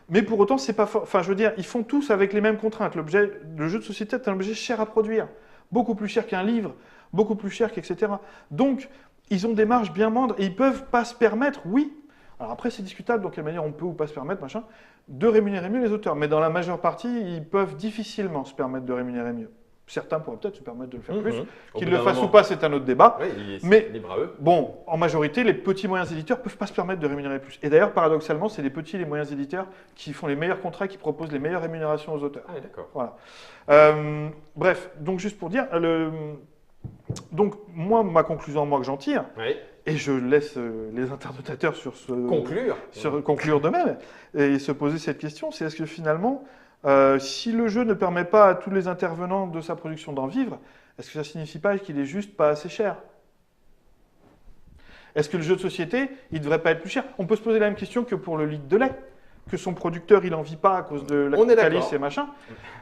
Mais pour autant, c'est pas enfin je veux dire, ils font tous avec les mêmes contraintes. Le jeu de société est un objet cher à produire, beaucoup plus cher qu'un livre, beaucoup plus cher qu'etc. Donc ils ont des marges bien moindres et ils peuvent pas se permettre, oui. Alors après c'est discutable dans quelle manière on peut ou pas se permettre, machin, de rémunérer mieux les auteurs. Mais dans la majeure partie, ils peuvent difficilement se permettre de rémunérer mieux. Certains pourraient peut-être se permettre de le faire plus. Qu'ils le fassent ou pas, c'est un autre débat. Oui, Mais- libre à eux. Bon, en majorité, les petits moyens éditeurs ne peuvent pas se permettre de rémunérer plus. Et d'ailleurs, paradoxalement, c'est les petits et les moyens éditeurs qui font les meilleurs contrats, qui proposent les meilleures rémunérations aux auteurs. Ah, d'accord. Voilà. Bref, donc juste pour dire, donc moi, ma conclusion, moi que j'en tire, Oui. et je laisse les interprétateurs sur ce Conclure. conclure d'eux-mêmes et se poser cette question, c'est est-ce que finalement, si le jeu ne permet pas à tous les intervenants de sa production d'en vivre, est-ce que ça signifie pas qu'il est juste pas assez cher? Est-ce que le jeu de société, il ne devrait pas être plus cher? On peut se poser la même question que pour le litre de lait, que son producteur, il n'en vit pas à cause de On est la calice d'accord. et machin.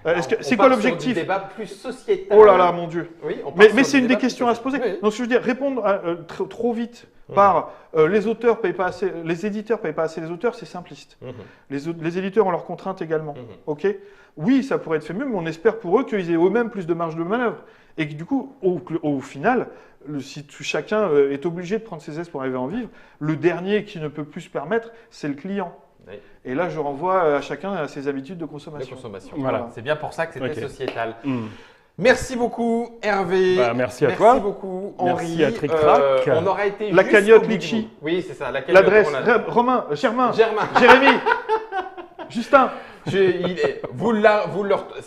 On C'est part quoi sur l'objectif? du débat plus sociétal. Oh là là, mon Dieu. Oui, on part Mais sur c'est du une des débat plus questions à se poser. sociétal. Oui. Donc, ce que je veux dire, répondre trop vite par les auteurs payent pas assez, les éditeurs payent pas assez les auteurs, c'est simpliste. Les éditeurs ont leurs contraintes également. Ok. Oui, ça pourrait être fait mieux, mais on espère pour eux qu'ils aient eux-mêmes plus de marge de manœuvre. Et que du coup, au final, si chacun est obligé de prendre ses aises pour arriver à en vivre, le dernier qui ne peut plus se permettre, c'est le client. Oui. Et là, je renvoie à chacun à ses habitudes de De consommation. consommation. Voilà. C'est bien pour ça que c'était Ok. sociétal. Merci beaucoup Hervé. Bah, merci à toi. Merci beaucoup Henri. Merci à Tric Trac. On aura été La jusqu'au cagnotte bout du litchi. bout. Oui, c'est ça. La cagnotte. L'adresse, on a- Romain, Germain, Germain. Jérémy, Justin,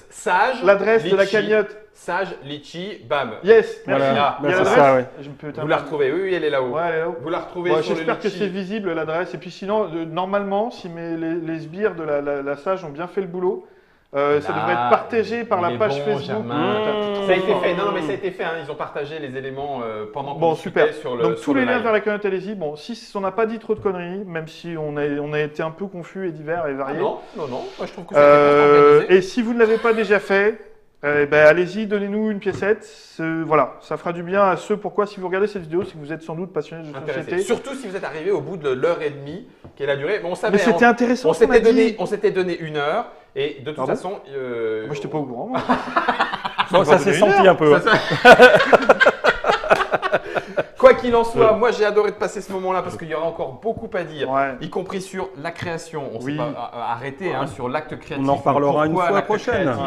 Sage. l'adresse de la litchi, cagnotte. Sage, litchi, bam. Yes, merci. Voilà. Il y a Bah, c'est l'adresse ça, ouais. Je peux Vous la retrouvez. Oui, elle est là-haut. Ouais, elle est là-haut. Vous la retrouvez Bon, sur le j'espère que litchi. c'est visible l'adresse. Et puis sinon, normalement, si les sbires de la Sage ont bien fait le boulot, Ça devrait être partagé par la page Facebook. Ça a été fait. Non, mais ça a été fait. Hein. Ils ont partagé les éléments pendant qu'on discutait sur le. Donc sur tous les le liens live. vers la cagnotte, allez-y. Bon, si on n'a pas dit trop de conneries, même si on a été un peu confus et divers et variés. Non. Moi, je trouve que ça a été organisé. Et si vous ne l'avez pas déjà fait, allez-y, donnez-nous une piécette. Voilà, ça fera du bien à ceux. Pourquoi, si vous regardez cette vidéo, c'est que vous êtes sans doute passionné de jeux de Intéressé. société. Surtout si vous êtes arrivé au bout de l'heure et demie qui est la durée. Bon, on savait. Mais c'était intéressant. On ce qu'on a dit. s'était donné 1 heure et de toute Ah bon façon. Moi, j'étais pas au courant. Moi. Bon, ça s'est senti un peu. Quoi qu'il en soit, moi j'ai adoré de passer ce moment-là parce qu'il y aura encore beaucoup à dire, Ouais. y compris sur la création. On ne Oui. s'est pas arrêté hein, sur l'acte créatif. On en reparlera une Pourquoi fois l'acte prochaine. créatif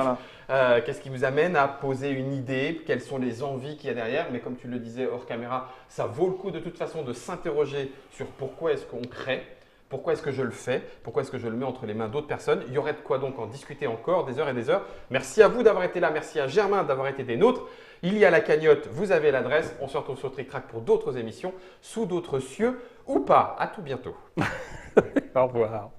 Voilà. Qu'est-ce qui vous amène à poser une idée? Quelles sont les envies qu'il y a derrière? Mais comme tu le disais hors caméra, ça vaut le coup de toute façon de s'interroger sur pourquoi est-ce qu'on crée, pourquoi est-ce que je le fais, pourquoi est-ce que je le mets entre les mains d'autres personnes. Il y aurait de quoi donc en discuter encore des heures et des heures. Merci à vous d'avoir été là, merci à Germain d'avoir été des nôtres. Il y a la cagnotte, vous avez l'adresse. On se retrouve sur Trick Track pour d'autres émissions, sous d'autres cieux ou pas. À tout bientôt. Au revoir.